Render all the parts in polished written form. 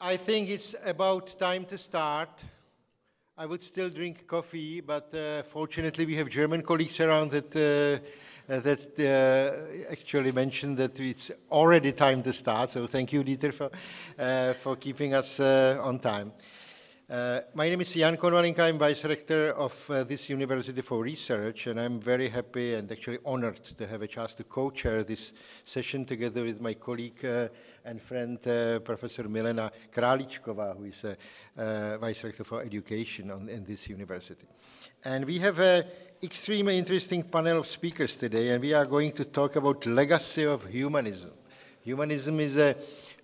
I think it's about time to start. I would still drink coffee, but fortunately we have German colleagues around that actually mentioned that it's already time to start. So thank you, Dieter, for keeping us on time. My name is Jan Konvalinka. I'm Vice Rector of this University for Research, and I'm very happy and actually honored to have a chance to co-chair this session together with my colleague and friend, Professor Milena Králíčková, who is Vice Rector for Education in this university. And we have an extremely interesting panel of speakers today, and we are going to talk about legacy of humanism. Humanism is a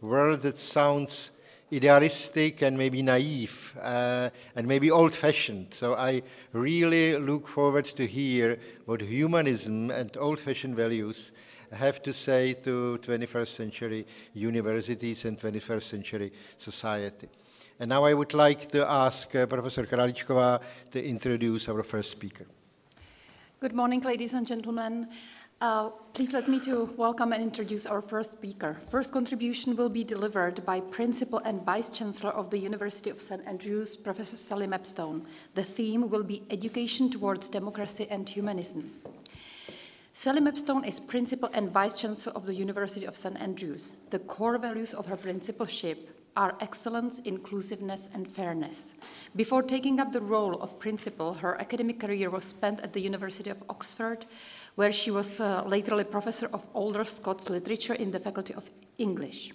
word that sounds idealistic and maybe naive and maybe old-fashioned. So I really look forward to hear what humanism and old-fashioned values have to say to 21st century universities and 21st century society. And now I would like to ask Professor Králíčková to introduce our first speaker. Good morning, ladies and gentlemen. Please let me to welcome and introduce our first speaker. First contribution will be delivered by Principal and Vice Chancellor of the University of St. Andrews, Professor Sally Mapstone. The theme will be Education Towards Democracy and Humanism. Sally Mapstone is Principal and Vice Chancellor of the University of St. Andrews. The core values of her principalship are excellence, inclusiveness, and fairness. Before taking up the role of principal, her academic career was spent at the University of Oxford, where she was later a professor of older Scots literature in the Faculty of English.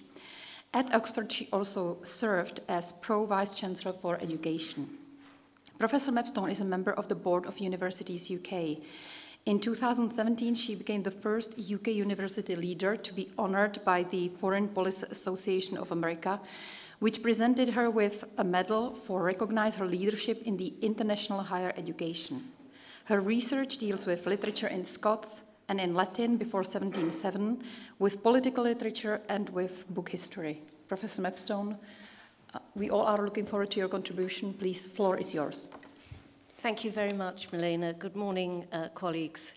At Oxford, she also served as Pro-Vice Chancellor for Education. Professor Mapstone is a member of the Board of Universities UK. In 2017, she became the first UK university leader to be honored by the Foreign Policy Association of America, which presented her with a medal for recognizing her leadership in the international higher education. Her research deals with literature in Scots and in Latin before 1707, with political literature and with book history. Professor Mapstone, we all are looking forward to your contribution. Please, floor is yours. Thank you very much, Milena. Good morning, colleagues.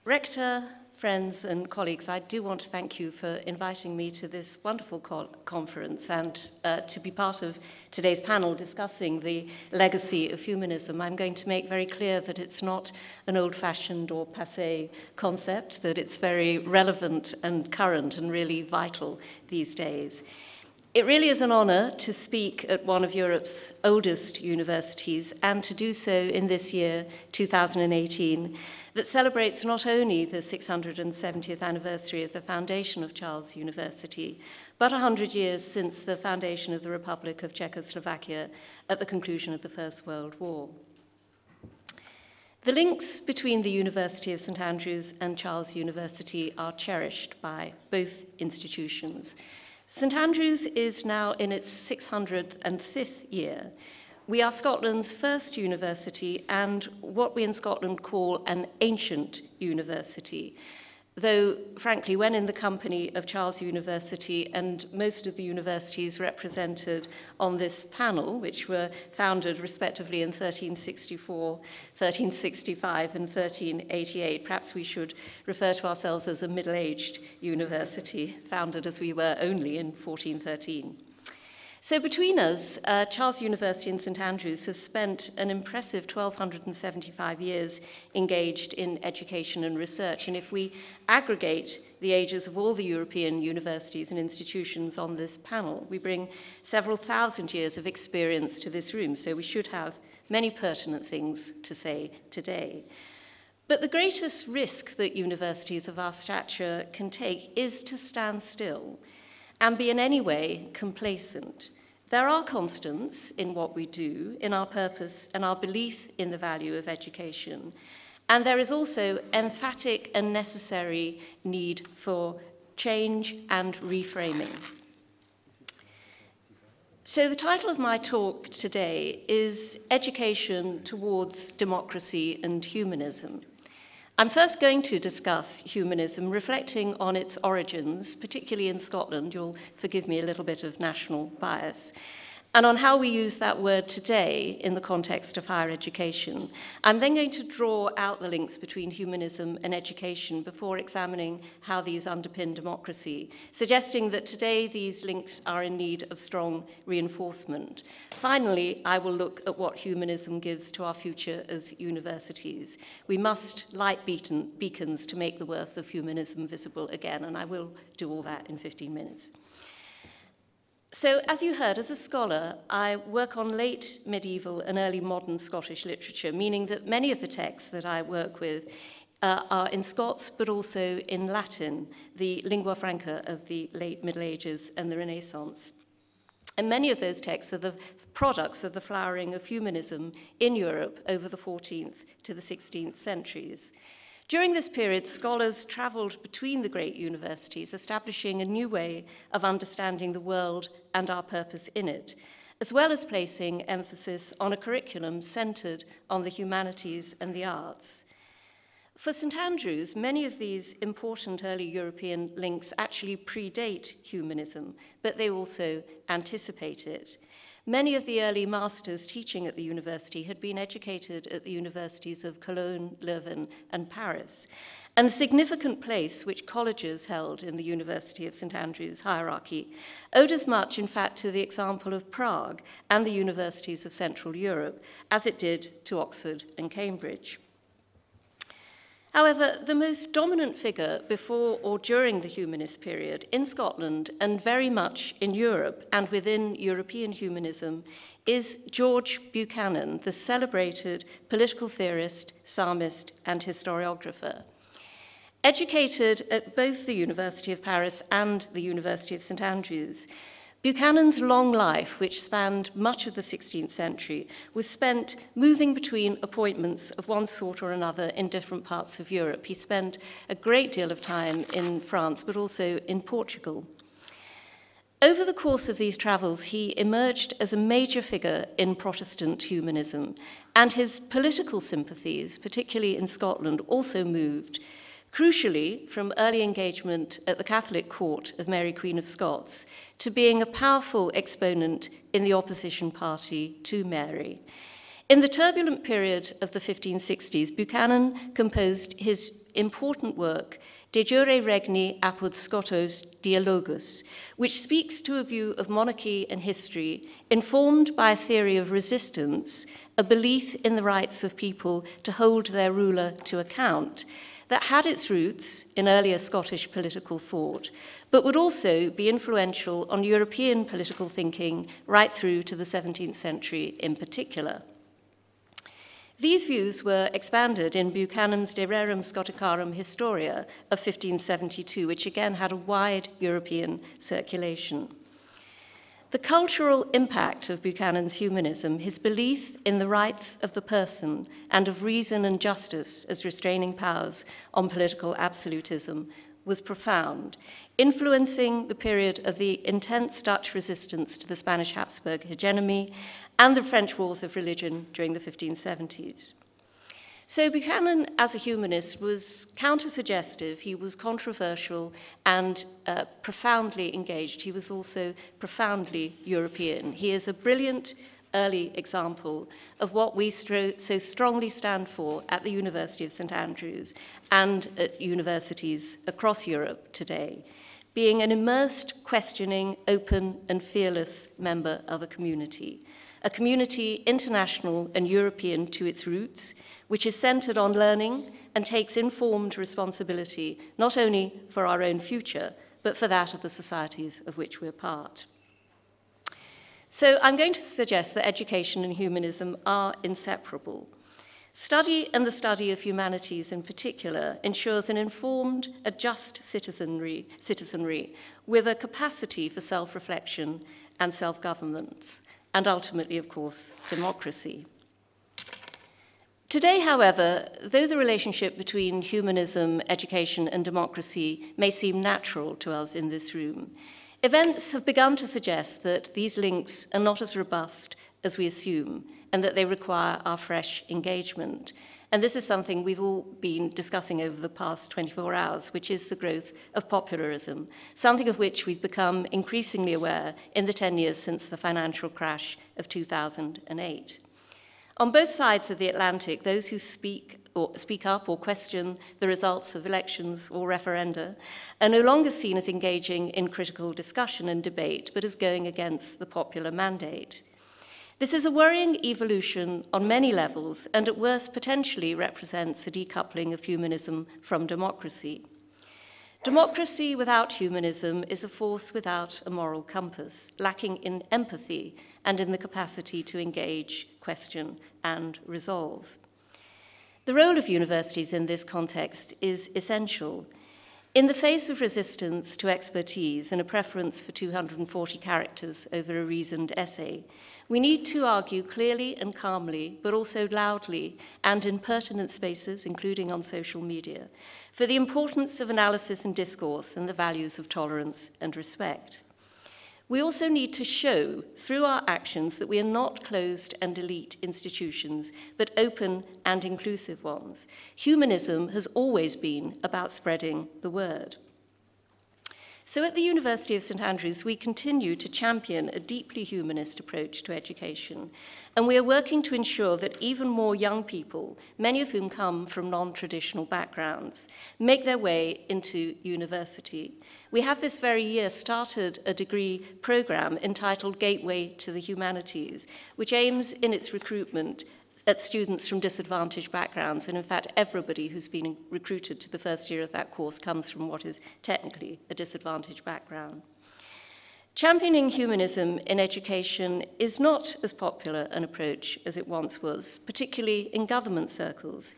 Rector, friends and colleagues, I do want to thank you for inviting me to this wonderful conference and to be part of today's panel discussing the legacy of humanism. I'm going to make very clear that it's not an old-fashioned or passé concept, that it's very relevant and current and really vital these days. It really is an honor to speak at one of Europe's oldest universities and to do so in this year, 2018, that celebrates not only the 670th anniversary of the foundation of Charles University, but 100 years since the foundation of the Republic of Czechoslovakia at the conclusion of the First World War. The links between the University of St. Andrews and Charles University are cherished by both institutions. St. Andrews is now in its 605th year. We are Scotland's first university and what we in Scotland call an ancient university, though, frankly, when in the company of Charles University and most of the universities represented on this panel, which were founded respectively in 1364, 1365 and 1388, perhaps we should refer to ourselves as a middle-aged university, founded as we were only in 1413. So between us, Charles University and St. Andrews have spent an impressive 1,275 years engaged in education and research. And if we aggregate the ages of all the European universities and institutions on this panel, we bring several thousand years of experience to this room. So we should have many pertinent things to say today. But the greatest risk that universities of our stature can take is to stand still and be in any way complacent. There are constants in what we do, in our purpose and our belief in the value of education. And there is also emphatic and necessary need for change and reframing. So the title of my talk today is Education Towards Democracy and Humanism. I'm first going to discuss humanism, reflecting on its origins, particularly in Scotland. You'll forgive me a little bit of national bias. and on how we use that word today in the context of higher education. I'm then going to draw out the links between humanism and education before examining how these underpin democracy, suggesting that today these links are in need of strong reinforcement. Finally, I will look at what humanism gives to our future as universities. We must light beacons to make the worth of humanism visible again, and I will do all that in 15 minutes. So, as you heard, as a scholar, I work on late medieval and early modern Scottish literature, meaning that many of the texts that I work with are in Scots, but also in Latin, the lingua franca of the late Middle Ages and the Renaissance. And many of those texts are the products of the flowering of humanism in Europe over the 14th to the 16th centuries. During this period, scholars travelled between the great universities, establishing a new way of understanding the world and our purpose in it, as well as placing emphasis on a curriculum centred on the humanities and the arts. For St. Andrews, many of these important early European links actually predate humanism, but they also anticipate it. Many of the early masters teaching at the university had been educated at the universities of Cologne, Leuven, and Paris, and the significant place which colleges held in the University of St. Andrews hierarchy owed as much, in fact, to the example of Prague and the universities of Central Europe as it did to Oxford and Cambridge. However, the most dominant figure before or during the humanist period in Scotland and very much in Europe and within European humanism is George Buchanan, the celebrated political theorist, psalmist, and historiographer. Educated at both the University of Paris and the University of St. Andrews, Buchanan's long life, which spanned much of the 16th century, was spent moving between appointments of one sort or another in different parts of Europe. He spent a great deal of time in France, but also in Portugal. Over the course of these travels, he emerged as a major figure in Protestant humanism, and his political sympathies, particularly in Scotland, also moved, crucially, from early engagement at the Catholic court of Mary Queen of Scots to being a powerful exponent in the opposition party to Mary. In the turbulent period of the 1560s, Buchanan composed his important work, De jure regni apud Scotos dialogus, which speaks to a view of monarchy and history informed by a theory of resistance, a belief in the rights of people to hold their ruler to account, that had its roots in earlier Scottish political thought, but would also be influential on European political thinking right through to the 17th century in particular. These views were expanded in Buchanan's De Rerum Scoticarum Historia of 1572, which again had a wide European circulation. The cultural impact of Buchanan's humanism, his belief in the rights of the person and of reason and justice as restraining powers on political absolutism, was profound, influencing the period of the intense Dutch resistance to the Spanish Habsburg hegemony and the French wars of religion during the 1570s. So Buchanan, as a humanist, was counter-suggestive, he was controversial and profoundly engaged. He was also profoundly European. He is a brilliant early example of what we so strongly stand for at the University of St. Andrews and at universities across Europe today, being an immersed, questioning, open, and fearless member of a community international and European to its roots, which is centered on learning and takes informed responsibility not only for our own future, but for that of the societies of which we're part. So I'm going to suggest that education and humanism are inseparable. Study and the study of humanities in particular ensures an informed, a just citizenry with a capacity for self-reflection and self-governance, and ultimately, of course, democracy. Today, however, though the relationship between humanism, education, and democracy may seem natural to us in this room, events have begun to suggest that these links are not as robust as we assume, and that they require our fresh engagement. And this is something we've all been discussing over the past 24 hours, which is the growth of popularism, something of which we've become increasingly aware in the 10 years since the financial crash of 2008. On both sides of the Atlantic, those who speak up or question the results of elections or referenda are no longer seen as engaging in critical discussion and debate, but as going against the popular mandate. This is a worrying evolution on many levels, and at worst potentially represents a decoupling of humanism from democracy. Democracy without humanism is a force without a moral compass, lacking in empathy and in the capacity to engage, question, and resolve. The role of universities in this context is essential. In the face of resistance to expertise and a preference for 240 characters over a reasoned essay, we need to argue clearly and calmly, but also loudly and in pertinent spaces, including on social media, for the importance of analysis and discourse and the values of tolerance and respect. We also need to show through our actions that we are not closed and elite institutions, but open and inclusive ones. Humanism has always been about spreading the word. So at the University of St Andrews, we continue to champion a deeply humanist approach to education, and we are working to ensure that even more young people, many of whom come from non-traditional backgrounds, make their way into university. We have this very year started a degree program entitled Gateway to the Humanities, which aims in its recruitment at students from disadvantaged backgrounds, and in fact everybody who's been recruited to the first year of that course comes from what is technically a disadvantaged background. Championing humanism in education is not as popular an approach as it once was, particularly in government circles.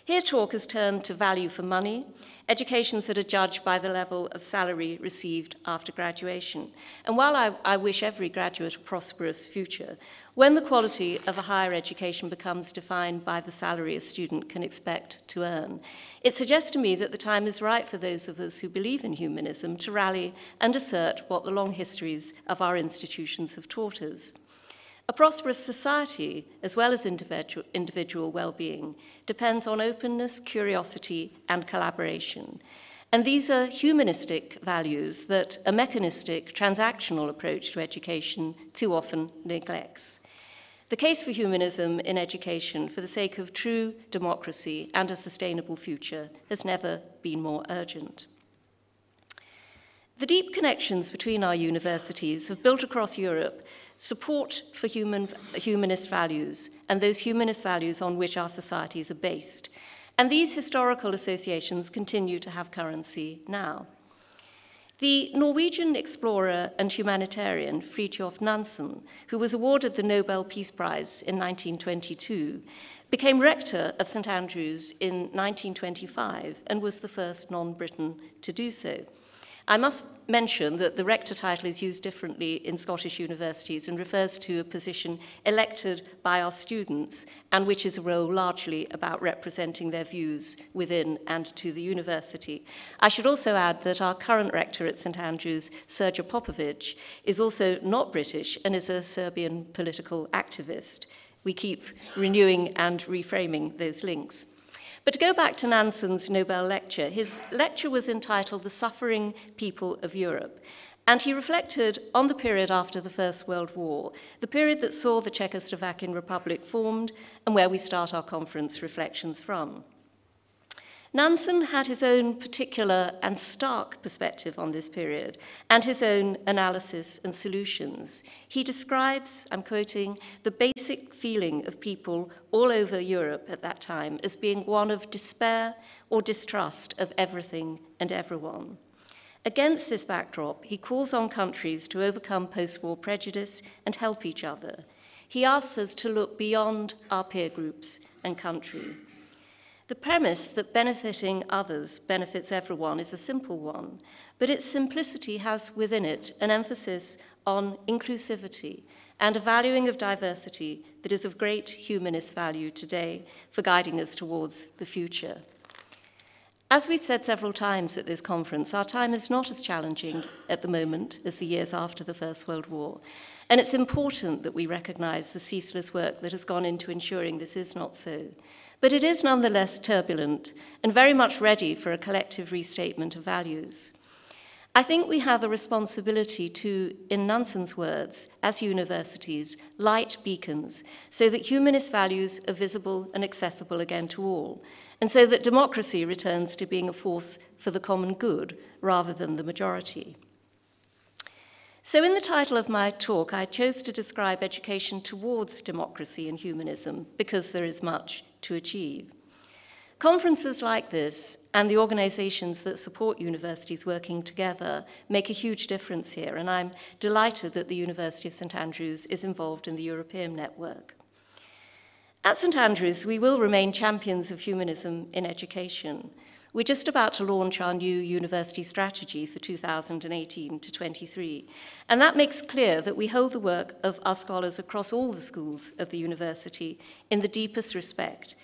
Here talk has turned to value for money, educations that are judged by the level of salary received after graduation. And while I wish every graduate a prosperous future, when the quality of a higher education becomes defined by the salary a student can expect to earn, it suggests to me that the time is right for those of us who believe in humanism to rally and assert what the long histories of our institutions have taught us. A prosperous society, as well as individual well-being, depends on openness, curiosity, and collaboration. And these are humanistic values that a mechanistic, transactional approach to education too often neglects. The case for humanism in education for the sake of true democracy and a sustainable future has never been more urgent. The deep connections between our universities have built across Europe support for humanist values and those humanist values on which our societies are based. And these historical associations continue to have currency now. The Norwegian explorer and humanitarian Fridtjof Nansen, who was awarded the Nobel Peace Prize in 1922, became rector of St Andrews in 1925 and was the first non-Briton to do so. I must mention that the rector title is used differently in Scottish universities and refers to a position elected by our students, and which is a role largely about representing their views within and to the university. I should also add that our current rector at St Andrews, Srđan Popović, is also not British and is a Serbian political activist. We keep renewing and reframing those links. But to go back to Nansen's Nobel lecture, his lecture was entitled The Suffering People of Europe, and he reflected on the period after the First World War, the period that saw the Czechoslovakian Republic formed and where we start our conference reflections from. Nansen had his own particular and stark perspective on this period and his own analysis and solutions. He describes, I'm quoting, the basic feeling of people all over Europe at that time as being one of despair or distrust of everything and everyone. Against this backdrop, he calls on countries to overcome post-war prejudice and help each other. He asks us to look beyond our peer groups and country. The premise that benefiting others benefits everyone is a simple one, but its simplicity has within it an emphasis on inclusivity and a valuing of diversity that is of great humanist value today for guiding us towards the future. As we've said several times at this conference, our time is not as challenging at the moment as the years after the First World War, and it's important that we recognize the ceaseless work that has gone into ensuring this is not so. But it is nonetheless turbulent and very much ready for a collective restatement of values. I think we have a responsibility to, in Nanson's words, as universities, light beacons, so that humanist values are visible and accessible again to all, and so that democracy returns to being a force for the common good rather than the majority. So in the title of my talk, I chose to describe education towards democracy and humanism because there is much to achieve. Conferences like this and the organizations that support universities working together make a huge difference here, and I'm delighted that the University of St. Andrews is involved in the European network. At St. Andrews, we will remain champions of humanism in education. We're just about to launch our new university strategy for 2018 to 23, and that makes clear that we hold the work of our scholars across all the schools of the university in the deepest respect,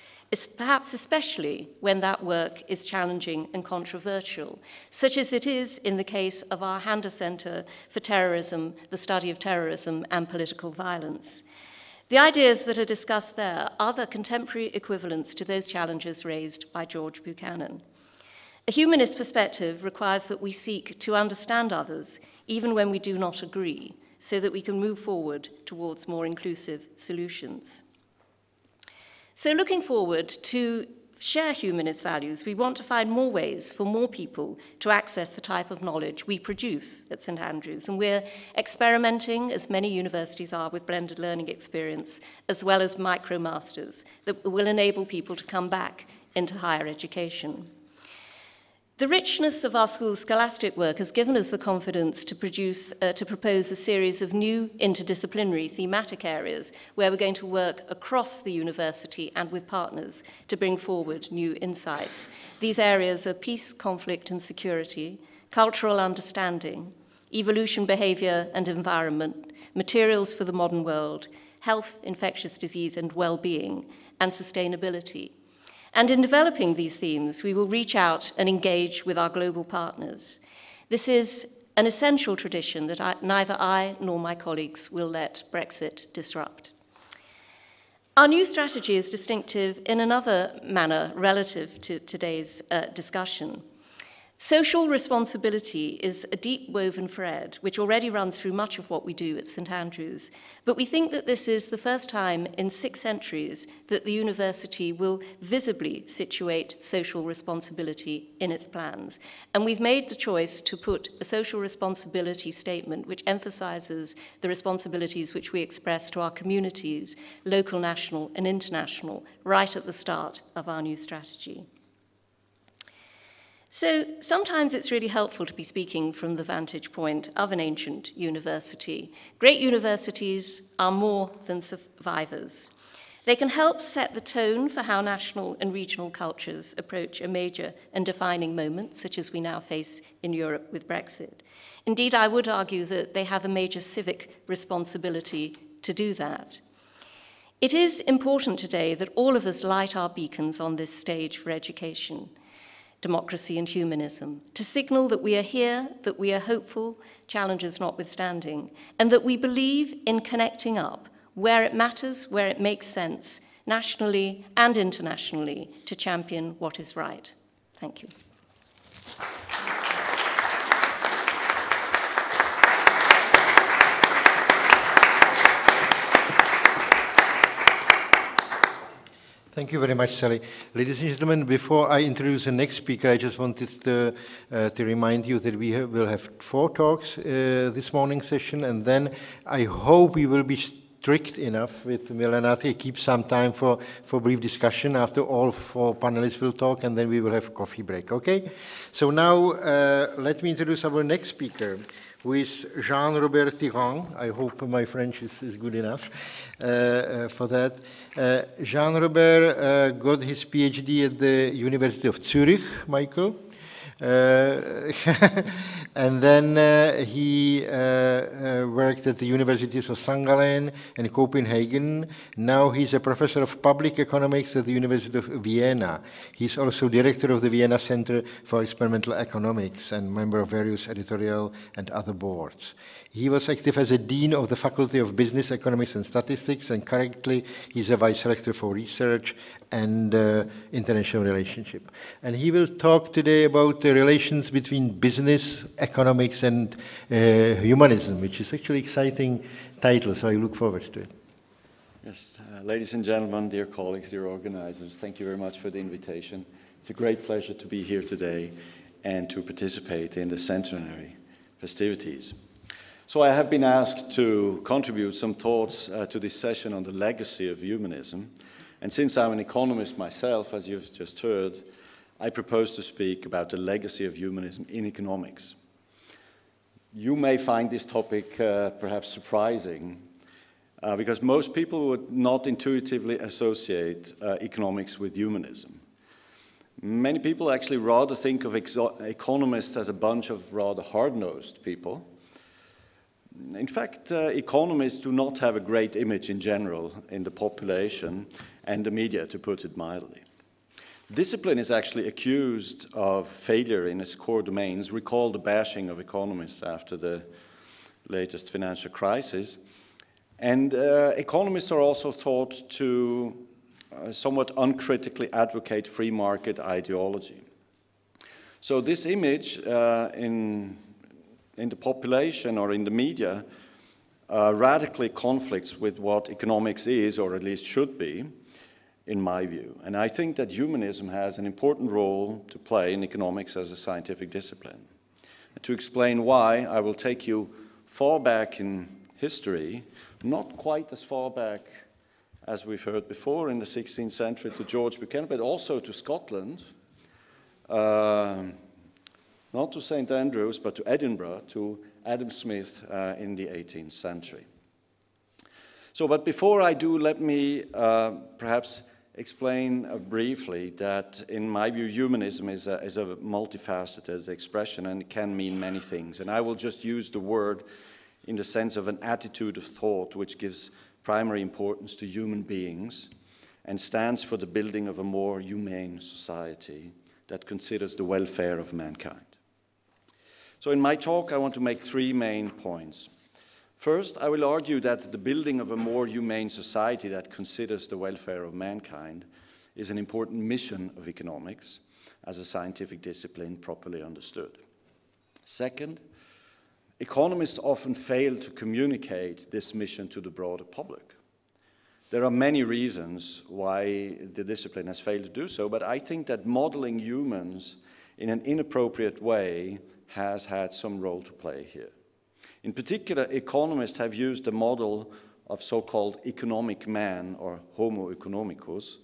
perhaps especially when that work is challenging and controversial, such as it is in the case of our Hander Center for Terrorism, the Study of Terrorism and Political Violence. The ideas that are discussed there are the contemporary equivalents to those challenges raised by George Buchanan. A humanist perspective requires that we seek to understand others, even when we do not agree, so that we can move forward towards more inclusive solutions. So looking forward to share humanist values, we want to find more ways for more people to access the type of knowledge we produce at St. Andrews. And we're experimenting, as many universities are, with blended learning experience, as well as micromasters that will enable people to come back into higher education. The richness of our school's scholastic work has given us the confidence to propose a series of new interdisciplinary thematic areas where we're going to work across the university and with partners to bring forward new insights. These areas are peace, conflict and security, cultural understanding, evolution, behavior and environment, materials for the modern world, health, infectious disease and well-being, and sustainability. And in developing these themes, we will reach out and engage with our global partners. This is an essential tradition that neither I nor my colleagues will let Brexit disrupt. Our new strategy is distinctive in another manner relative to today's discussion. Social responsibility is a deep woven thread which already runs through much of what we do at St. Andrews, but we think that this is the first time in 6 centuries that the university will visibly situate social responsibility in its plans. And we've made the choice to put a social responsibility statement which emphasizes the responsibilities which we express to our communities, local, national, and international, right at the start of our new strategy. So sometimes it's really helpful to be speaking from the vantage point of an ancient university. Great universities are more than survivors. They can help set the tone for how national and regional cultures approach a major and defining moment, such as we now face in Europe with Brexit. Indeed, I would argue that they have a major civic responsibility to do that. It is important today that all of us light our beacons on this stage for education. Democracy and Humanism, to signal that we are here, that we are hopeful, challenges notwithstanding, and that we believe in connecting up where it matters, where it makes sense, nationally and internationally, to champion what is right. Thank you. Thank you very much, Sally. Ladies and gentlemen, before I introduce the next speaker, I just wanted to remind you that we will have 4 talks this morning session, and then I hope we will be strict enough with Milena to keep some time for brief discussion after all 4 panelists will talk, and then we will have a coffee break, okay? So now let me introduce our next speaker, who is Jean-Robert Tirant. I hope my French is good enough for that. Jean-Robert got his PhD at the University of Zurich, Michael. And then he worked at the Universities of St. Gallen and Copenhagen. Now he's a professor of public economics at the University of Vienna. He's also director of the Vienna Center for Experimental Economics and member of various editorial and other boards. He was active as a dean of the Faculty of Business, Economics and Statistics, and currently he's a vice rector for research and international relationship. And he will talk today about the relations between business, economics, and humanism, which is actually an exciting title, so I look forward to it. Yes, ladies and gentlemen, dear colleagues, dear organizers, thank you very much for the invitation. It's a great pleasure to be here today and to participate in the centenary festivities. So I have been asked to contribute some thoughts to this session on the legacy of humanism. And since I'm an economist myself, as you've just heard, I propose to speak about the legacy of humanism in economics. You may find this topic perhaps surprising, because most people would not intuitively associate economics with humanism. Many people actually rather think of economists as a bunch of rather hard-nosed people. In fact, economists do not have a great image in general in the population and the media, to put it mildly. Discipline is actually accused of failure in its core domains. Recall the bashing of economists after the latest financial crisis. And economists are also thought to somewhat uncritically advocate free market ideology. So this image in the population or in the media radically conflicts with what economics is, or at least should be, in my view. And I think that humanism has an important role to play in economics as a scientific discipline. And to explain why, I will take you far back in history, not quite as far back as we've heard before in the 16th century to George Buchanan, but also to Scotland, not to St. Andrews, but to Edinburgh, to Adam Smith in the 18th century. So, but before I do, let me perhaps explain briefly that, in my view, humanism is a multifaceted expression and it can mean many things. And I will just use the word in the sense of an attitude of thought which gives primary importance to human beings and stands for the building of a more humane society that considers the welfare of mankind. So in my talk, I want to make three main points. First, I will argue that the building of a more humane society that considers the welfare of mankind is an important mission of economics as a scientific discipline properly understood. Second, economists often fail to communicate this mission to the broader public. There are many reasons why the discipline has failed to do so, but I think that modeling humans in an inappropriate way has had some role to play here. In particular, economists have used the model of so-called economic man, or homo economicus,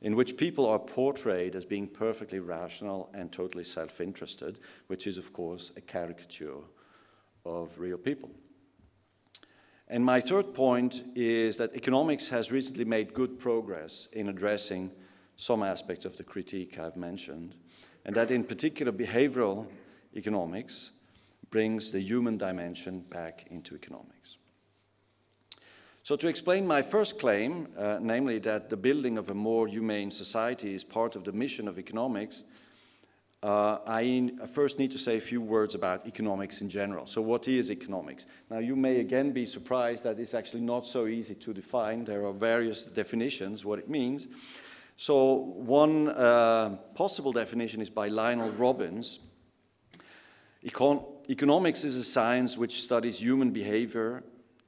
in which people are portrayed as being perfectly rational and totally self-interested, which is, of course, a caricature of real people. And my third point is that economics has recently made good progress in addressing some aspects of the critique I've mentioned, and that in particular behavioral economics brings the human dimension back into economics. So to explain my first claim, namely that the building of a more humane society is part of the mission of economics, I first need to say a few words about economics in general. So what is economics? Now you may again be surprised that it's actually not so easy to define. There are various definitions what it means. So one possible definition is by Lionel Robbins. Economics is a science which studies human behavior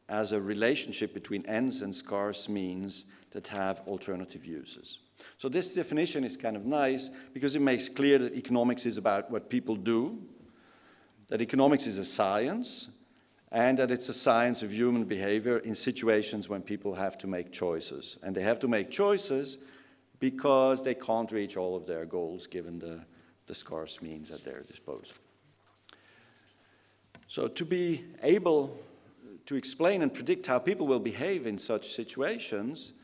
as a relationship between ends and scarce means that have alternative uses. So this definition is kind of nice because it makes clear that economics is about what people do, that economics is a science, and that it's a science of human behavior in situations when people have to make choices. And they have to make choices because they can't reach all of their goals given the scarce means at their disposal. So to be able to explain and predict how people will behave in such situations,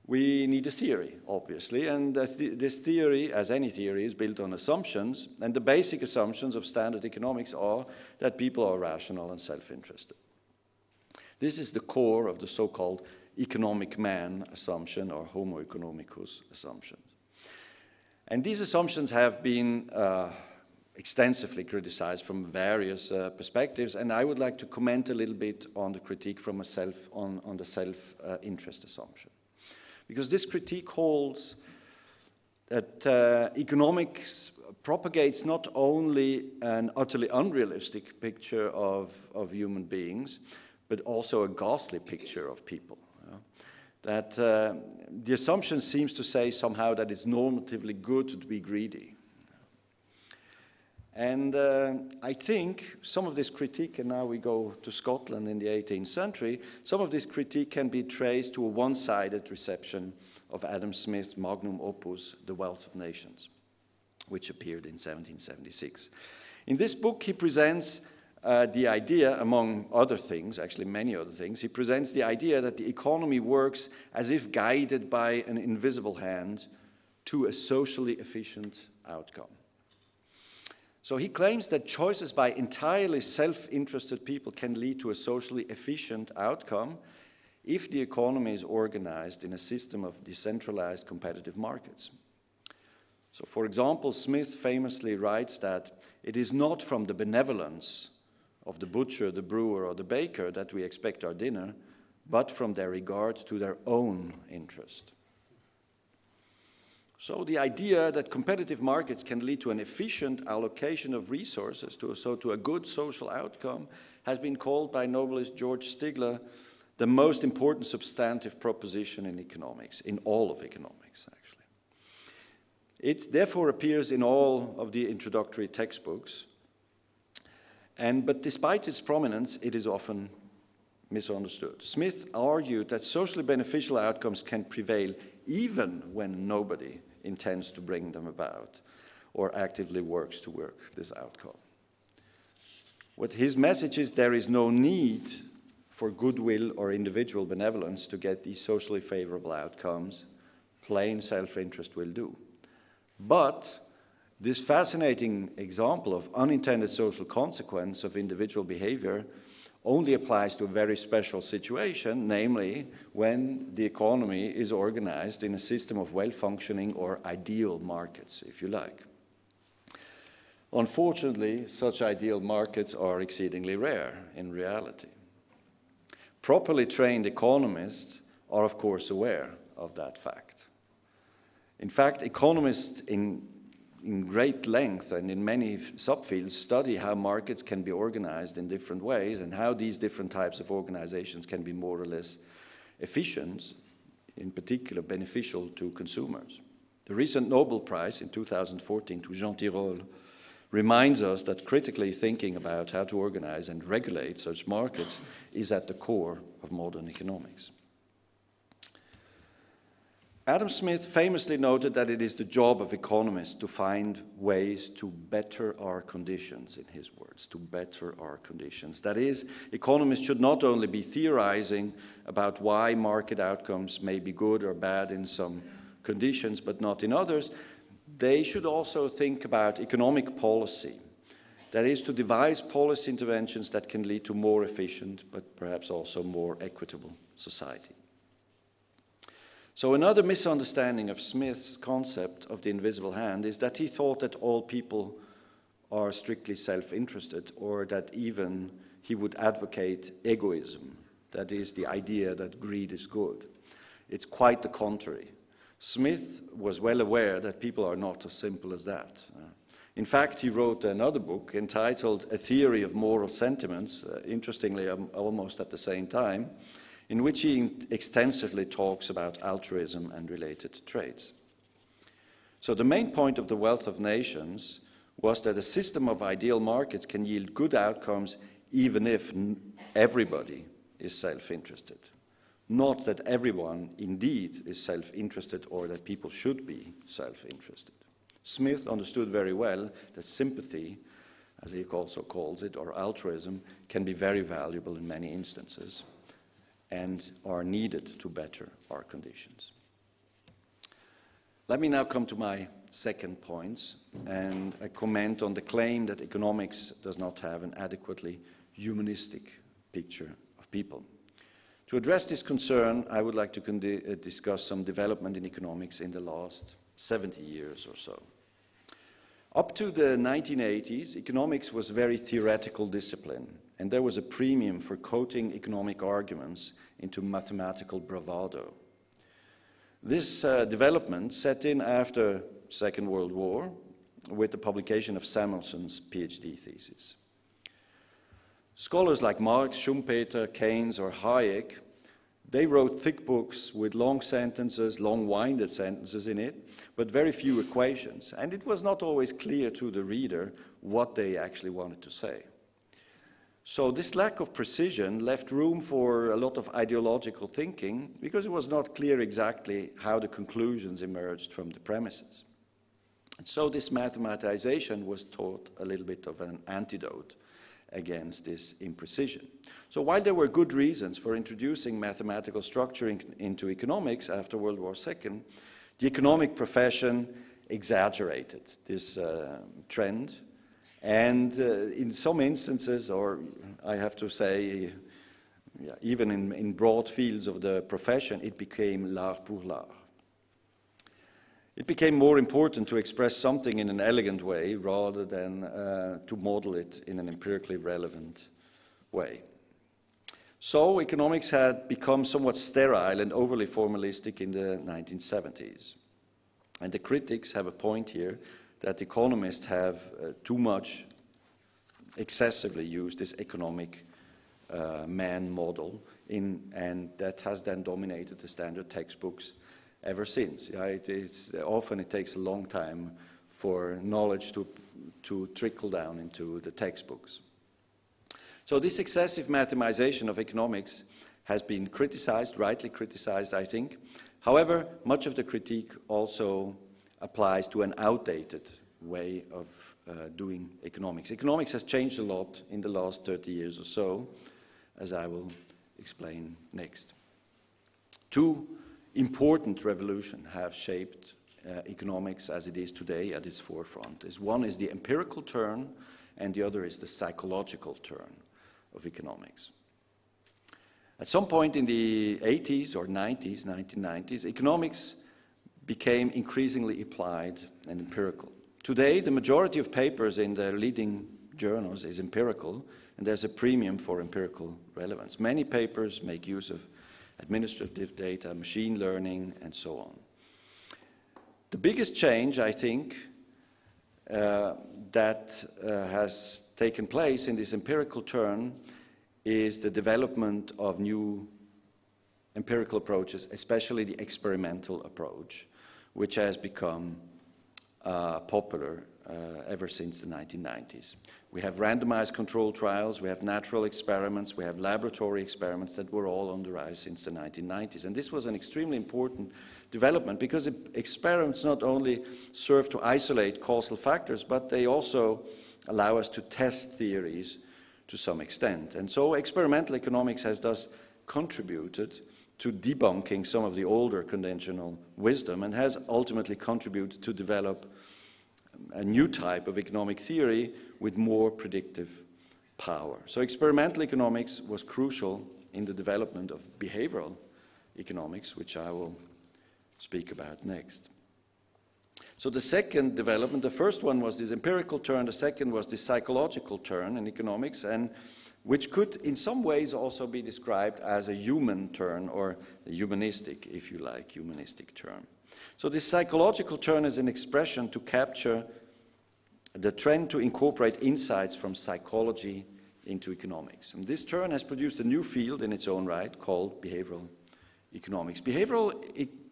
we need a theory, obviously, and this theory, as any theory, is built on assumptions, and the basic assumptions of standard economics are that people are rational and self-interested. This is the core of the so-called economic man assumption, or homo economicus assumption. And these assumptions have been extensively criticized from various perspectives, and I would like to comment a little bit on the critique from on the self-interest assumption. Because this critique holds that economics propagates not only an utterly unrealistic picture of human beings, but also a ghastly picture of people. That the assumption seems to say somehow that it's normatively good to be greedy. And I think some of this critique, and now we go to Scotland in the 18th century, some of this critique can be traced to a one-sided reception of Adam Smith's magnum opus, The Wealth of Nations, which appeared in 1776. In this book, he presents the idea, among other things, actually many other things, he presents the idea that the economy works as if guided by an invisible hand to a socially efficient outcome. So he claims that choices by entirely self-interested people can lead to a socially efficient outcome if the economy is organized in a system of decentralized competitive markets. So, for example, Smith famously writes that it is not from the benevolence of the butcher, the brewer, or the baker that we expect our dinner, but from their regard to their own interest. So the idea that competitive markets can lead to an efficient allocation of resources, to a good social outcome, has been called by Nobelist George Stigler the most important substantive proposition in economics, in all of economics, actually. It therefore appears in all of the introductory textbooks, but despite its prominence, it is often misunderstood. Smith argued that socially beneficial outcomes can prevail even when nobody intends to bring them about or actively works to work this outcome. What his message is, there is no need for goodwill or individual benevolence to get these socially favorable outcomes. Plain self-interest will do. But this fascinating example of unintended social consequence of individual behavior only applies to a very special situation, namely when the economy is organized in a system of well-functioning or ideal markets, if you like. Unfortunately, such ideal markets are exceedingly rare in reality. Properly trained economists are, of course, aware of that fact. In fact, economists in great length and in many subfields study how markets can be organized in different ways and how these different types of organizations can be more or less efficient, in particular beneficial to consumers. The recent Nobel Prize in 2014 to Jean Tirole reminds us that critically thinking about how to organize and regulate such markets is at the core of modern economics. Adam Smith famously noted that it is the job of economists to find ways to better our conditions, in his words, to better our conditions. That is, economists should not only be theorizing about why market outcomes may be good or bad in some conditions but not in others. They should also think about economic policy. That is, to devise policy interventions that can lead to more efficient but perhaps also more equitable society. So another misunderstanding of Smith's concept of the invisible hand is that he thought that all people are strictly self-interested, or that even he would advocate egoism, that is, the idea that greed is good. It's quite the contrary. Smith was well aware that people are not as simple as that. In fact, he wrote another book entitled A Theory of Moral Sentiments, interestingly, almost at the same time, in which he extensively talks about altruism and related traits. So the main point of The Wealth of Nations was that a system of ideal markets can yield good outcomes even if everybody is self-interested. Not that everyone indeed is self-interested or that people should be self-interested. Smith understood very well that sympathy, as he also calls it, or altruism, can be very valuable in many instances and are needed to better our conditions. Let me now come to my second point and a comment on the claim that economics does not have an adequately humanistic picture of people. To address this concern, I would like to discuss some development in economics in the last 70 years or so. Up to the 1980s, economics was a very theoretical discipline, and there was a premium for quoting economic arguments into mathematical bravado. This development set in after the Second World War with the publication of Samuelson's PhD thesis. Scholars like Marx, Schumpeter, Keynes, or Hayek, they wrote thick books with long sentences, long-winded sentences in it, but very few equations. And it was not always clear to the reader what they actually wanted to say. So this lack of precision left room for a lot of ideological thinking because it was not clear exactly how the conclusions emerged from the premises. And so this mathematization was thought a little bit of an antidote against this imprecision. So while there were good reasons for introducing mathematical structure into economics after World War II, the economic profession exaggerated this trend. And in some instances, or I have to say, even in broad fields of the profession, it became l'art pour l'art. It became more important to express something in an elegant way rather than to model it in an empirically relevant way. So economics had become somewhat sterile and overly formalistic in the 1970s. And the critics have a point here that economists have too much excessively used this economic man model and that has then dominated the standard textbooks ever since. Yeah, often it takes a long time for knowledge to trickle down into the textbooks. So this excessive mathematization of economics has been criticized, rightly criticized, I think. However, much of the critique also applies to an outdated way of doing economics. Economics has changed a lot in the last 30 years or so, as I will explain next. Two important revolutions have shaped economics as it is today at its forefront. One is the empirical turn, and the other is the psychological turn of economics. At some point in the 80s or 90s, 1990s, economics became increasingly applied and empirical. Today, the majority of papers in the leading journals is empirical, and there's a premium for empirical relevance. Many papers make use of administrative data, machine learning, and so on. The biggest change, I think, that has taken place in this empirical turn is the development of new empirical approaches, especially the experimental approach, which has become popular ever since the 1990s. We have randomized controlled trials, we have natural experiments, we have laboratory experiments that were all on the rise since the 1990s. And this was an extremely important development because experiments not only serve to isolate causal factors, but they also allow us to test theories to some extent. And so experimental economics has thus contributed to debunking some of the older conventional wisdom and has ultimately contributed to develop a new type of economic theory with more predictive power. So experimental economics was crucial in the development of behavioral economics, which I will speak about next. So the second development, the first one was this empirical turn, the second was this psychological turn in economics, and which could in some ways also be described as a human turn, or a humanistic, if you like, humanistic turn. So this psychological turn is an expression to capture the trend to incorporate insights from psychology into economics. And this turn has produced a new field in its own right called behavioral economics. Behavioral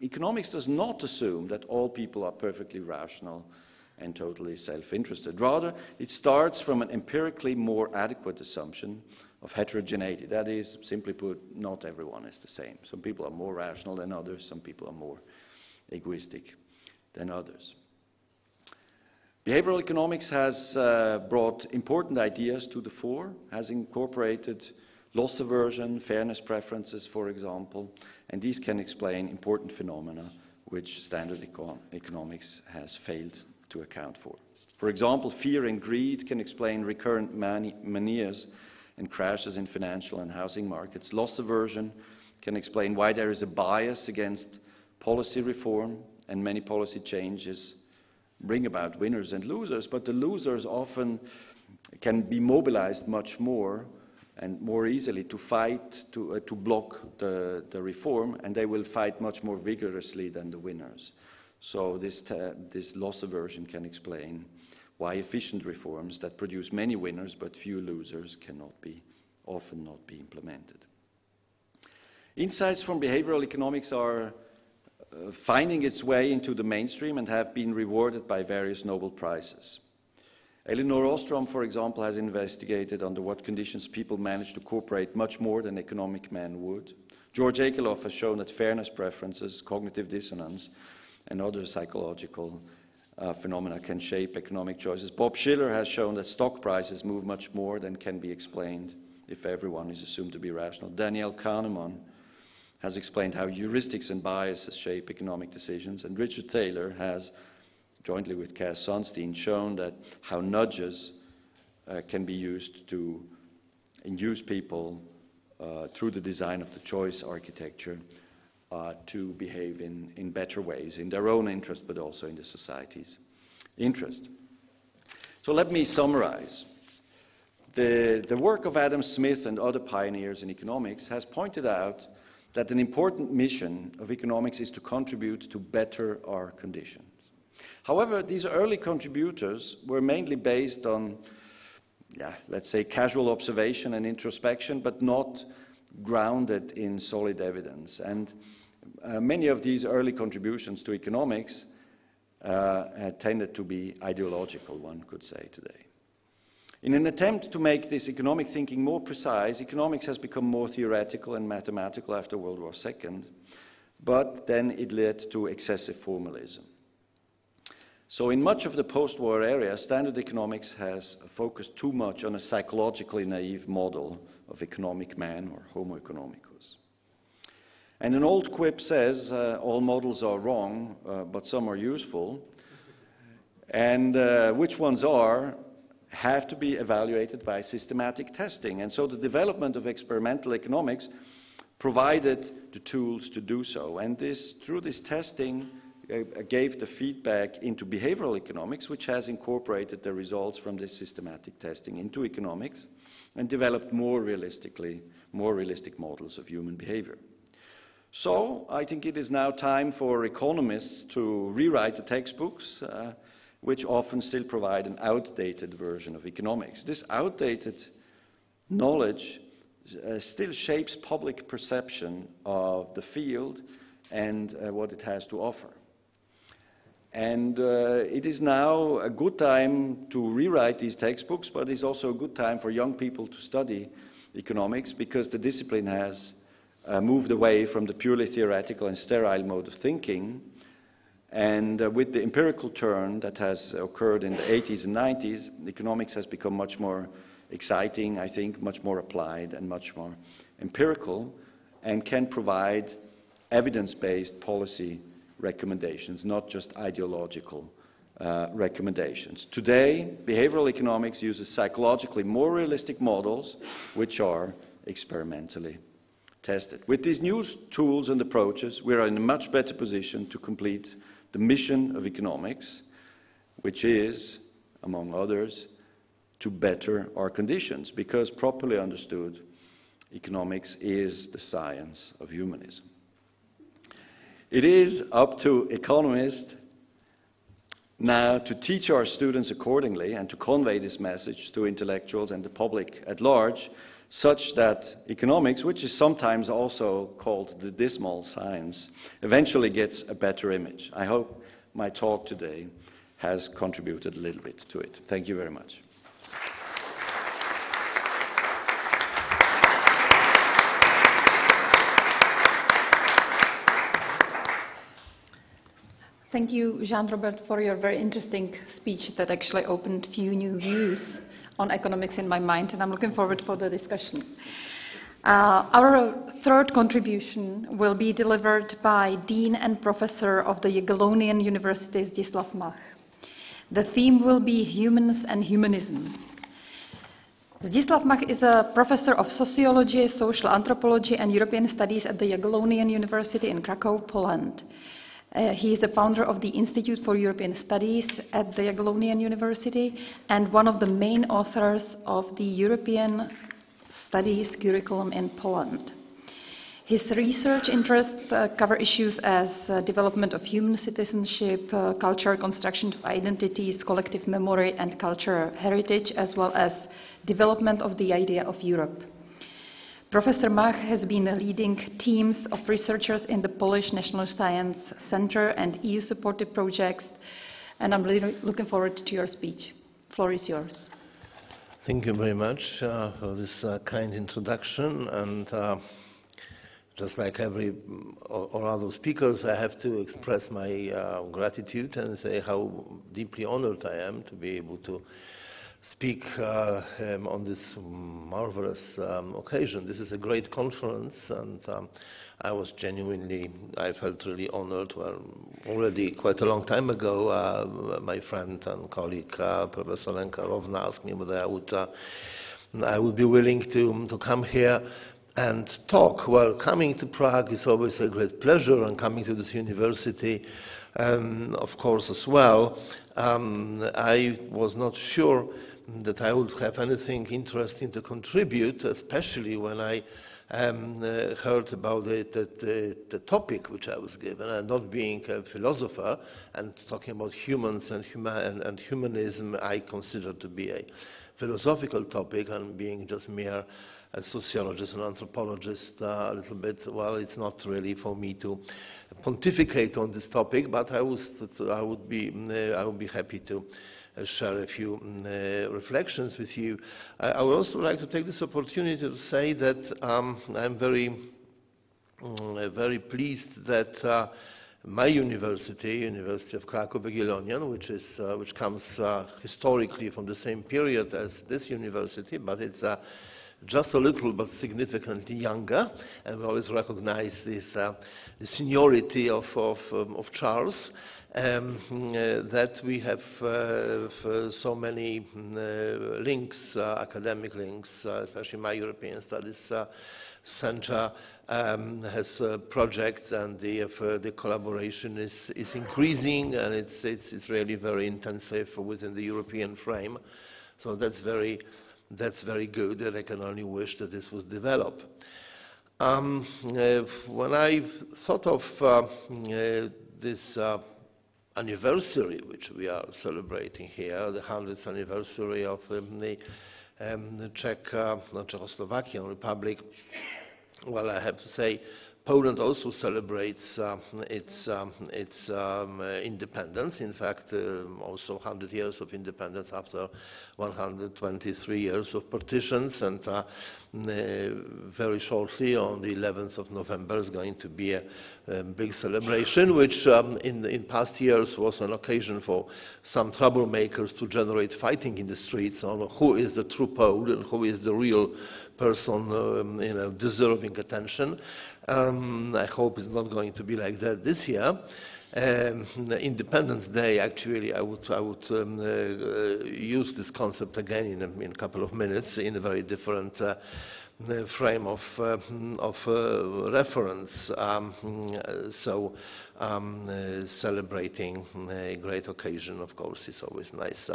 economics does not assume that all people are perfectly rational and totally self-interested. Rather, it starts from an empirically more adequate assumption of heterogeneity. That is, simply put, not everyone is the same. Some people are more rational than others, some people are more egoistic than others. Behavioral economics has brought important ideas to the fore, has incorporated loss aversion, fairness preferences, for example, and these can explain important phenomena which standard economics has failed to account for. For example, fear and greed can explain recurrent manias and crashes in financial and housing markets. Loss aversion can explain why there is a bias against policy reform, and many policy changes bring about winners and losers, but the losers often can be mobilized much more and more easily to fight, to block the reform, and they will fight much more vigorously than the winners. So this loss aversion can explain why efficient reforms that produce many winners but few losers often not be implemented. Insights from behavioral economics are finding its way into the mainstream and have been rewarded by various Nobel Prizes. Elinor Ostrom, for example, has investigated under what conditions people manage to cooperate much more than economic men would. George Akerlof has shown that fairness preferences, cognitive dissonance, and other psychological phenomena can shape economic choices. Bob Schiller has shown that stock prices move much more than can be explained if everyone is assumed to be rational. Danielle Kahneman has explained how heuristics and biases shape economic decisions, and Richard Taylor has, jointly with Cass Sunstein, shown that how nudges can be used to induce people through the design of the choice architecture to behave in better ways, in their own interest, but also in the society's interest. So let me summarize. The work of Adam Smith and other pioneers in economics has pointed out that an important mission of economics is to contribute to better our conditions. However, these early contributors were mainly based on, let's say, casual observation and introspection, but not grounded in solid evidence. And many of these early contributions to economics had tended to be ideological, one could say today. In an attempt to make this economic thinking more precise, economics has become more theoretical and mathematical after World War II, but then it led to excessive formalism. So in much of the post-war area, standard economics has focused too much on a psychologically naive model of economic man, or homo economicus. And an old quip says, all models are wrong, but some are useful. And which ones have to be evaluated by systematic testing. And so the development of experimental economics provided the tools to do so. And through this testing gave the feedback into behavioral economics, which has incorporated the results from this systematic testing into economics and developed more realistic models of human behavior. So I think it is now time for economists to rewrite the textbooks, which often still provide an outdated version of economics. This outdated knowledge still shapes public perception of the field and what it has to offer. And it is now a good time to rewrite these textbooks, but it's also a good time for young people to study economics, because the discipline has moved away from the purely theoretical and sterile mode of thinking. And with the empirical turn that has occurred in the 80s and 90s, economics has become much more exciting, I think, much more applied and much more empirical, and can provide evidence-based policy recommendations, not just ideological recommendations. Today, behavioral economics uses psychologically more realistic models, which are experimentally tested. With these new tools and approaches, we are in a much better position to complete the mission of economics, which is, among others, to better our conditions, because properly understood, economics is the science of humanism. It is up to economists now to teach our students accordingly and to convey this message to intellectuals and the public at large, such that economics, which is sometimes also called the dismal science, eventually gets a better image. I hope my talk today has contributed a little bit to it. Thank you very much. Thank you, Jean-Robert, for your very interesting speech that actually opened a few new views on economics in my mind, and I'm looking forward for the discussion. Our third contribution will be delivered by Dean and Professor of the Jagiellonian University, Zdzislav Mach. The theme will be Humans and Humanism. Zdzislav Mach is a professor of sociology, social anthropology, and European studies at the Jagiellonian University in Krakow, Poland. He is a founder of the Institute for European Studies at the Jagiellonian University and one of the main authors of the European Studies curriculum in Poland. His research interests cover issues as development of human citizenship, culture, construction of identities, collective memory, and cultural heritage, as well as development of the idea of Europe. Professor Mach has been leading teams of researchers in the Polish National Science Center and EU-supported projects, and I'm really looking forward to your speech. The floor is yours. Thank you very much for this kind introduction, and just like every or other speakers, I have to express my gratitude and say how deeply honored I am to be able to speak on this marvelous occasion. This is a great conference, and I felt really honored. Well, already quite a long time ago, my friend and colleague, Professor Karlova, asked me whether I would be willing to come here and talk. Well, coming to Prague is always a great pleasure, and coming to this university, of course, as well. I was not sure that I would have anything interesting to contribute, especially when I heard about the topic which I was given, and not being a philosopher and talking about humans and humanism, I consider to be a philosophical topic, and being just mere a sociologist and anthropologist a little bit, well, it's not really for me to pontificate on this topic, but I would be happy to share a few reflections with you. I would also like to take this opportunity to say that I'm very pleased that my university, University of Krakow Jagiellonian, which comes historically from the same period as this university, but it's just a little but significantly younger, and we always recognize this the seniority of Charles. That we have so many links, academic links, especially my European Studies Center has projects, and the collaboration is increasing, and it's really very intensive within the European frame. So that's very good, and I can only wish that this would develop. When I thought of this anniversary which we are celebrating here, the 100th anniversary of the Czech, Czechoslovakian Republic, well, I have to say Poland also celebrates its independence. In fact, also 100 years of independence after 123 years of partitions, and very shortly on the 11th of November is going to be a big celebration, which in past years was an occasion for some troublemakers to generate fighting in the streets on who is the true Pole and who is the real person deserving attention. I hope it's not going to be like that this year. Independence Day, actually, I would use this concept again in a couple of minutes in a very different frame of reference. Celebrating a great occasion, of course, is always a nice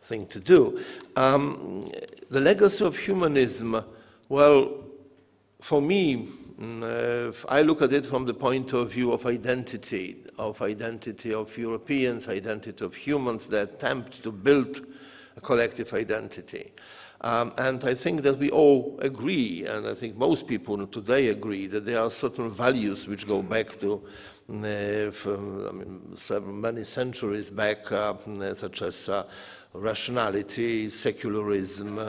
thing to do. The legacy of humanism, well, for me, I look at it from the point of view of identity of Europeans, identity of humans, the attempt to build a collective identity. And I think that we all agree, and I think most people today agree, that there are certain values which go back to many centuries back, such as rationality, secularism,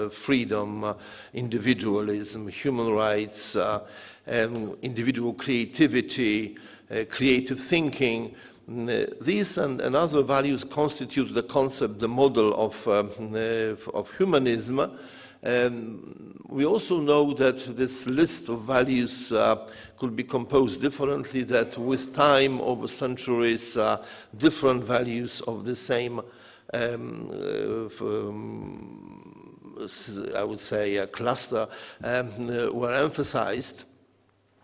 freedom, individualism, human rights, individual creativity, creative thinking. These and other values constitute the concept, the model of humanism, We also know that this list of values could be composed differently, that with time, over centuries, different values of the same, I would say, cluster were emphasized.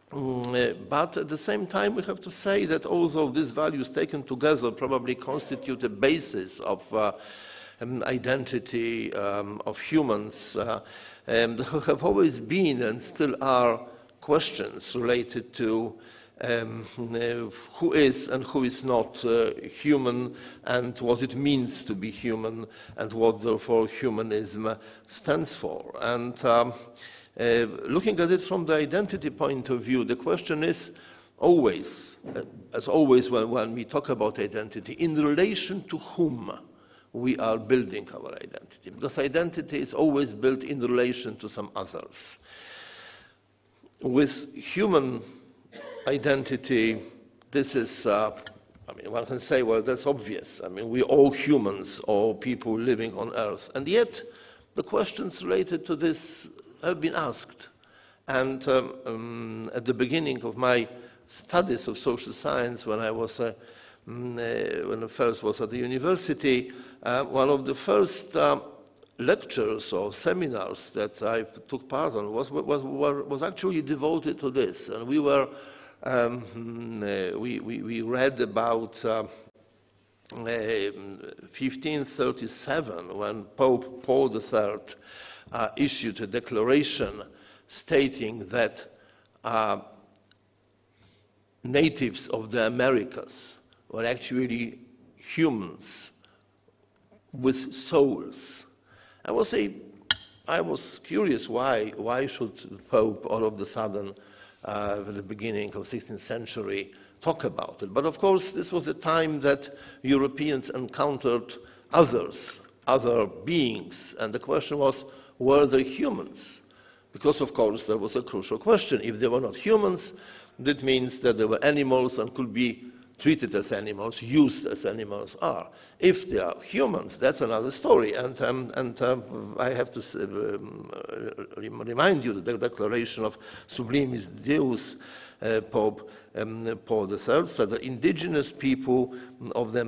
But at the same time, we have to say that although these values taken together probably constitute a basis of identity of humans, there have always been and still are questions related to who is and who is not human, and what it means to be human, and what therefore humanism stands for. And looking at it from the identity point of view, the question is always, as always when we talk about identity, in relation to whom we are building our identity, because identity is always built in relation to some others. With human identity, this is, I mean, one can say, well, that's obvious. I mean, we're all humans, all people living on Earth. And yet, the questions related to this have been asked. And at the beginning of my studies of social science, when I was, when I first was at the university, one of the first lectures or seminars that I took part on was actually devoted to this. And we were, we read about 1537, when Pope Paul III issued a declaration stating that natives of the Americas were actually humans with souls. I was curious why should the Pope all of a sudden at the beginning of 16th century talk about it. But of course this was the time that Europeans encountered others, other beings, and the question was, were they humans? Because of course there was a crucial question. If they were not humans, that means that they were animals and could be treated as animals, used as animals are. If they are humans, that's another story. And I have to remind you that the declaration of Sublimis Deus, Pope Paul III, said that indigenous people of the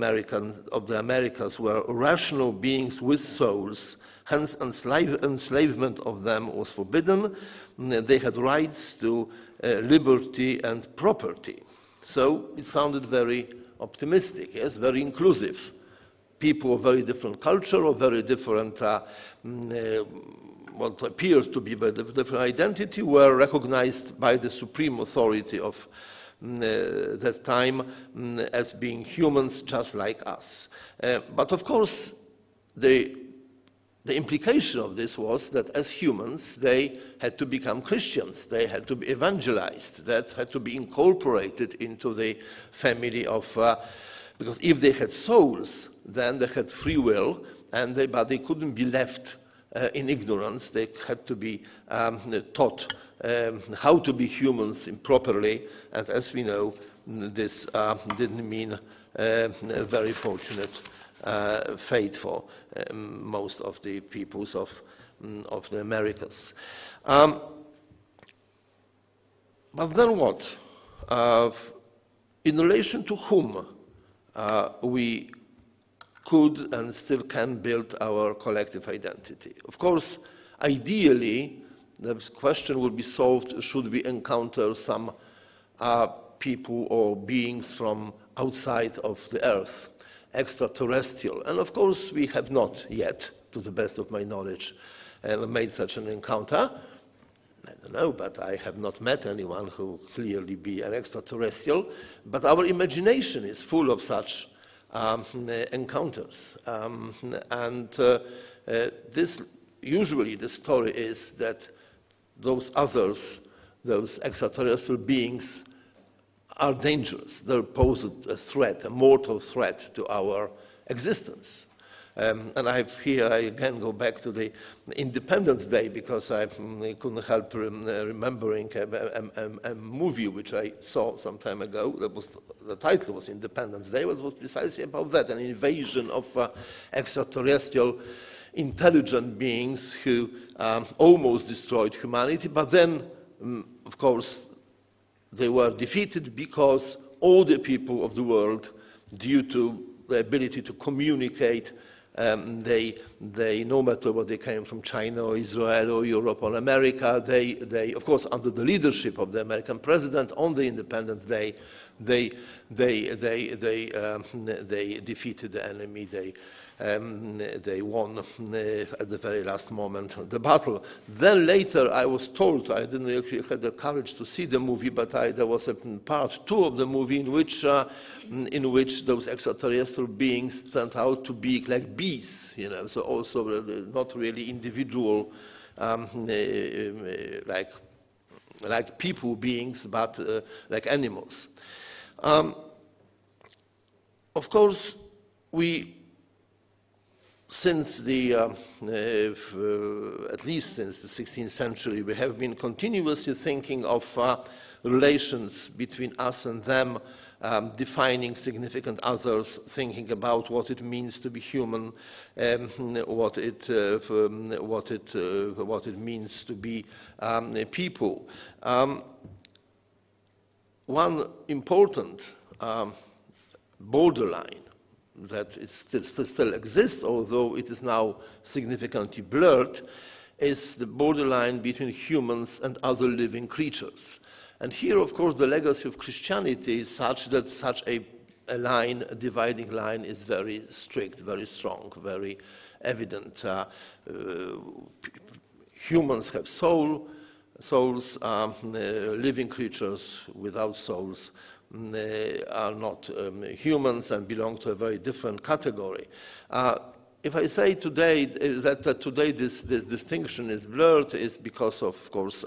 Americas were rational beings with souls, hence enslavement of them was forbidden. They had rights to liberty and property. So it sounded very optimistic, yes, very inclusive. People of very different culture, or very different, what appeared to be very different identity, were recognized by the supreme authority of that time as being humans just like us. But of course, the implication of this was that as humans, they had to become Christians, they had to be evangelized, that had to be incorporated into the family of, because if they had souls, then they had free will, but they couldn't be left in ignorance. They had to be taught how to be humans improperly, and as we know, this didn't mean a very fortunate fate for most of the peoples of the Americas. But then what? In relation to whom we could and still can build our collective identity? Of course, ideally, the question will be solved should we encounter some people or beings from outside of the Earth, extraterrestrial. And of course, we have not yet, to the best of my knowledge, made such an encounter. I don't know, but I have not met anyone who clearly be an extraterrestrial. But our imagination is full of such encounters. Usually the story is that those others, those extraterrestrial beings, are dangerous. They pose a threat, a mortal threat to our existence. And I again go back to the Independence Day, because I couldn't help remembering a movie which I saw some time ago. The title was Independence Day, but it was precisely about that, an invasion of extraterrestrial intelligent beings who almost destroyed humanity, but then, of course, they were defeated because all the people of the world, due to the ability to communicate, they, no matter where they came from, China or Israel or Europe or America, they, of course, under the leadership of the American president on the Independence Day, they defeated the enemy. They won at the very last moment the battle. Then later, I was told, I didn't actually have the courage to see the movie, but there was a part 2 of the movie in which those extraterrestrial beings turned out to be like bees, you know, so also not really individual, like people beings, but like animals. Of course, since the, at least since the 16th century, we have been continuously thinking of relations between us and them, defining significant others, thinking about what it means to be human, what it means to be people. One important borderline that still exists, although it is now significantly blurred, is the borderline between humans and other living creatures. And here, of course, the legacy of Christianity is such that such a line, a dividing line, is very strict, very strong, very evident. Humans have souls, living creatures without souls are not humans and belong to a very different category. If I say today that today this distinction is blurred, is because of course,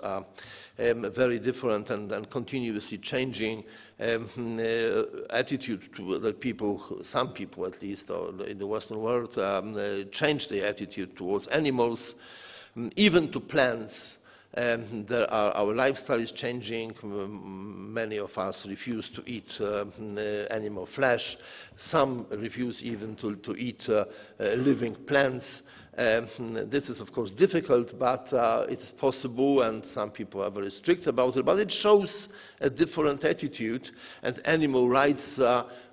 very different and continuously changing attitude to the people, some people at least, or in the Western world, change their attitude towards animals, even to plants. Our lifestyle is changing. Many of us refuse to eat animal flesh. Some refuse even to eat living plants. This is, of course, difficult, but it is possible, and some people are very strict about it. But it shows a different attitude, and animal rights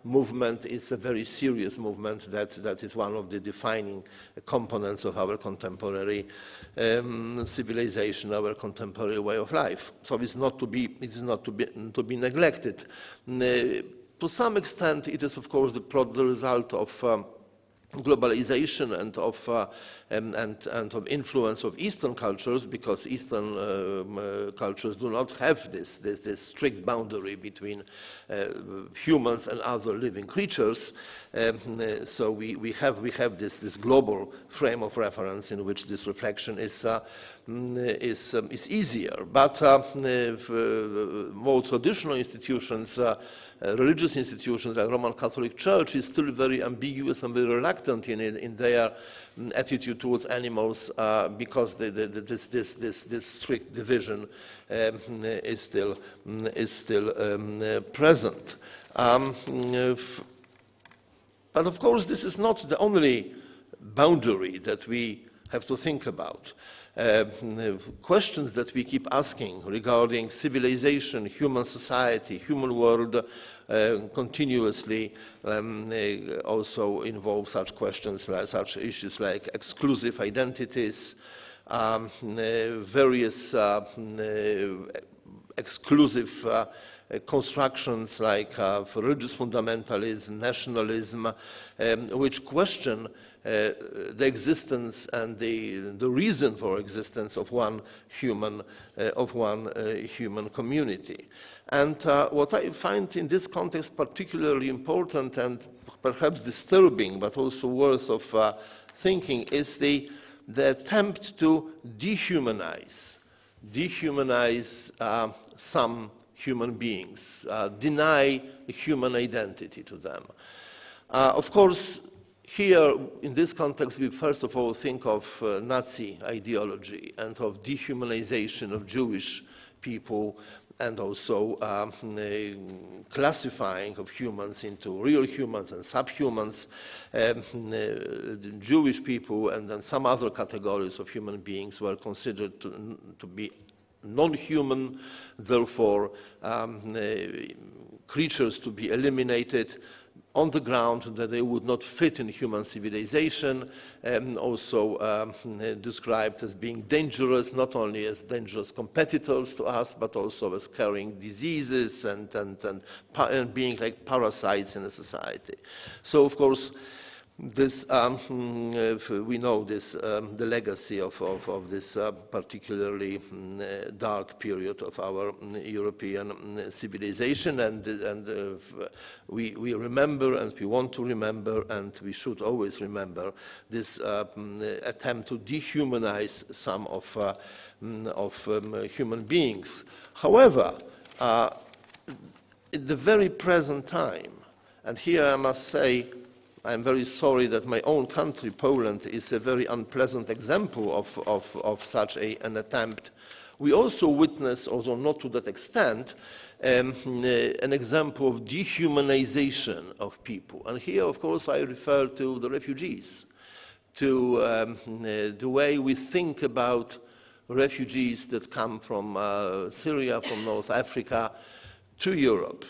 movement is a very serious movement that is one of the defining components of our contemporary civilization, our contemporary way of life. So it is not to be neglected. To some extent, it is, of course, the result of globalization and of influence of Eastern cultures, because Eastern cultures do not have this strict boundary between humans and other living creatures. So we have this global frame of reference in which this reflection is easier. But more traditional institutions, religious institutions like Roman Catholic Church, is still very ambiguous and very reluctant in their attitude towards animals, because this strict division is still present. But of course, this is not the only boundary that we have to think about. Questions that we keep asking regarding civilization, human society, human world, continuously also involve such questions, such issues like exclusive identities, various exclusive constructions like religious fundamentalism, nationalism, which question the existence and the reason for existence of one human community. And what I find in this context particularly important and perhaps disturbing, but also worth of thinking, is the attempt to dehumanize some human beings, deny human identity to them. Of course, here, in this context, we first of all think of Nazi ideology and of dehumanization of Jewish people and also classifying of humans into real humans and subhumans, Jewish people, and then some other categories of human beings were considered to be non-human, therefore creatures to be eliminated on the ground that they would not fit in human civilization, also described as being dangerous, not only as dangerous competitors to us, but also as carrying diseases and being like parasites in a society. So, of course, this, we know this, the legacy of this particularly dark period of our European civilization, and we remember, and we want to remember, and we should always remember this attempt to dehumanize some of human beings. However, at the very present time, and here I must say, I'm very sorry that my own country, Poland, is a very unpleasant example of such an attempt. We also witness, although not to that extent, an example of dehumanization of people. And here, of course, I refer to the refugees, to the way we think about refugees that come from Syria, from North Africa, to Europe.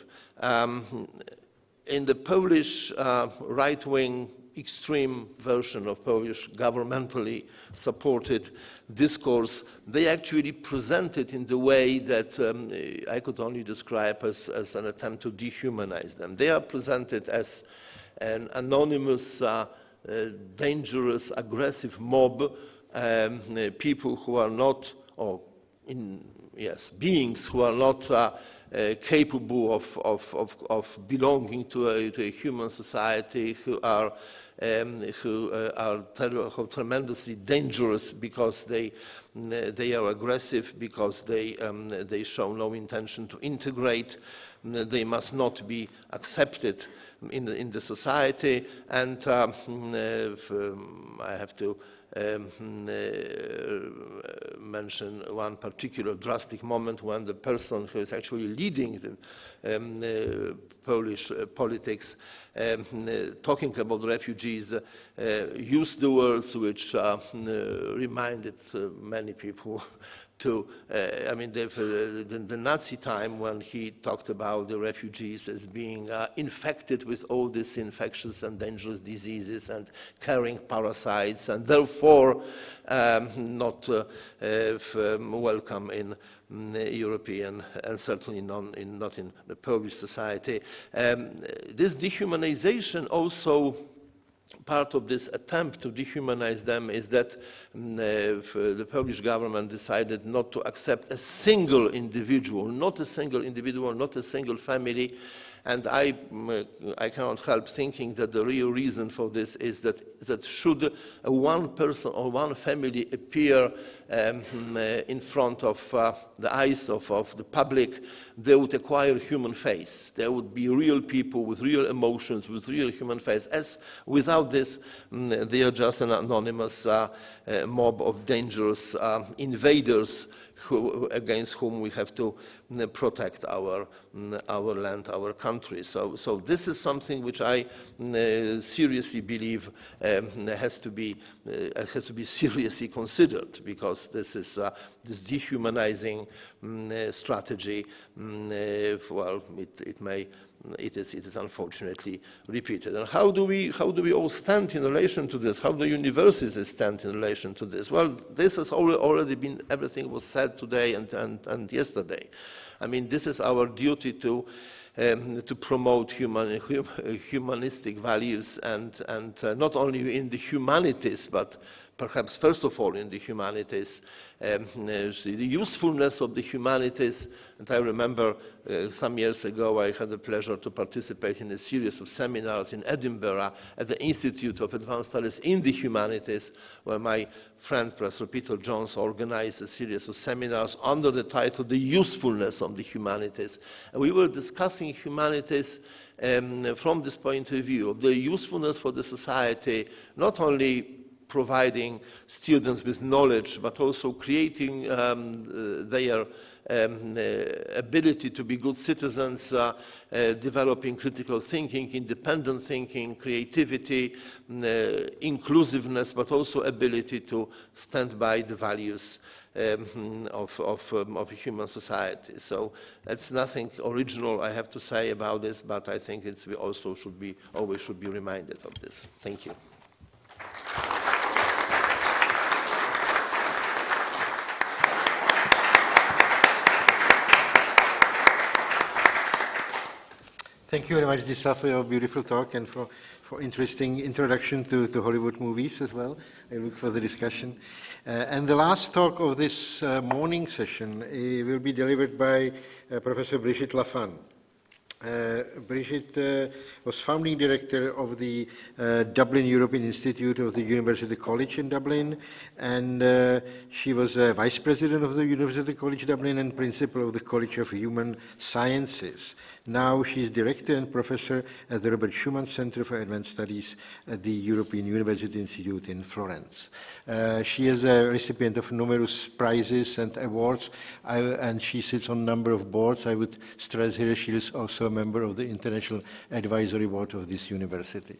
In the Polish right-wing extreme version of Polish governmentally supported discourse, they actually present it in the way that I could only describe as an attempt to dehumanize them. They are presented as an anonymous, dangerous, aggressive mob, people who are not, or beings who are not capable of belonging to a human society, who are tremendously dangerous because they are aggressive, because they show no intention to integrate. They must not be accepted in the society. And I have to mention one particular drastic moment when the person who is actually leading the Polish politics, talking about refugees, used the words which reminded many people to, the Nazi time, when he talked about the refugees as being infected with all these infectious and dangerous diseases and carrying parasites, and therefore not welcome in European, and certainly not in the Polish society. This dehumanization also, part of this attempt to dehumanize them is that the Polish government decided not to accept a single individual, not a single family. And I cannot help thinking that the real reason for this is that should one person or one family appear in front of the eyes of the public, they would acquire human face. There would be real people with real emotions, with real human face. As without this, they are just an anonymous mob of dangerous invaders against whom we have to protect our land, our country. So this is something which I seriously believe has to be seriously considered, because this is this dehumanizing strategy. It is unfortunately repeated. And how do we all stand in relation to this? How do universities stand in relation to this? Well, this has already been, everything was said today and yesterday. I mean, this is our duty to promote humanistic values, and not only in the humanities, but perhaps first of all in the humanities, the usefulness of the humanities. And I remember some years ago I had the pleasure to participate in a series of seminars in Edinburgh at the Institute of Advanced Studies in the Humanities, where my friend Professor Peter Jones organized a series of seminars under the title The Usefulness of the Humanities. And we were discussing humanities from this point of view, of the usefulness for the society, not only providing students with knowledge, but also creating their ability to be good citizens, developing critical thinking, independent thinking, creativity, inclusiveness, but also ability to stand by the values of a human society. So that's nothing original I have to say about this, but I think we also always should be reminded of this. Thank you. Thank you very much, Disa, for your beautiful talk and for interesting introduction to Hollywood movies as well. I look for the discussion. And the last talk of this morning session will be delivered by Professor Brigitte Lafan. Brigitte was founding director of the Dublin European Institute of the University College in Dublin, and she was vice president of the University College Dublin and principal of the College of Human Sciences. Now she is director and professor at the Robert Schuman Center for Advanced Studies at the European University Institute in Florence. She is a recipient of numerous prizes and awards, and she sits on a number of boards. I would stress here she is also a member of the International Advisory Board of this university.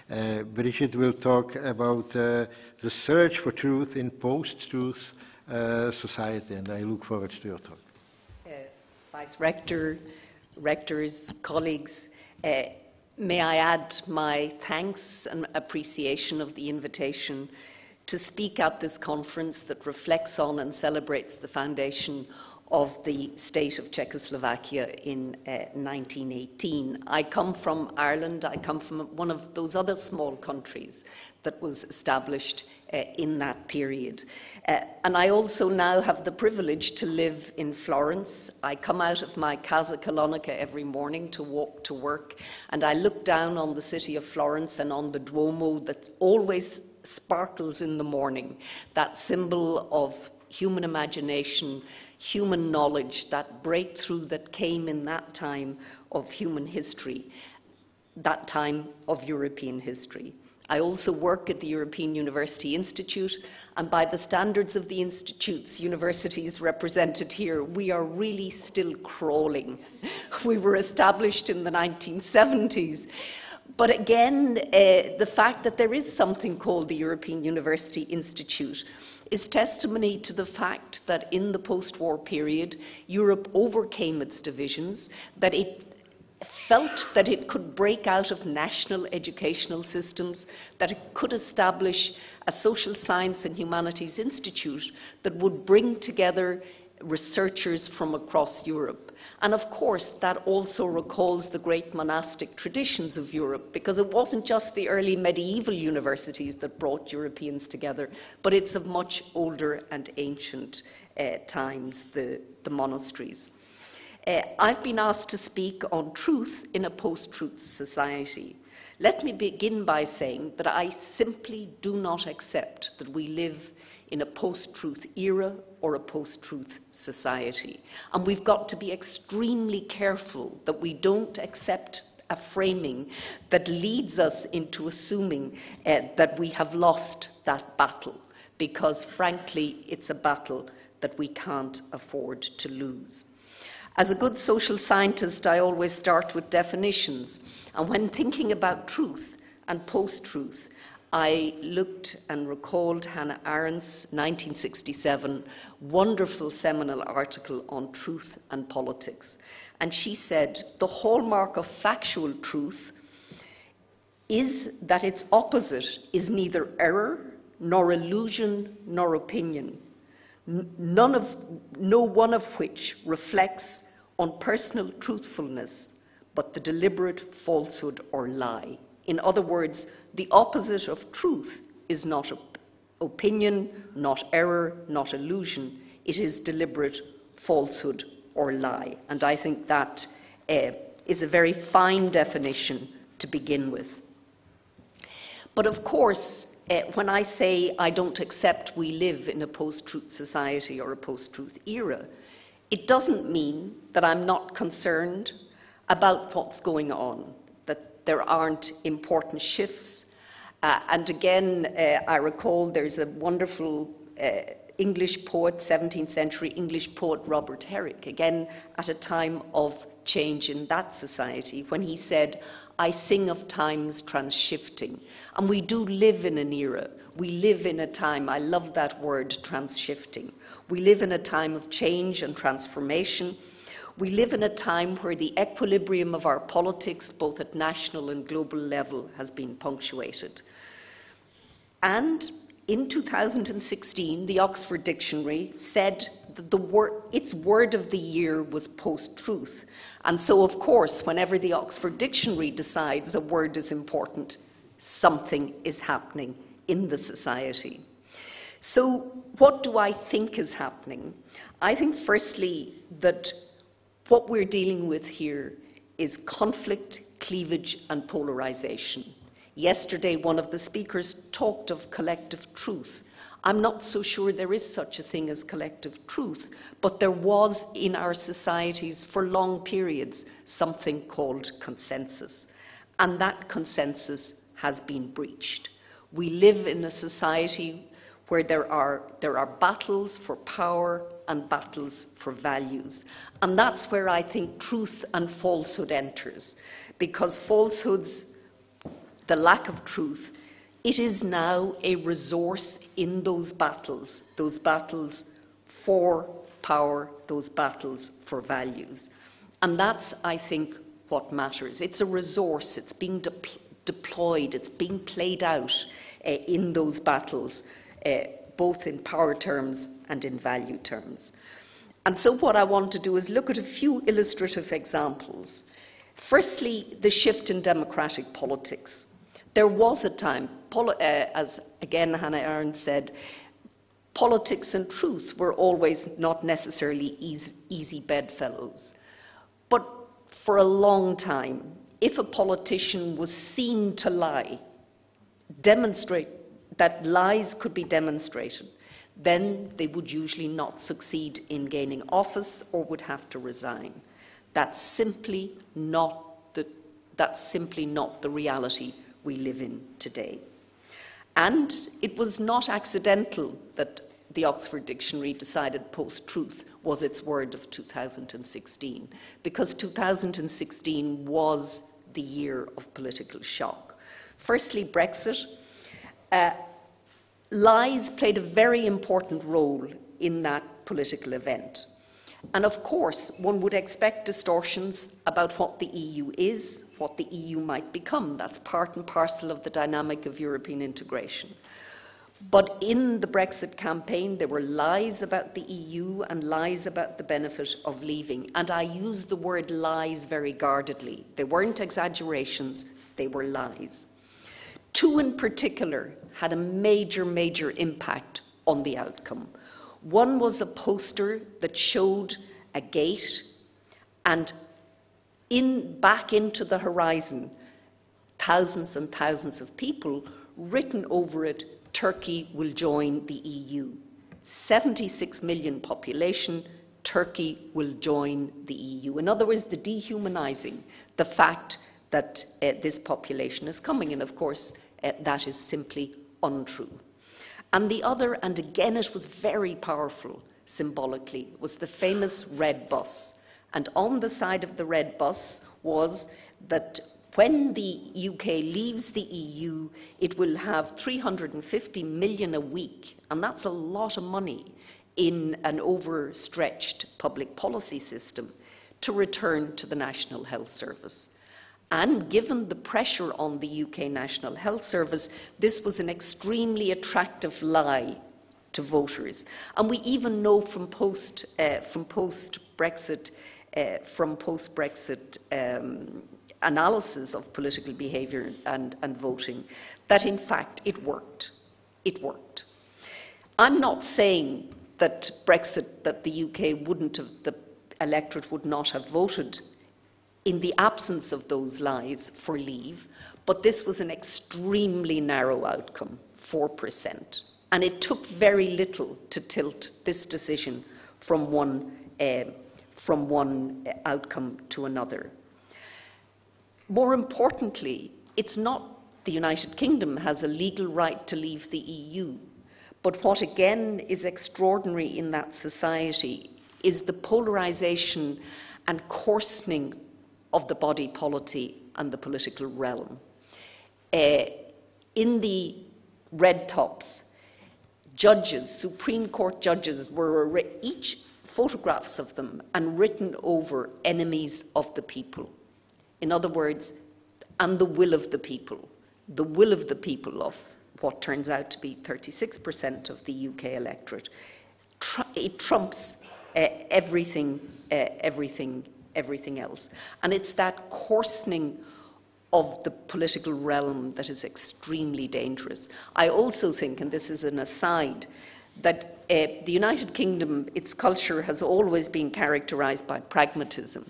Brigitte will talk about the search for truth in post-truth society, and I look forward to your talk. Vice Rector, rectors, colleagues, may I add my thanks and appreciation of the invitation to speak at this conference that reflects on and celebrates the foundation of the state of Czechoslovakia in 1918. I come from Ireland. I come from one of those other small countries that was established in that period. And I also now have the privilege to live in Florence. I come out of my Casa Colonica every morning to walk to work, and I look down on the city of Florence and on the Duomo that always sparkles in the morning, that symbol of human imagination, human knowledge, that breakthrough that came in that time of human history, that time of European history. I also work at the European University Institute, and by the standards of the institutes, universities represented here, we are really still crawling. We were established in the 1970s. But again, the fact that there is something called the European University Institute is testimony to the fact that in the post-war period, Europe overcame its divisions, that it felt that it could break out of national educational systems, that it could establish a social science and humanities institute that would bring together researchers from across Europe. And of course, that also recalls the great monastic traditions of Europe, because it wasn't just the early medieval universities that brought Europeans together, but it's of much older and ancient times, the monasteries. I've been asked to speak on truth in a post-truth society. Let me begin by saying that I simply do not accept that we live in a post-truth era or a post-truth society. And we've got to be extremely careful that we don't accept a framing that leads us into assuming that we have lost that battle, because frankly, it's a battle that we can't afford to lose. As a good social scientist, I always start with definitions. And when thinking about truth and post-truth, I looked and recalled Hannah Arendt's 1967 wonderful seminal article on truth and politics. And she said, the hallmark of factual truth is that its opposite is neither error, nor illusion, nor opinion. No one of which reflects on personal truthfulness, but the deliberate falsehood or lie. In other words, the opposite of truth is not opinion, not error, not illusion. It is deliberate falsehood or lie. And I think that is a very fine definition to begin with. But of course, when I say I don't accept we live in a post-truth society or a post-truth era, it doesn't mean that I'm not concerned about what's going on, that there aren't important shifts. And again, I recall there's a wonderful English poet, 17th century English poet Robert Herrick, again at a time of change in that society, when he said, "I sing of times transshifting." And we do live in an era, we live in a time, I love that word, transshifting. We live in a time of change and transformation. We live in a time where the equilibrium of our politics, both at national and global level, has been punctuated. And in 2016, the Oxford Dictionary said that its word of the year was post-truth. And so, of course, whenever the Oxford Dictionary decides a word is important, something is happening in the society. So what do I think is happening? I think, firstly, that what we're dealing with here is conflict, cleavage, and polarization. Yesterday, one of the speakers talked of collective truth. I'm not so sure there is such a thing as collective truth, but there was in our societies for long periods something called consensus, and that consensus has been breached. We live in a society where there are battles for power and battles for values. And that's where I think truth and falsehood enters, because falsehoods, the lack of truth, it is now a resource in those battles for power, those battles for values. And that's, I think, what matters. It's a resource, it's being deployed, it's being played out in those battles, both in power terms and in value terms. And so what I want to do is look at a few illustrative examples. Firstly, the shift in democratic politics. There was a time, as again Hannah Arendt said, politics and truth were always not necessarily easy bedfellows. But for a long time, if a politician was seen to lie, demonstrate that lies could be demonstrated, then they would usually not succeed in gaining office or would have to resign. That's simply not the reality we live in today. And it was not accidental that the Oxford Dictionary decided post-truth was its word of 2016, because 2016 was the year of political shock. Firstly, Brexit. Lies played a very important role in that political event. And of course, one would expect distortions about what the EU is, what the EU might become. That's part and parcel of the dynamic of European integration. But in the Brexit campaign, there were lies about the EU and lies about the benefit of leaving. And I use the word lies very guardedly. They weren't exaggerations, they were lies. Two in particular had a major, major impact on the outcome. One was a poster that showed a gate, and back into the horizon, thousands and thousands of people, written over it, Turkey will join the EU. 76 million population, Turkey will join the EU. In other words, the dehumanizing the fact that this population is coming, and of course, that is simply untrue. And the other, and again it was very powerful symbolically, was the famous red bus. And on the side of the red bus was that when the UK leaves the EU, it will have 350 million a week, and that's a lot of money in an overstretched public policy system, to return to the National Health Service. And given the pressure on the UK National Health Service, this was an extremely attractive lie to voters. And we even know from post-Brexit analysis of political behaviour and voting, that in fact it worked. It worked. I'm not saying that Brexit, that the UK wouldn't have, the electorate would not have voted in the absence of those lies for leave, but this was an extremely narrow outcome, 4%. And it took very little to tilt this decision from one outcome to another. More importantly, it's not the United Kingdom has a legal right to leave the EU, But what again is extraordinary in that society is the polarization and coarsening of the body politic and the political realm. In the red tops, judges, Supreme Court judges, were each photographs of them and written over enemies of the people. In other words, and the will of the people of what turns out to be 36% of the UK electorate. It trumps everything else. And it's that coarsening of the political realm that is extremely dangerous. I also think, and this is an aside, that the United Kingdom, its culture has always been characterized by pragmatism.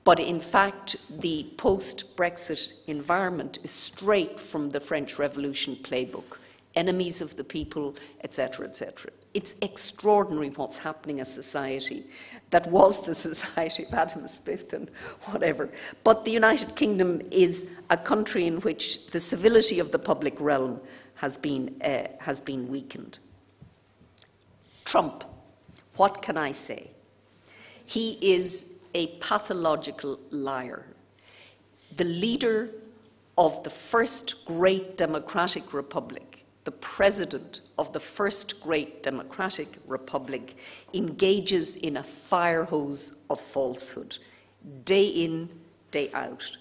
But in fact, the post-Brexit environment is straight from the French Revolution playbook. Enemies of the people, etc., etc. It's extraordinary what's happening as society. That was the society of Adam Smith and whatever. But the United Kingdom is a country in which the civility of the public realm has been weakened. Trump, what can I say? He is a pathological liar. The leader of the first great democratic republic, the president of the first great democratic republic, engages in a fire hose of falsehood, day in, day out.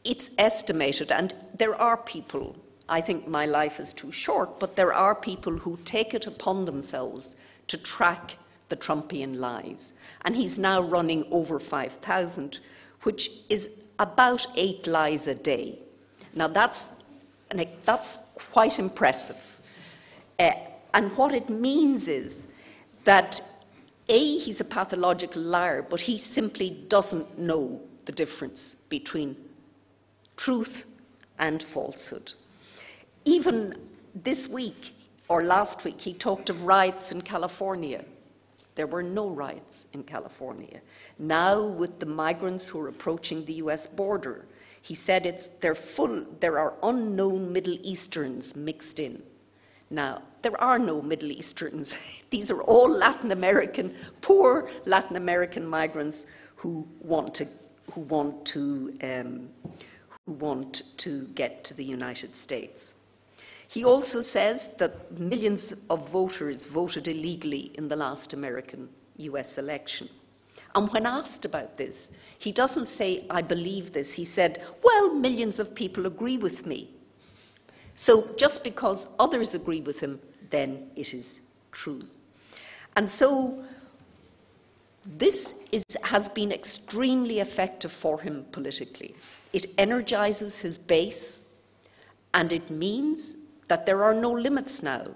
It's estimated, and there are people, I think my life is too short, but there are people who take it upon themselves to track the Trumpian lies. And he's now running over 5,000, which is about 8 lies a day. Now that's quite impressive. And what it means is that A, he's a pathological liar, but he simply doesn't know the difference between truth and falsehood. Even this week, or last week, he talked of riots in California. There were no riots in California. Now, with the migrants who are approaching the US border, he said there are unknown Middle Easterns mixed in. Now, there are no Middle Easterns. These are all Latin American, poor Latin American migrants who want to get to the United States. He also says that millions of voters voted illegally in the last American US election. And when asked about this, he doesn't say, I believe this. He said, well, millions of people agree with me. So just because others agree with him, then it is true. And so this has been extremely effective for him politically. It energizes his base, and it means that there are no limits now,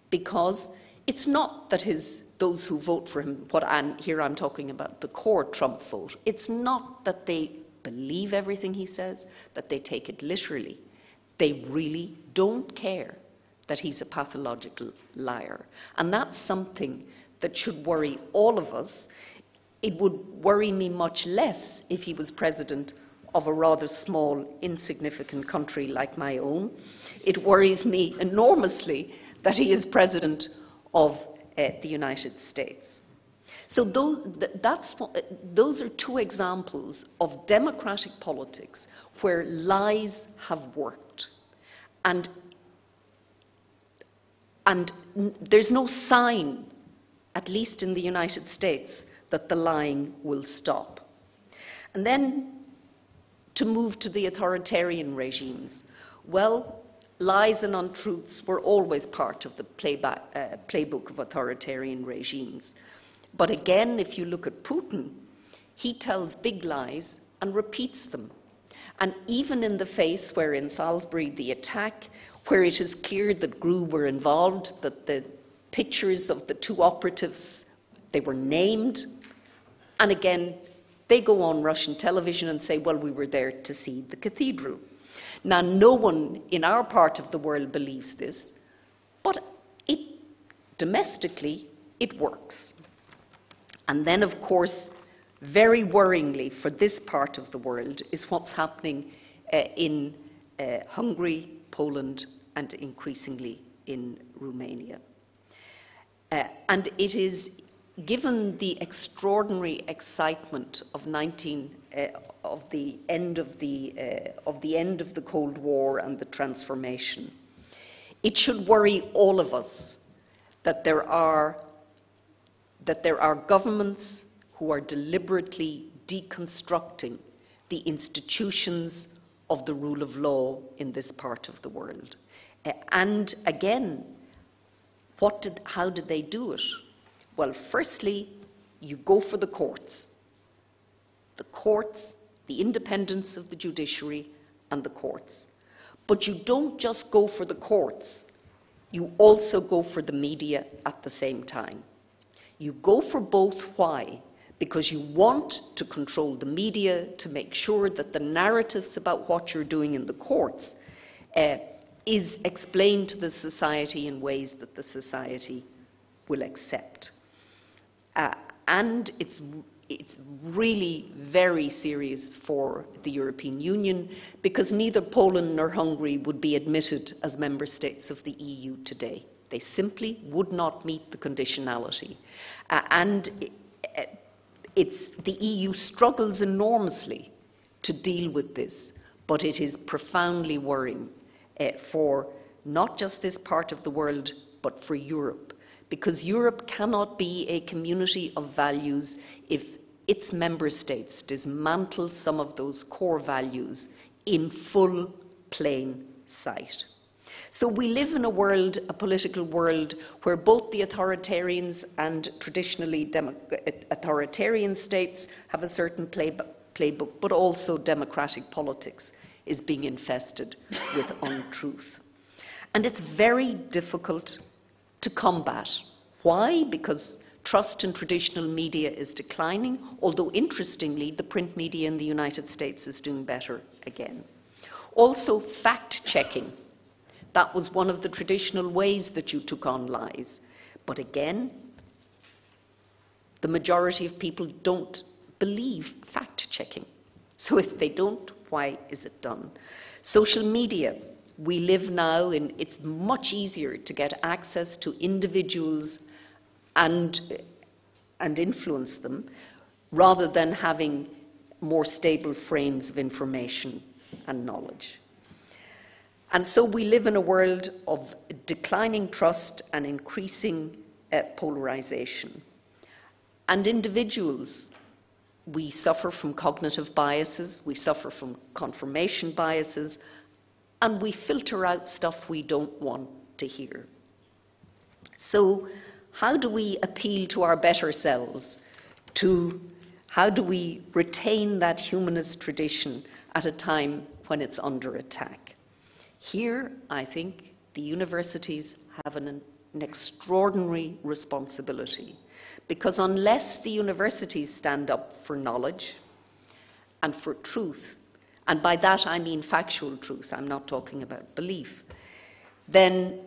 because it's not that those who vote for him, here I'm talking about the core Trump vote, it's not that they believe everything he says, that they take it literally. They really don't care that he's a pathological liar. And that's something that should worry all of us. It would worry me much less if he was president of a rather small, insignificant country like my own. It worries me enormously that he is president of the United States. So those are two examples of democratic politics where lies have worked. And there's no sign, at least in the United States, that the lying will stop. And then to move to the authoritarian regimes. Well, lies and untruths were always part of the playbook of authoritarian regimes. But again, if you look at Putin, he tells big lies and repeats them. And even in the face where in Salisbury the attack, where it is clear that GRU were involved, that the pictures of the two operatives, they were named, and again, they go on Russian television and say, well, we were there to see the cathedral. Now, no one in our part of the world believes this, but domestically, it works. And then, of course, very worryingly for this part of the world is what's happening in Hungary, Poland, and increasingly in Romania. And it is, given the extraordinary excitement of the end of the Cold War and the transformation, it should worry all of us that there are governments who are deliberately deconstructing the institutions of the rule of law in this part of the world. And again, how did they do it? Well, firstly, you go for the courts. The courts, the independence of the judiciary and the courts. But you don't just go for the courts, you also go for the media at the same time. You go for both. Why? Because you want to control the media to make sure that the narratives about what you're doing in the courts is explained to the society in ways that the society will accept. And it's really very serious for the European Union, because neither Poland nor Hungary would be admitted as member states of the EU today. They simply would not meet the conditionality. The EU struggles enormously to deal with this, but it is profoundly worrying for not just this part of the world, but for Europe. Because Europe cannot be a community of values if its member states dismantle some of those core values in full, plain sight. So we live in a world, a political world, where both the authoritarians and traditionally authoritarian states have a certain playbook, but also democratic politics is being infested with untruth. And it's very difficult to combat. Why? Because trust in traditional media is declining, although interestingly, the print media in the United States is doing better again. Also, fact-checking. That was one of the traditional ways that you took on lies. But again, the majority of people don't believe fact-checking. So if they don't, why is it done? Social media. We live now in, it's much easier to get access to individuals and influence them, rather than having more stable frames of information and knowledge. And so we live in a world of declining trust and increasing polarization. And individuals, we suffer from cognitive biases, we suffer from confirmation biases, and we filter out stuff we don't want to hear. So how do we appeal to our better selves? How do we retain that humanist tradition at a time when it's under attack? Here, I think, the universities have an extraordinary responsibility, because unless the universities stand up for knowledge and for truth, and by that I mean factual truth, I'm not talking about belief, then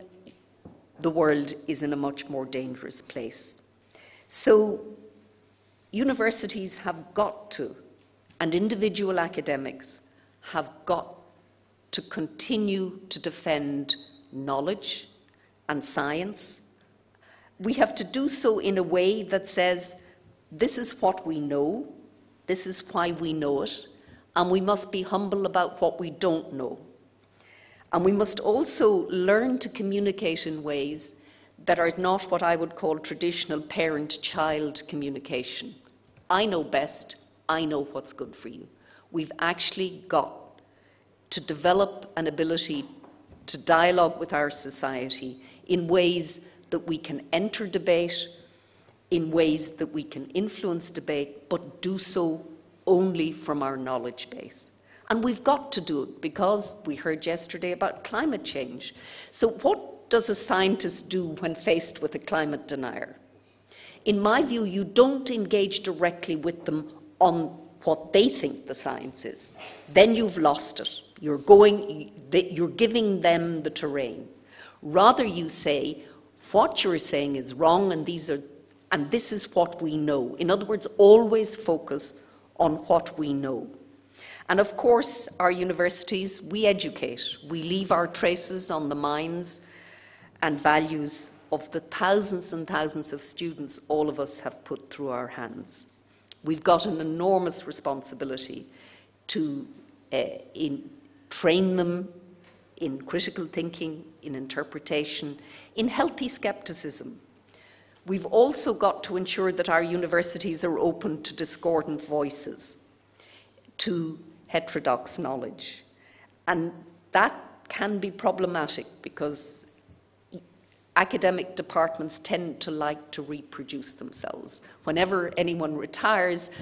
the world is in a much more dangerous place. So universities have got to, and individual academics have got to continue to defend knowledge and science. We have to do so in a way that says, this is what we know, this is why we know it, and we must be humble about what we don't know. And we must also learn to communicate in ways that are not what I would call traditional parent-child communication. I know best, I know what's good for you. We've actually got to develop an ability to dialogue with our society in ways that we can enter debate, in ways that we can influence debate, but do so only from our knowledge base. And we've got to do it because we heard yesterday about climate change. So what does a scientist do when faced with a climate denier? In my view, you don't engage directly with them on what they think the science is. Then you've lost it. You're giving them the terrain. Rather, you say, what you're saying is wrong, and this is what we know. In other words, always focus on what we know. And of course, our universities, we educate. We leave our traces on the minds and values of the thousands and thousands of students all of us have put through our hands. We've got an enormous responsibility to train them in critical thinking, in interpretation, in healthy skepticism. We've also got to ensure that our universities are open to discordant voices, to heterodox knowledge. And that can be problematic because academic departments tend to like to reproduce themselves. Whenever anyone retires,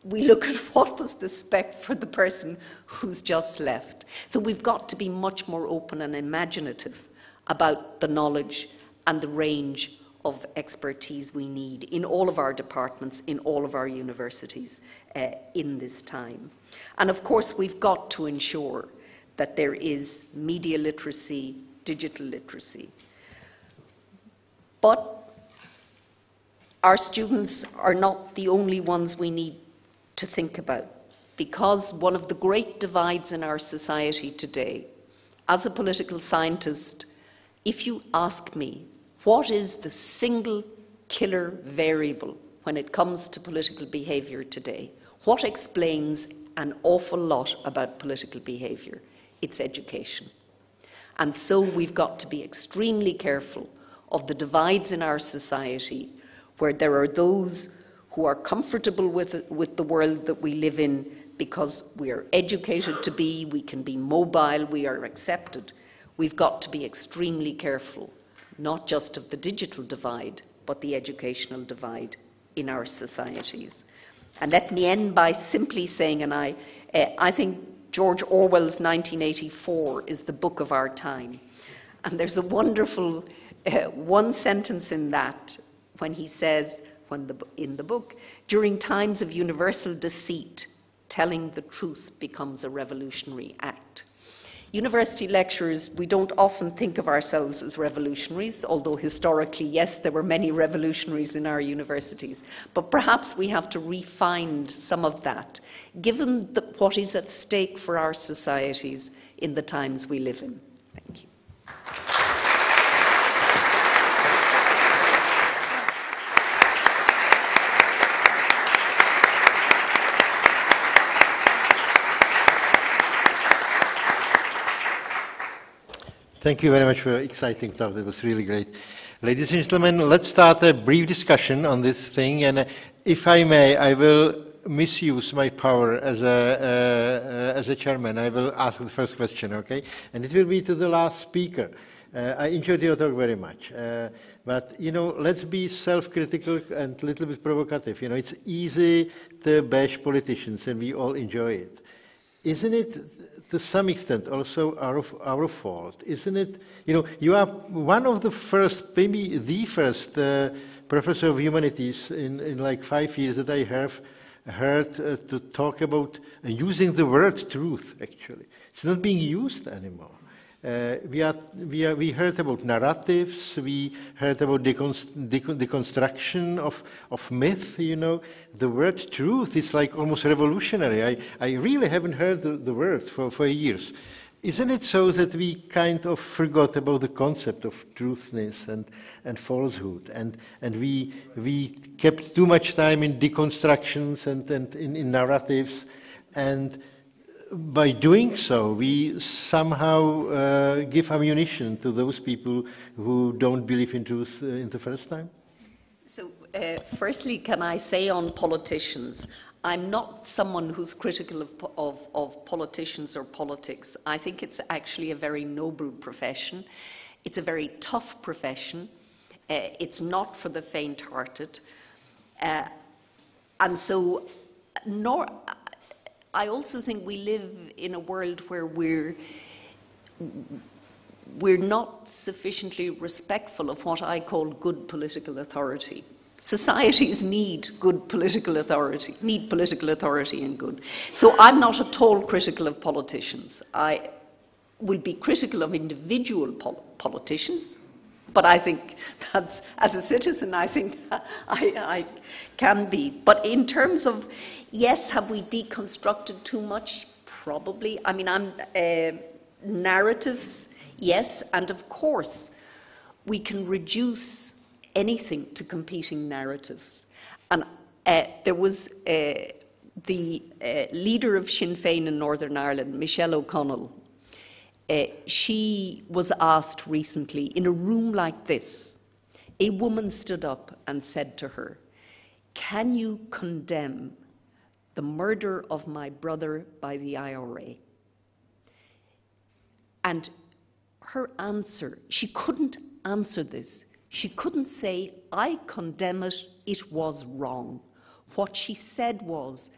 we look at what was the spec for the person who's just left. So we've got to be much more open and imaginative about the knowledge and the range of expertise we need in all of our departments, in all of our universities in this time. And of course, we've got to ensure that there is media literacy, digital literacy. But our students are not the only ones we need to think about, because one of the great divides in our society today, as a political scientist, if you ask me, what is the single killer variable when it comes to political behaviour today? What explains an awful lot about political behaviour? It's education. And so we've got to be extremely careful of the divides in our society where there are those who are comfortable with the world that we live in because we are educated to be, we can be mobile, we are accepted. We've got to be extremely careful, not just of the digital divide, but the educational divide in our societies. And let me end by simply saying, and I think George Orwell's 1984 is the book of our time. And there's a wonderful one sentence in that when he says, in the book, during times of universal deceit, telling the truth becomes a revolutionary act. University lecturers, we don't often think of ourselves as revolutionaries, although historically, yes, there were many revolutionaries in our universities. But perhaps we have to refine some of that, given what is at stake for our societies in the times we live in. Thank you. Thank you very much for your exciting talk. That was really great. Ladies and gentlemen, let's start a brief discussion on this thing. And if I may, I will misuse my power as a chairman. I will ask the first question, okay? And it will be to the last speaker. I enjoyed your talk very much. But, you know, let's be self-critical and a little bit provocative. You know, it's easy to bash politicians, and we all enjoy it. Isn't it, to some extent, also our fault? Isn't it? You know, you are one of the first, maybe the first professor of humanities in like 5 years that I have heard to talk about using the word truth, actually. It's not being used anymore. We heard about narratives, we heard about deconstruction of myth, you know. The word truth is like almost revolutionary. I really haven't heard the word for years. Isn't it so that we kind of forgot about the concept of truthness and falsehood, and we kept too much time in deconstructions and in narratives, and by doing so, we somehow give ammunition to those people who don't believe in truth in the first time? So, firstly, can I say on politicians, I'm not someone who's critical of politicians or politics. I think it's actually a very noble profession. It's a very tough profession. It's not for the faint-hearted. And so, I also think we live in a world where we're not sufficiently respectful of what I call good political authority. Societies need good political authority, and good. So I'm not at all critical of politicians. I will be critical of individual politicians, but I think that's, as a citizen, I think I can be. But in terms of, yes, have we deconstructed too much? Probably. I mean, narratives, yes, and of course, we can reduce anything to competing narratives. And there was the leader of Sinn Féin in Northern Ireland, Michelle O'Connell. She was asked recently, in a room like this, a woman stood up and said to her, "Can you condemn the murder of my brother by the IRA?" And her answer, she couldn't answer this. She couldn't say, "I condemn it, it was wrong." What she said was,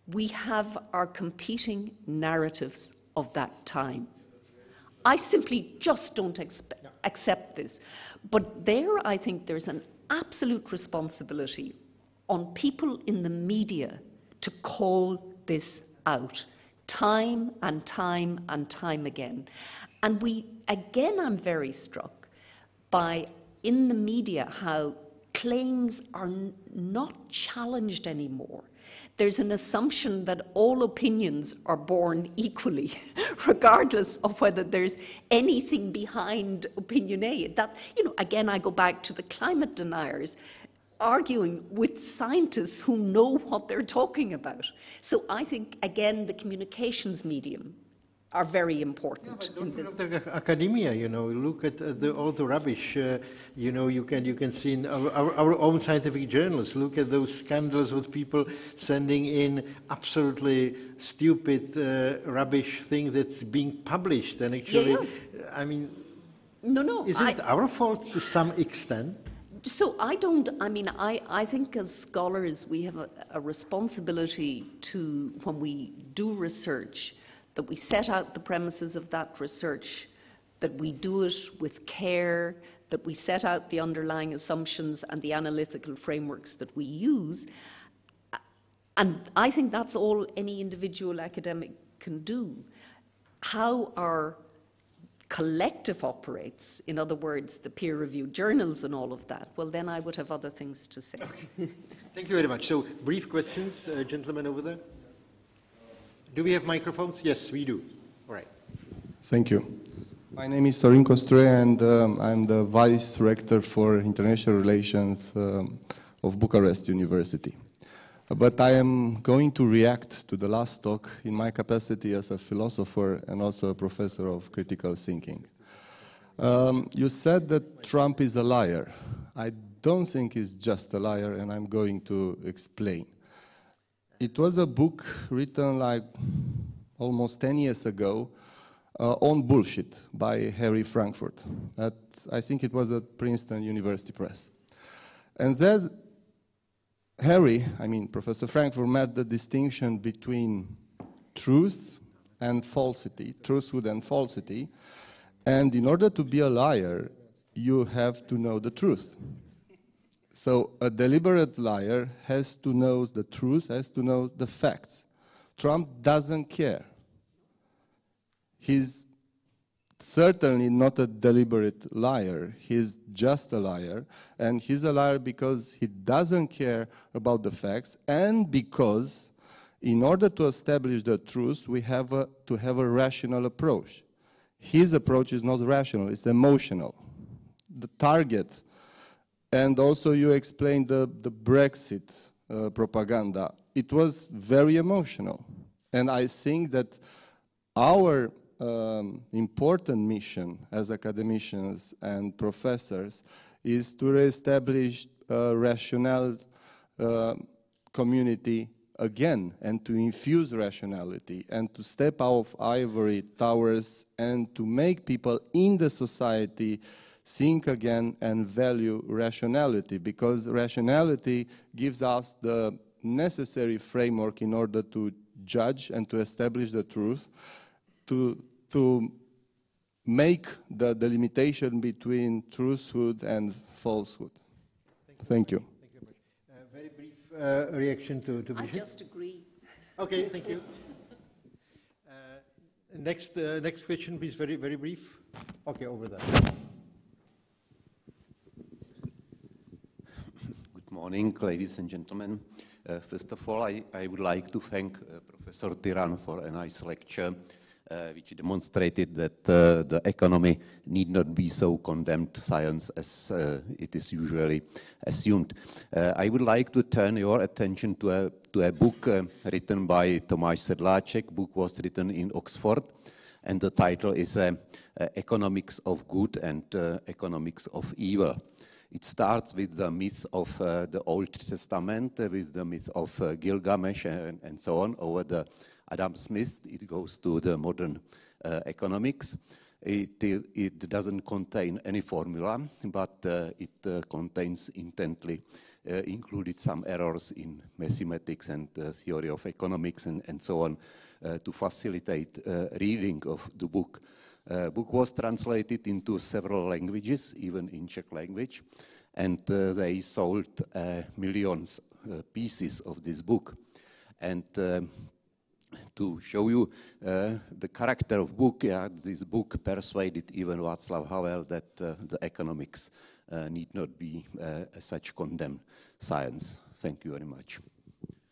we have our competing narratives of that time. I simply just don't accept this. But there, I think there's an absolute responsibility on people in the media to call this out time and time and time again. And again, I'm very struck by, in the media, how claims are not challenged anymore. There's an assumption that all opinions are born equally, regardless of whether there's anything behind opinion A. That, again, I go back to the climate deniers arguing with scientists who know what they're talking about. So I think, again, the communications medium are very important. Yeah, but don't forget academia, look at all the rubbish, you can see in our own scientific journals. Look at those scandals with people sending in absolutely stupid rubbish thing that's being published. And actually, I mean, isn't it our fault to some extent? So I think as scholars we have a responsibility to, when we do research, that we set out the premises of that research, that we do it with care, that we set out the underlying assumptions and the analytical frameworks that we use. And I think that's all any individual academic can do. How our collective operates, in other words, the peer-reviewed journals and all of that, well, then I would have other things to say. Okay. Thank you very much. So, brief questions, gentlemen over there. Do we have microphones? Yes, we do. All right. Thank you. My name is Sorin Costre, and I'm the Vice Rector for International Relations of Bucharest University. But I am going to react to the last talk in my capacity as a philosopher and also a professor of critical thinking. You said that Trump is a liar. I don't think he's just a liar, and I'm going to explain. It was a book written like almost 10 years ago on bullshit by Harry Frankfurt. I think it was at Princeton University Press. And there's Professor Frankfurt made the distinction between truth and falsity, truthhood and falsity. And in order to be a liar, you have to know the truth. So a deliberate liar has to know the truth, has to know the facts. Trump doesn't care. He's certainly not a deliberate liar. He's just a liar. And he's a liar because he doesn't care about the facts, and because in order to establish the truth, we have to have a rational approach. His approach is not rational, it's emotional. The target. And also you explained the Brexit propaganda. It was very emotional. And I think that our important mission as academicians and professors is to reestablish a rational community again, and to infuse rationality, and to step out of ivory towers, and to make people in the society think again and value rationality, because rationality gives us the necessary framework in order to judge and to establish the truth, to make the delimitation between truthhood and falsehood. Thank you. Thank you very much. Very brief reaction to I Brigitte. just agree. Okay, thank you. Next question, please, very brief. Okay, over there. Good morning, ladies and gentlemen. First of all, I would like to thank Professor Tyran for a nice lecture. which demonstrated that the economy need not be so condemned science as it is usually assumed. I would like to turn your attention to a book written by Tomáš Sedláček. Book was written in Oxford, and the title is Economics of Good and Economics of Evil. It starts with the myth of the Old Testament, with the myth of Gilgamesh and so on, over the Adam Smith. It goes to the modern economics. It doesn't contain any formula, but it contains intently included some errors in mathematics and theory of economics and so on to facilitate reading of the book. Book was translated into several languages, even in Czech language, and they sold millions pieces of this book. And to show you the character of book, this book persuaded even Václav Havel that the economics need not be such condemned science. Thank you very much.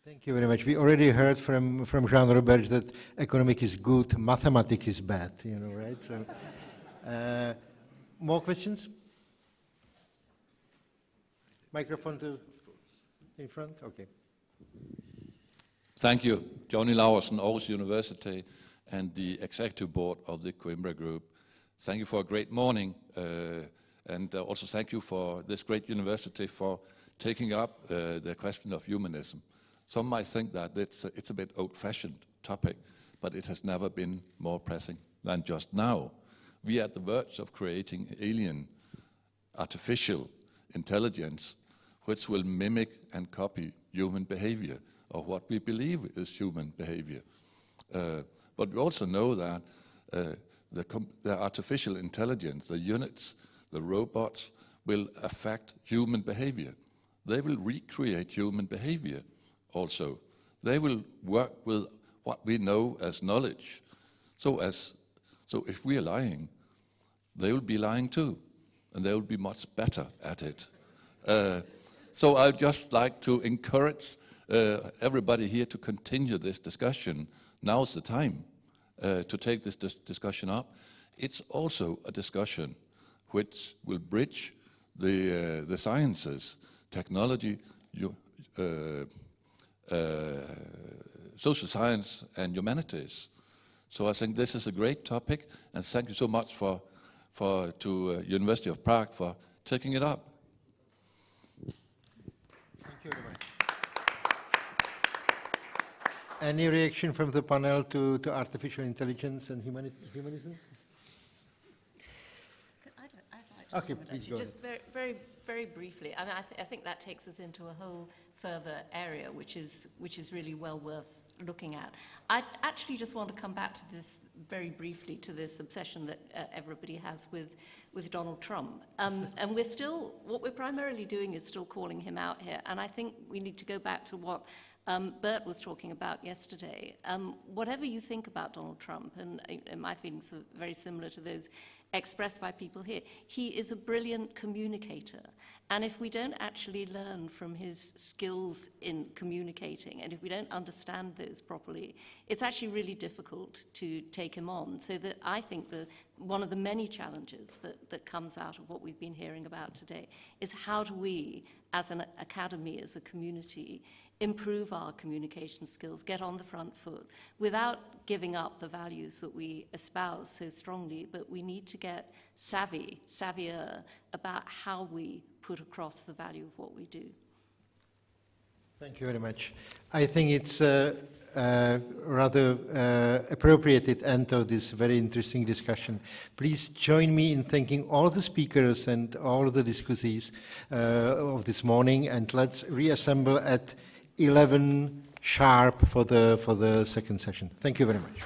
Thank you very much. We already heard from Jean Robert that economic is good, mathematics is bad, you know, right? So, more questions? Microphone to in front? Okay. Thank you. Johnny Laursen, Aarhus University, and the executive board of the Coimbra Group. Thank you for a great morning, and also thank you for this great university for taking up the question of humanism. Some might think that it's a bit old-fashioned topic, but it has never been more pressing than just now. We are at the verge of creating alien, artificial intelligence, which will mimic and copy human behavior, or what we believe is human behavior. But we also know that the artificial intelligence, the units, the robots, will affect human behavior. They will recreate human behavior also. They will work with what we know as knowledge. So if we are lying, they will be lying too, and they will be much better at it. So I'd just like to encourage everybody here to continue this discussion. Now's the time to take this discussion up. It's also a discussion which will bridge the sciences, technology, social science and humanities. So I think this is a great topic, and thank you so much to University of Prague for taking it up. Thank you very much. Any reaction from the panel to artificial intelligence and humanism? I'd like to Okay, please go just very, very briefly. I mean, I think that takes us into a whole further area, which is really well worth looking at. I actually just want to come back to this very briefly, to this obsession that everybody has with Donald Trump. And what we're primarily doing is still calling him out here. And I think we need to go back to what Bert was talking about yesterday. Whatever you think about Donald Trump, and my feelings are very similar to those expressed by people here, he is a brilliant communicator. And if we don't actually learn from his skills in communicating, and if we don't understand those properly, it's actually really difficult to take him on. So that I think one of the many challenges that comes out of what we've been hearing about today is how do we, as an academy, as a community, improve our communication skills, get on the front foot, without giving up the values that we espouse so strongly, but we need to get savvier about how we put across the value of what we do. Thank you very much. I think it's rather appropriate end of this very interesting discussion. Please join me in thanking all the speakers and all the discussees of this morning, and let's reassemble at 11 sharp for the second session. Thank you very much.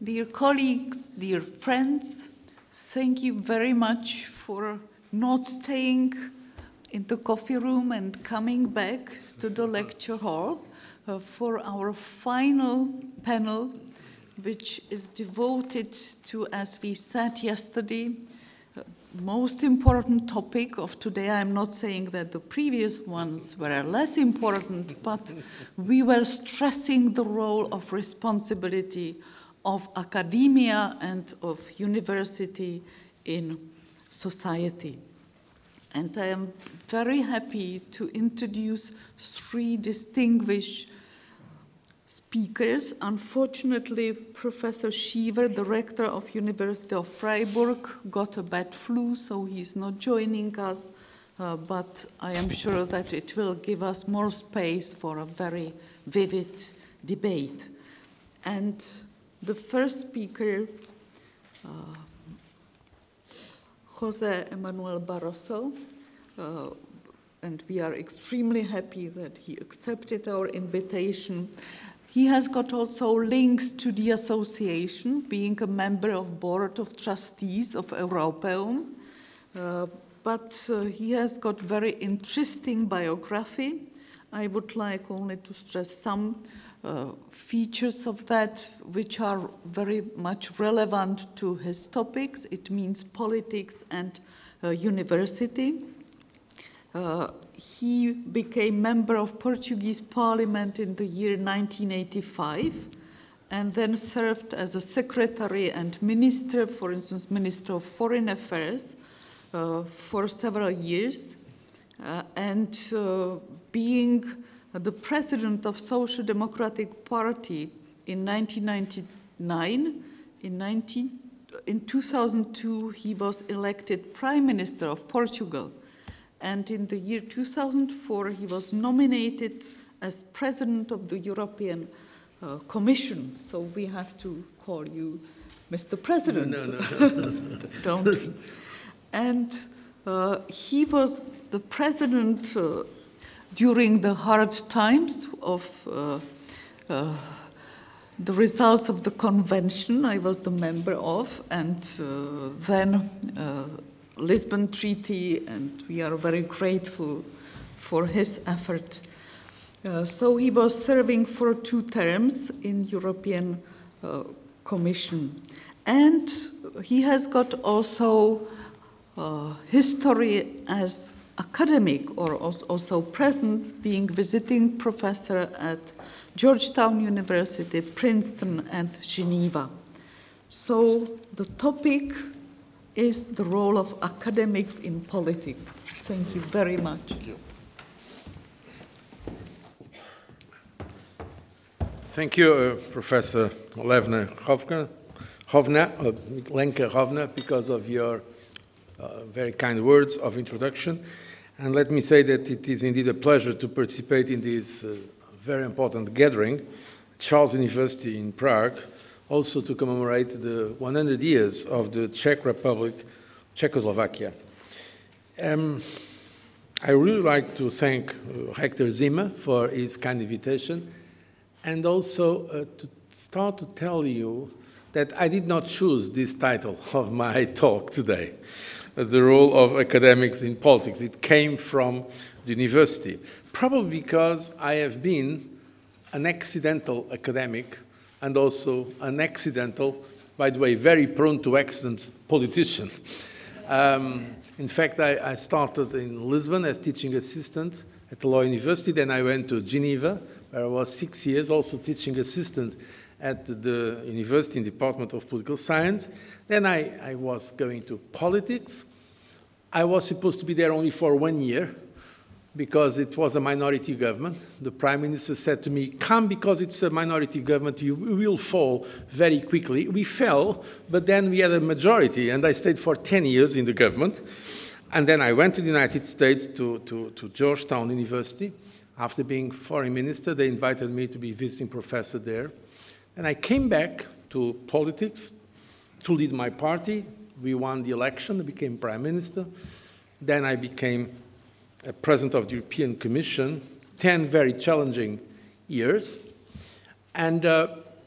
Dear colleagues, dear friends, thank you very much for not staying in the coffee room and coming back to the lecture hall for our final panel, which is devoted to, as we said yesterday, most important topic of today. I'm not saying that the previous ones were less important, but we were stressing the role of responsibility of academia and of university in society. And I am very happy to introduce three distinguished speakers. Unfortunately, Professor Schiever, the rector of University of Freiburg, got a bad flu, so he's not joining us, but I am sure that it will give us more space for a very vivid debate. And the first speaker, Jose Manuel Barroso, and we are extremely happy that he accepted our invitation. He has got also links to the association, being a member of Board of Trustees of Europeum, but he has got very interesting biography. I would like only to stress some features of that which are very much relevant to his topics. It means politics and university. He became member of Portuguese Parliament in the year 1985 and then served as a secretary and minister, for instance, Minister of Foreign Affairs for several years, and being the president of Social Democratic Party in 1999. In 2002, he was elected Prime Minister of Portugal. And in the year 2004, he was nominated as President of the European Commission. So we have to call you Mr. President. No. Don't. And he was the president during the hard times of the results of the convention I was the member of, and then Lisbon Treaty, and we are very grateful for his effort. So he was serving for 2 terms in European Commission. And he has got also history as academic, or also presence, being visiting professor at Georgetown University, Princeton, and Geneva. So the topic is the role of academics in politics. Thank you very much. Thank you. Thank you, Professor Lenke Hovner, because of your very kind words of introduction. And let me say that it is indeed a pleasure to participate in this very important gathering at Charles University in Prague, also to commemorate the 100 years of the Czech Republic, Czechoslovakia. I really like to thank Rector Zimmer for his kind invitation, and also to start to tell you that I did not choose this title of my talk today, the role of academics in politics. It came from the university, probably because I have been an accidental academic and also an accidental, by the way, very prone to accidents, politician. In fact, I started in Lisbon as teaching assistant at the Law University. Then I went to Geneva, where I was 6 years, also teaching assistant at the university in the Department of Political Science. Then I was going to politics. I was supposed to be there only for 1 year, because it was a minority government. The Prime Minister said to me, come, because it's a minority government, you will fall very quickly. We fell, but then we had a majority, and I stayed for 10 years in the government. And then I went to the United States, to Georgetown University. After being foreign minister, they invited me to be visiting professor there. And I came back to politics to lead my party. We won the election, I became prime minister. Then I became president of the European Commission, 10 very challenging years. And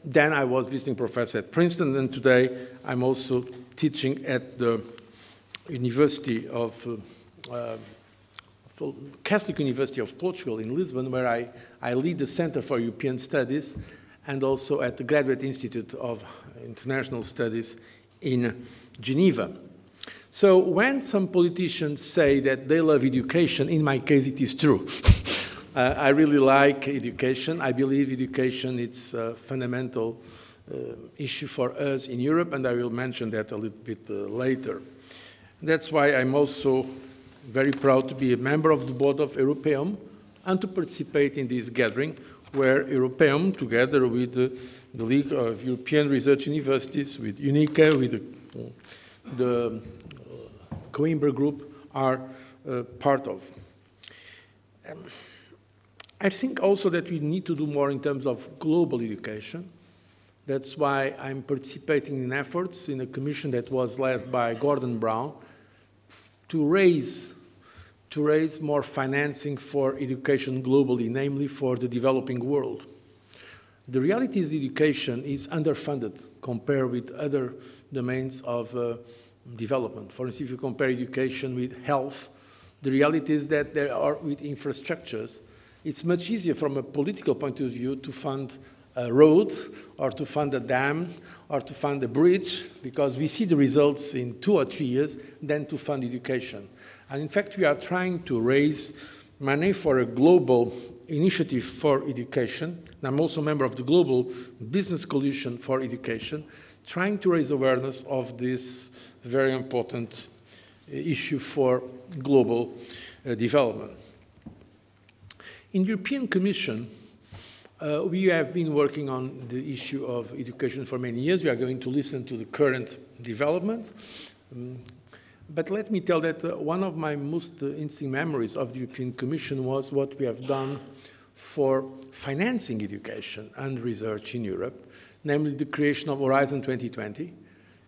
then I was visiting professor at Princeton, and today I'm also teaching at the University of Catholic University of Portugal in Lisbon, where I lead the Center for European Studies, and also at the Graduate Institute of International Studies in Geneva. So when some politicians say that they love education, in my case it is true. I really like education. I believe education is a fundamental issue for us in Europe, and I will mention that a little bit later. That's why I'm also very proud to be a member of the board of Europeum and to participate in this gathering where Europeum, together with the League of European Research Universities, with UNICA, with the Coimbra Group, are part of. I think also that we need to do more in terms of global education. That's why I'm participating in efforts in a commission that was led by Gordon Brown to raise more financing for education globally, namely for the developing world. The reality is education is underfunded compared with other domains of development. For instance, if you compare education with health, the reality is that there are, with infrastructures, it's much easier from a political point of view to fund a road or to fund a dam or to fund a bridge, because we see the results in 2 or 3 years, than to fund education. And in fact, we are trying to raise money for a global initiative for education. I'm also a member of the Global Business Coalition for Education, trying to raise awareness of this very important issue for global development. In the European Commission, we have been working on the issue of education for many years. We are going to listen to the current developments. But let me tell that one of my most interesting memories of the European Commission was what we have done for financing education and research in Europe, namely the creation of Horizon 2020.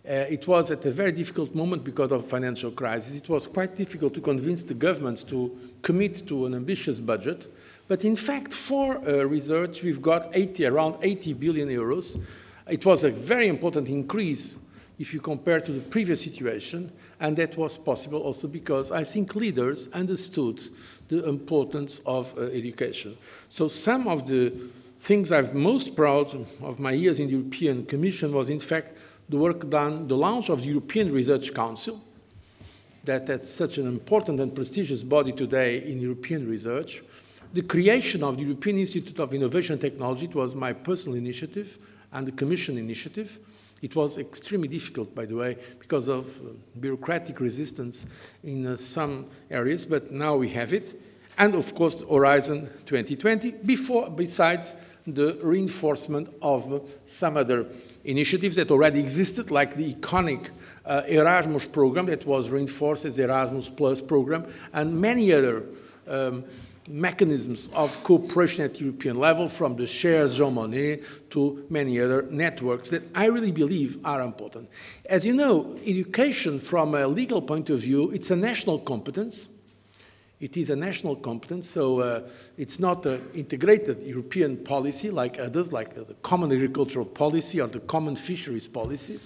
It was at a very difficult moment because of financial crisis. It was quite difficult to convince the governments to commit to an ambitious budget. But in fact, for research, we've got around 80 billion euros. It was a very important increase if you compare to the previous situation, and that was possible also because I think leaders understood the importance of education. So some of the things I'm most proud of my years in the European Commission was, in fact, the work done, the launch of the European Research Council, that's such an important and prestigious body today in European research. The creation of the European Institute of Innovation and Technology, it was my personal initiative and the Commission initiative. It was extremely difficult, by the way, because of bureaucratic resistance in some areas, but now we have it. And of course, Horizon 2020, besides the reinforcement of some other initiatives that already existed, like the iconic Erasmus program that was reinforced as Erasmus Plus program, and many other mechanisms of cooperation at European level, from the shares Jean Monnet to many other networks that I really believe are important. As you know, education from a legal point of view, it's a national competence. It is a national competence, so it's not an integrated European policy like others, like the common agricultural policy or the common fisheries policy.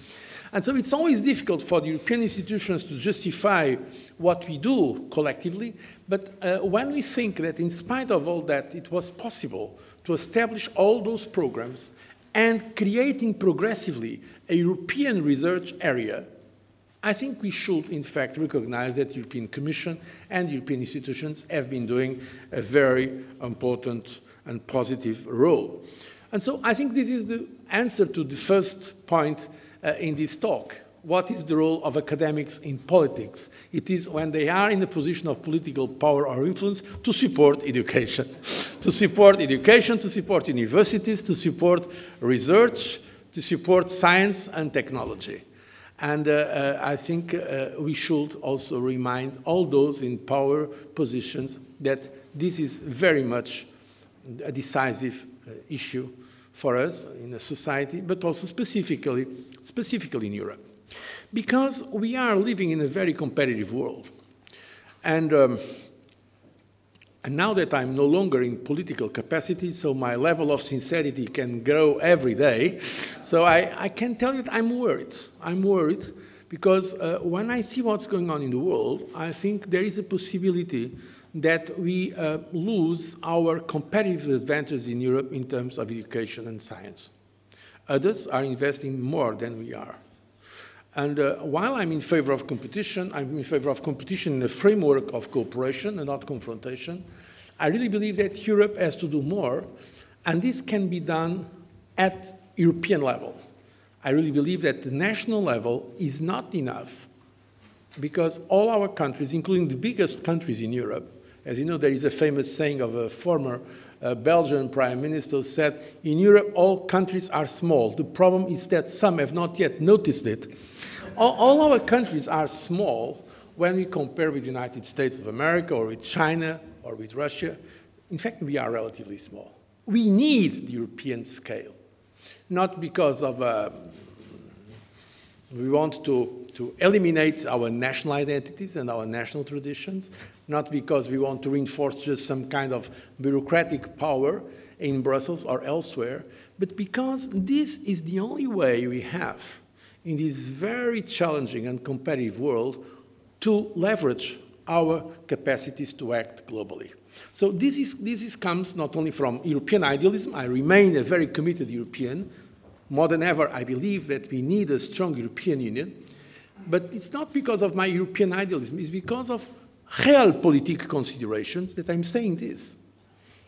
And so it's always difficult for the European institutions to justify what we do collectively, but when we think that in spite of all that, it was possible to establish all those programs and creating progressively a European research area, I think we should, in fact, recognize that the European Commission and European institutions have been doing a very important and positive role. And so I think this is the answer to the first point in this talk. What is the role of academics in politics? It is when they are in a position of political power or influence to support education. To support education, to support universities, to support research, to support science and technology. And I think we should also remind all those in power positions that this is very much a decisive issue for us in a society, but also specifically in Europe. Because we are living in a very competitive world. And And now that I'm no longer in political capacity, so my level of sincerity can grow every day, so I can tell you that I'm worried. I'm worried because when I see what's going on in the world, I think there is a possibility that we lose our competitive advantage in Europe in terms of education and science. Others are investing more than we are. And while I'm in favor of competition, I'm in favor of competition in a framework of cooperation and not confrontation. I really believe that Europe has to do more, and this can be done at European level. I really believe that the national level is not enough because all our countries, including the biggest countries in Europe, as you know, there is a famous saying of a former Belgian prime minister who said, in Europe, all countries are small. The problem is that some have not yet noticed it. All our countries are small when we compare with the United States of America or with China or with Russia. In fact, we are relatively small. We need the European scale, not because of we want to eliminate our national identities and our national traditions, not because we want to reinforce just some kind of bureaucratic power in Brussels or elsewhere, but because this is the only way we have in this very challenging and competitive world to leverage our capacities to act globally. So this comes not only from European idealism. I remain a very committed European. More than ever, I believe that we need a strong European Union. But it's not because of my European idealism. It's because of realpolitik considerations that I'm saying this.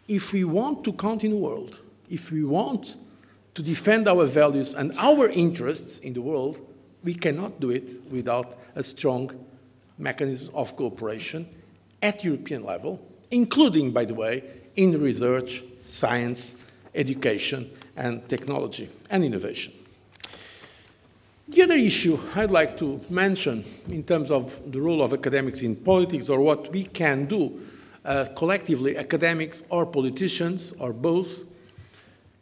If we want to count in the world, if we want to defend our values and our interests in the world, we cannot do it without a strong mechanism of cooperation at European level, including, by the way, in research, science, education, and technology and innovation. The other issue I'd like to mention in terms of the role of academics in politics or what we can do collectively, academics or politicians or both,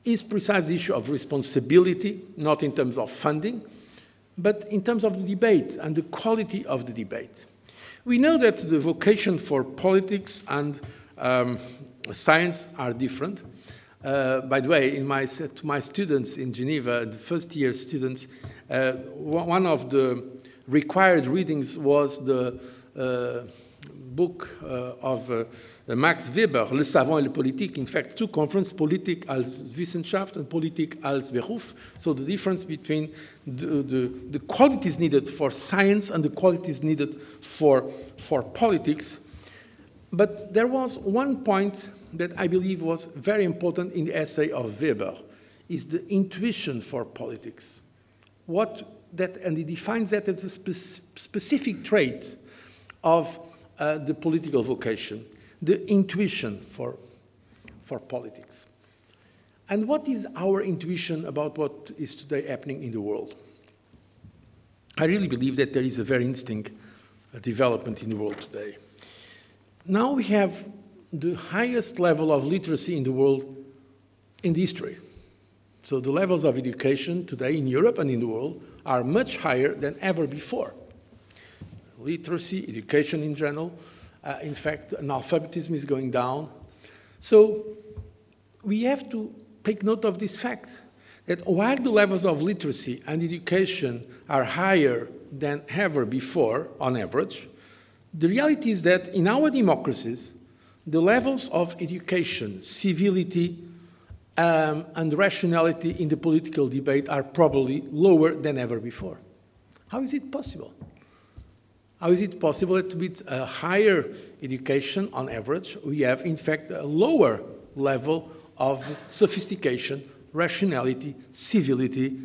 is precisely the issue of responsibility, not in terms of funding, but in terms of the debate and the quality of the debate. We know that the vocation for politics and science are different. By the way, to my students in Geneva, the first-year students, one of the required readings was the book of Max Weber, Le Savant et le Politique. In fact, two conferences, Politik als Wissenschaft and Politik als Beruf. So the difference between the qualities needed for science and the qualities needed for politics. But there was one point that I believe was very important in the essay of Weber, is the intuition for politics. And he defines that as a specific trait of the political vocation, the intuition for politics. And what is our intuition about what is today happening in the world? I really believe that there is a very interesting development in the world today. Now we have the highest level of literacy in the world in history. So the levels of education today in Europe and in the world are much higher than ever before. Literacy, education in general, in fact, analphabetism is going down. So we have to take note of this fact, that while the levels of literacy and education are higher than ever before, on average, the reality is that in our democracies, the levels of education, civility, and rationality in the political debate are probably lower than ever before. How is it possible? How is it possible that with a higher education on average, we have in fact a lower level of sophistication, rationality, civility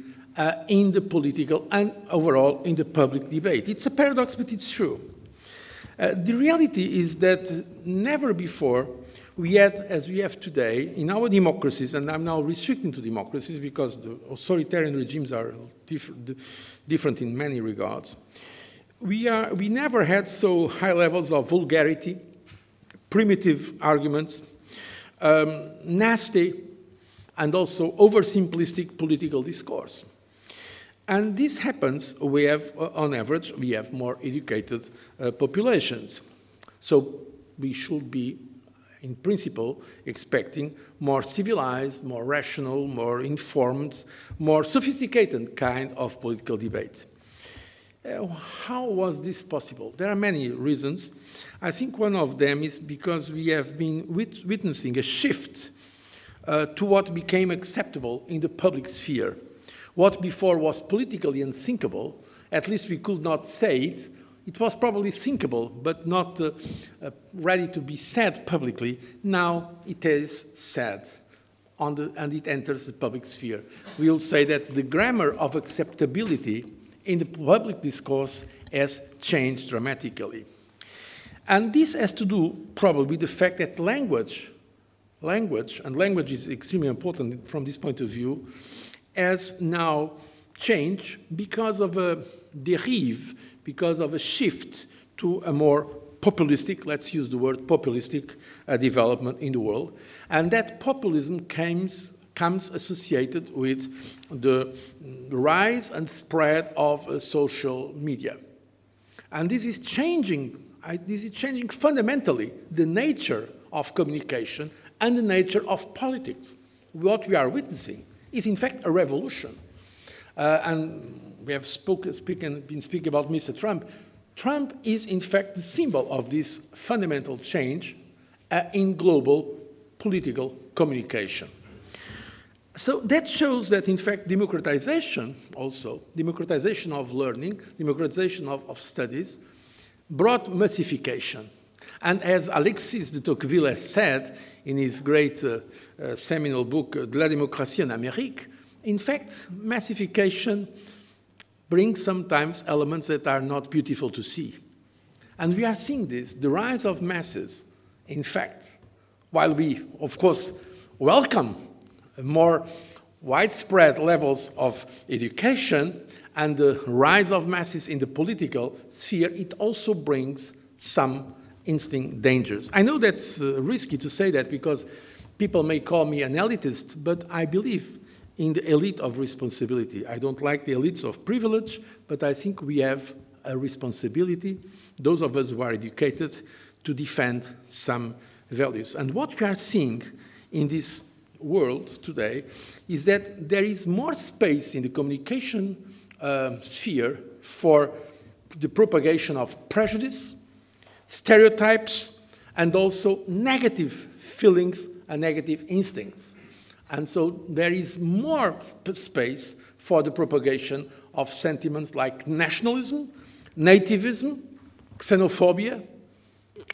in the political and overall in the public debate? It's a paradox, but it's true. The reality is that never before we had, as we have today, in our democracies, and I'm now restricting to democracies because the authoritarian regimes are different in many regards, we never had so high levels of vulgarity, primitive arguments, nasty and also oversimplistic political discourse. And this happens, on average, we have more educated populations. So we should be in principle, expecting more civilized, more rational, more informed, more sophisticated kind of political debate. How was this possible? There are many reasons. I think one of them is because we have been witnessing a shift to what became acceptable in the public sphere. What before was politically unthinkable, at least we could not say it. It was probably thinkable, but not ready to be said publicly. Now it is said, and it enters the public sphere. We will say that the grammar of acceptability in the public discourse has changed dramatically. And this has to do probably with the fact that language is extremely important from this point of view, has now changed because of a derive, because of a shift to a more populistic, let's use the word populistic, development in the world. And that populism comes associated with the rise and spread of social media. And this is changing fundamentally the nature of communication and the nature of politics. What we are witnessing is in fact a revolution. And we have been speaking about Mr. Trump. Trump is in fact the symbol of this fundamental change in global political communication. So that shows that in fact democratization also, democratization of learning, democratization of studies, brought massification. And as Alexis de Tocqueville has said in his great seminal book, De la Démocratie en Amérique, in fact, massification brings sometimes elements that are not beautiful to see. And we are seeing this, the rise of masses, in fact, while we, of course, welcome more widespread levels of education and the rise of masses in the political sphere, it also brings some instinct dangers. I know that's risky to say that because people may call me an elitist, but I believe in the elite of responsibility. I don't like the elites of privilege, but I think we have a responsibility, those of us who are educated, to defend some values. And what we are seeing in this world today is that there is more space in the communication sphere for the propagation of prejudice, stereotypes, and also negative feelings and negative instincts. And so there is more space for the propagation of sentiments like nationalism, nativism, xenophobia,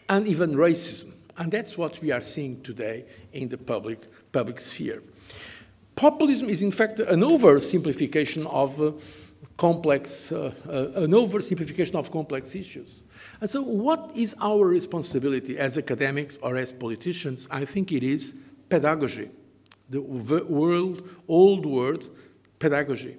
and even racism. And that's what we are seeing today in the public sphere. Populism is in fact an oversimplification of complex issues. And so what is our responsibility as academics or as politicians? I think it is pedagogy, the old word pedagogy,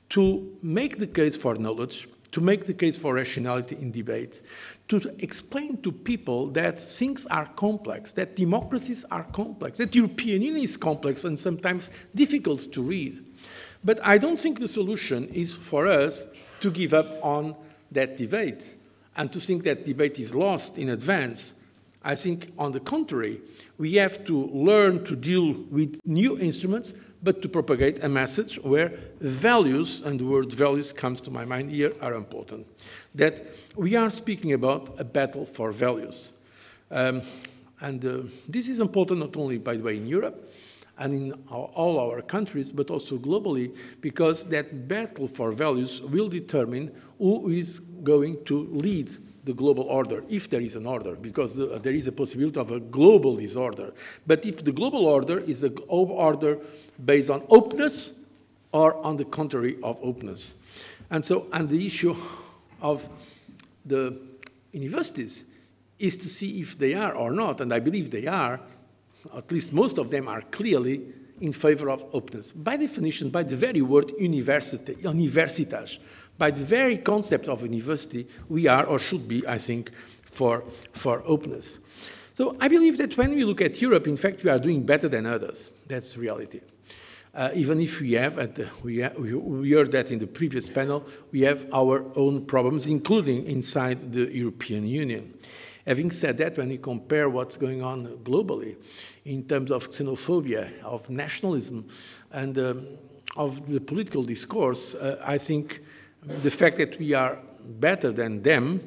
to make the case for knowledge, to make the case for rationality in debate, to explain to people that things are complex, that democracies are complex, that the European Union is complex and sometimes difficult to read. But I don't think the solution is for us to give up on that debate and to think that debate is lost in advance. I think, on the contrary, we have to learn to deal with new instruments, but to propagate a message where values, and the word values comes to my mind here, are important. That we are speaking about a battle for values. This is important not only, by the way, in Europe and in all our countries, but also globally, because that battle for values will determine who is going to lead the global order, if there is an order, because there is a possibility of a global disorder. But if the global order is an order based on openness or on the contrary of openness. And the issue of the universities is to see if they are or not, and I believe they are, at least most of them are clearly in favor of openness. By definition, by the very word universitas, by the very concept of university, we are or should be, I think, for openness. So I believe that when we look at Europe, in fact, we are doing better than others. That's reality. Even if we have, we heard that in the previous panel, we have our own problems, including inside the European Union. Having said that, when you compare what's going on globally in terms of xenophobia, of nationalism, and of the political discourse, I think the fact that we are better than them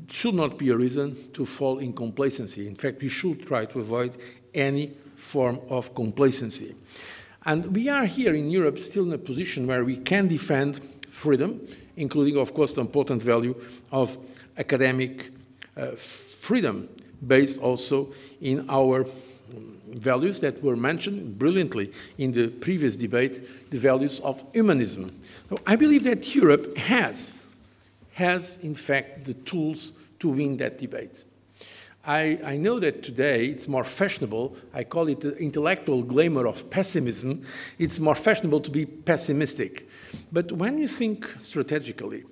should not be a reason to fall in complacency. In fact, we should try to avoid any form of complacency. And we are here in Europe still in a position where we can defend freedom, including, of course, the important value of academic freedom, based also in our values that were mentioned brilliantly in the previous debate, the values of humanism. So I believe that Europe has, in fact, the tools to win that debate. I know that today it's more fashionable, I call it the intellectual glamour of pessimism, it's more fashionable to be pessimistic. But when you think strategically,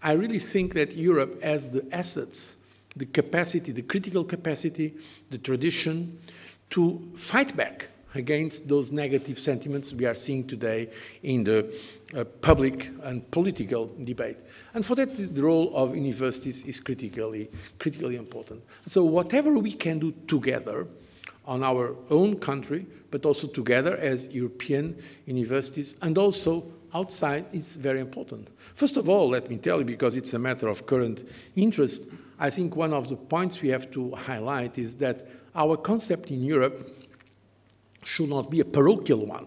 I really think that Europe has the assets, the capacity, the critical capacity, the tradition to fight back against those negative sentiments we are seeing today in the public and political debate. And for that, the role of universities is critically important. So whatever we can do together on our own country, but also together as European universities, and also outside, is very important. First of all, let me tell you, because it's a matter of current interest, I think one of the points we have to highlight is that our concept in Europe should not be a parochial one.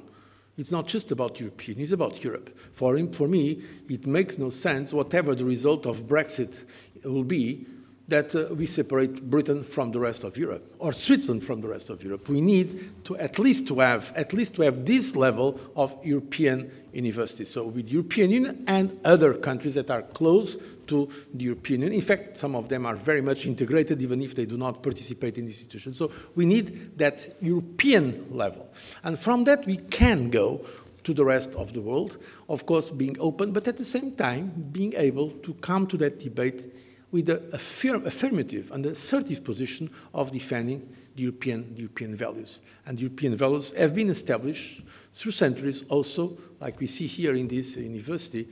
It's not just about European, it's about Europe. For me, it makes no sense, whatever the result of Brexit will be, that we separate Britain from the rest of Europe, or Switzerland from the rest of Europe. We need to at least to have this level of European universities. So with European Union and other countries that are close to the European Union. In fact, some of them are very much integrated, even if they do not participate in the institution. So we need that European level. And from that, we can go to the rest of the world, of course, being open, but at the same time, being able to come to that debate with an affirmative and assertive position of defending the European values. And European values have been established through centuries also, like we see here in this university,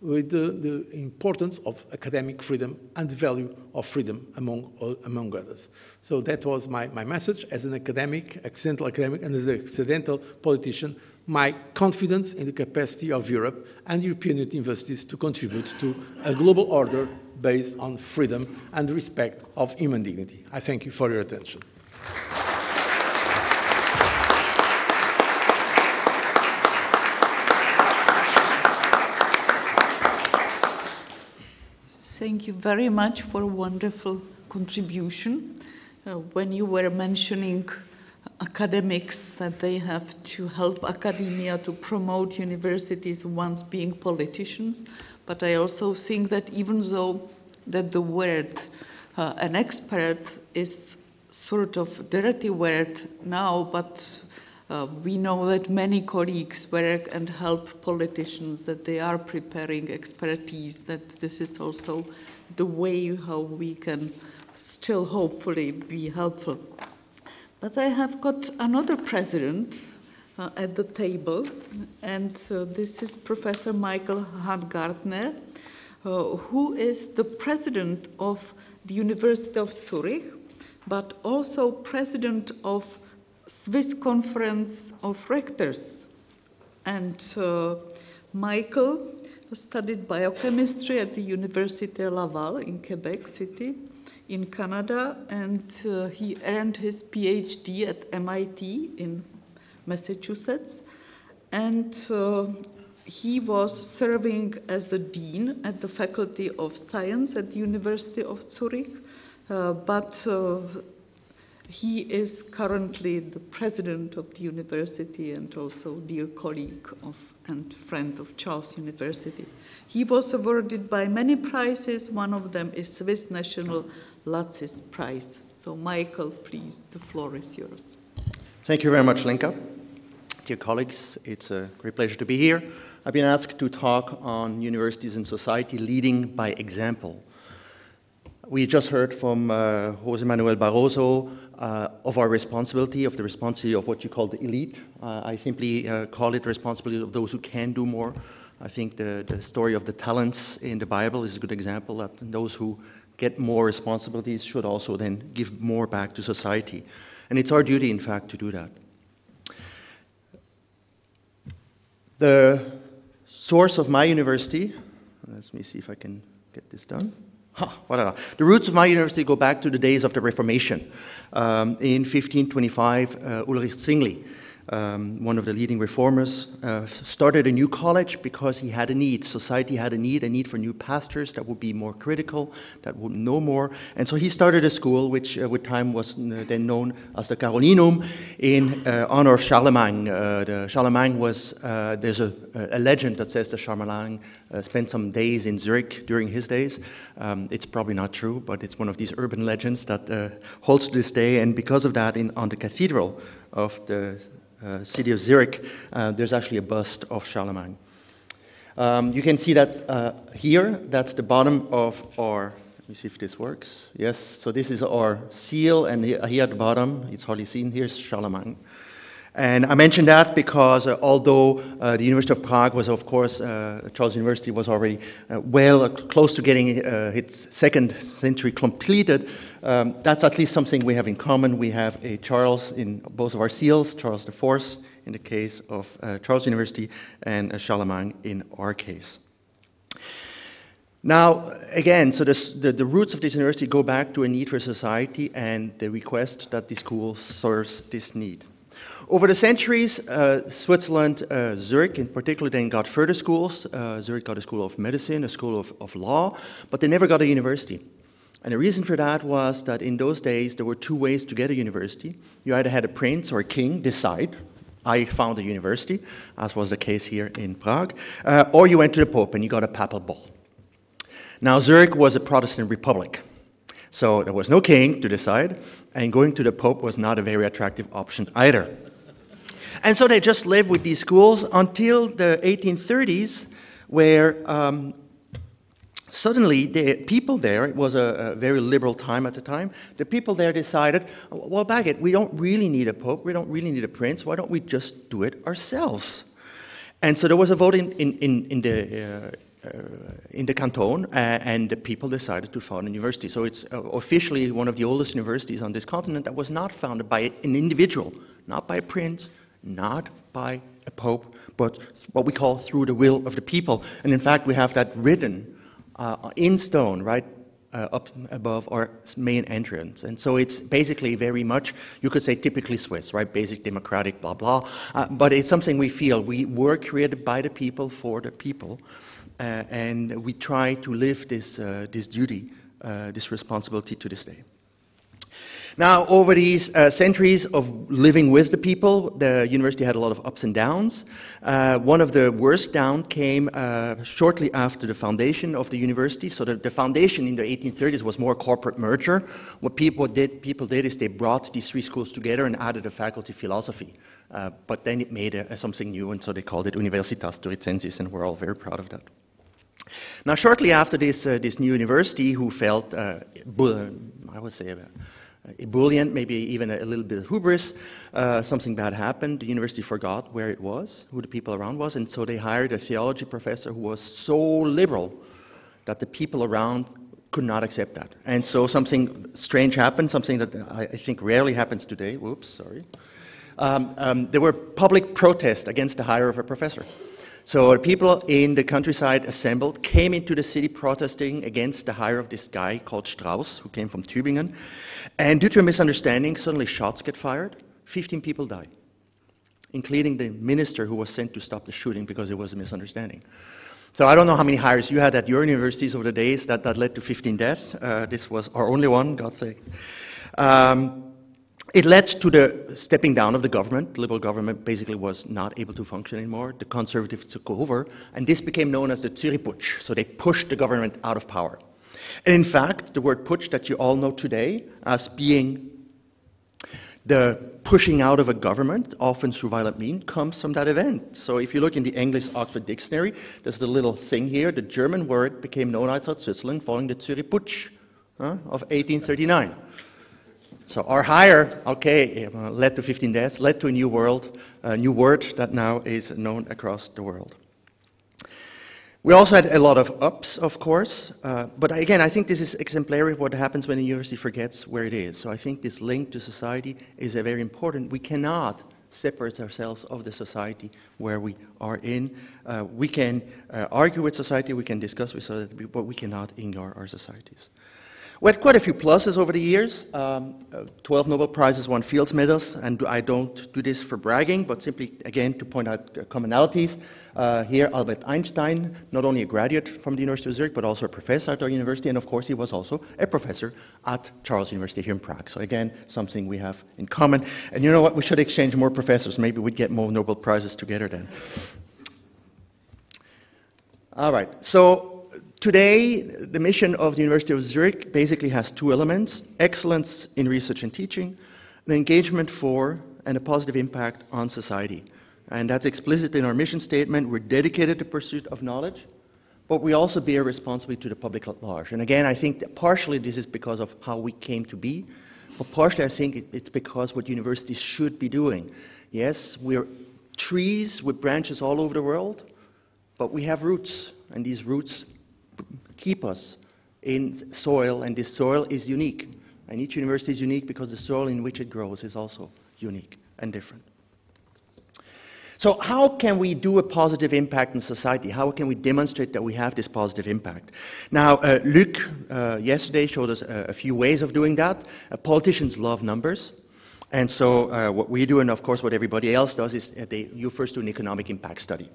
with the importance of academic freedom and the value of freedom among others. So that was my message as an academic, accidental academic, and as an accidental politician, my confidence in the capacity of Europe and European universities to contribute to a global order based on freedom and respect of human dignity. I thank you for your attention. Thank you very much for a wonderful contribution. When you were mentioning academics, that they have to help academia to promote universities once being politicians, but I also think that even though that the word an expert is sort of dirty word now, but we know that many colleagues work and help politicians, that they are preparing expertise, that this is also the way how we can still hopefully be helpful. But I have got another president at the table, and this is Professor Michael Gartner, who is the president of the University of Zurich, but also president of Swiss Conference of Rectors. And Michael studied biochemistry at the Université Laval in Quebec City in Canada, and he earned his PhD at MIT in Massachusetts. And he was serving as a dean at the Faculty of Science at the University of Zurich, but he is currently the president of the university and also dear colleague of and friend of Charles University. He was awarded by many prizes. One of them is Swiss National Lacis Prize. So Michael, please, the floor is yours. Thank you very much, Lenka. Dear colleagues, it's a great pleasure to be here. I've been asked to talk on universities and society leading by example. We just heard from José Manuel Barroso of our responsibility, of the responsibility of what you call the elite. I simply call it the responsibility of those who can do more. I think the story of the talents in the Bible is a good example that those who get more responsibilities, should also then give more back to society. And it's our duty, in fact, to do that. The source of my university, let me see if I can get this done. The roots of my university go back to the days of the Reformation. In 1525, Ulrich Zwingli, one of the leading reformers, started a new college because he had a need. Society had a need for new pastors that would be more critical, that would know more. And so he started a school which with time was then known as the Carolinum in honor of Charlemagne. Charlemagne was, there's a legend that says that Charlemagne spent some days in Zurich during his days. It's probably not true, but it's one of these urban legends that holds to this day. And because of that, on the cathedral of the city of Zurich, there's actually a bust of Charlemagne. You can see that here, that's the bottom of our, let me see if this works. Yes, so this is our seal, and here at the bottom, it's hardly seen, here's Charlemagne. And I mention that because although the University of Prague was, of course, Charles University was already close to getting its second century completed, that's at least something we have in common. We have a Charles in both of our seals, Charles IV in the case of Charles University, and Charlemagne in our case. Now, again, so the roots of this university go back to a need for society and the request that the school serves this need. Over the centuries, Switzerland, Zurich in particular, then got further schools. Zurich got a school of medicine, a school of law, but they never got a university. And the reason for that was that in those days, there were two ways to get a university. You either had a prince or a king decide, I found a university, as was the case here in Prague, or you went to the Pope and you got a papal bull. Now, Zurich was a Protestant republic, so there was no king to decide, and going to the Pope was not a very attractive option either. And so they just lived with these schools until the 1830s, where suddenly the people there, it was a very liberal time at the time, the people there decided, well, Baggett, we don't really need a Pope, we don't really need a prince, why don't we just do it ourselves? And so there was a vote in the canton, and the people decided to found a university. So it's officially one of the oldest universities on this continent that was not founded by an individual, not by a prince, not by a pope, but what we call through the will of the people. And in fact, we have that written in stone, right up above our main entrance. And so it's basically very much, you could say, typically Swiss, right? Basic democratic, blah, blah. But it's something we feel. We were created by the people for the people. And we try to live this duty, this responsibility to this day. Now, over these centuries of living with the people, the university had a lot of ups and downs. One of the worst down came shortly after the foundation of the university. So the foundation in the 1830s was more corporate merger. What people did is they brought these three schools together and added a faculty of philosophy. But then it made something new, and so they called it Universitas Turicensis, and we're all very proud of that. Now, shortly after this new university, who felt, I would say, ebullient, maybe even a little bit of hubris, something bad happened. The university forgot where it was, who the people around was, and so they hired a theology professor who was so liberal that the people around could not accept that. And so something strange happened, something that I think rarely happens today. Whoops, sorry. There were public protests against the hire of a professor. So the people in the countryside assembled, came into the city protesting against the hire of this guy called Strauss, who came from Tübingen. And due to a misunderstanding, suddenly shots get fired. 15 people die, including the minister who was sent to stop the shooting because it was a misunderstanding. So I don't know how many hires you had at your universities over the days that led to 15 deaths. This was our only one, God sake. It led to the stepping down of the government. The liberal government basically was not able to function anymore. The conservatives took over, and this became known as the Zurich Putsch. So they pushed the government out of power. And in fact, the word putsch that you all know today as being the pushing out of a government, often through violent means, comes from that event. So if you look in the English Oxford Dictionary, there's the little thing here. The German word became known outside Switzerland following the Zurich Putsch of 1839. So our hire, okay, led to 15 deaths, led to a new word that now is known across the world. We also had a lot of ups, of course, but again, I think this is exemplary of what happens when a university forgets where it is. So I think this link to society is a very important. We cannot separate ourselves of the society where we are in. We can argue with society, we can discuss with society, but we cannot ignore our societies. We had quite a few pluses over the years. 12 Nobel Prizes, 1 Fields Medals, and I don't do this for bragging, but simply, again, to point out commonalities. Here, Albert Einstein, not only a graduate from the University of Zurich, but also a professor at our university, and of course, he was also a professor at Charles University here in Prague. So again, something we have in common. And you know what? We should exchange more professors. Maybe we'd get more Nobel Prizes together then. All right. So today, the mission of the University of Zurich basically has 2 elements: excellence in research and teaching, an engagement for and a positive impact on society. And that's explicit in our mission statement. We're dedicated to pursuit of knowledge, but we also bear responsibility to the public at large. And again, I think that partially this is because of how we came to be, but partially I think it's because what universities should be doing. Yes, we're trees with branches all over the world, but we have roots, and these roots keep us in soil, and this soil is unique. And each university is unique because the soil in which it grows is also unique and different. So how can we do a positive impact in society? How can we demonstrate that we have this positive impact? Now, Luc yesterday showed us a few ways of doing that. Politicians love numbers. And so what we do, and of course what everybody else does, is you first do an economic impact study.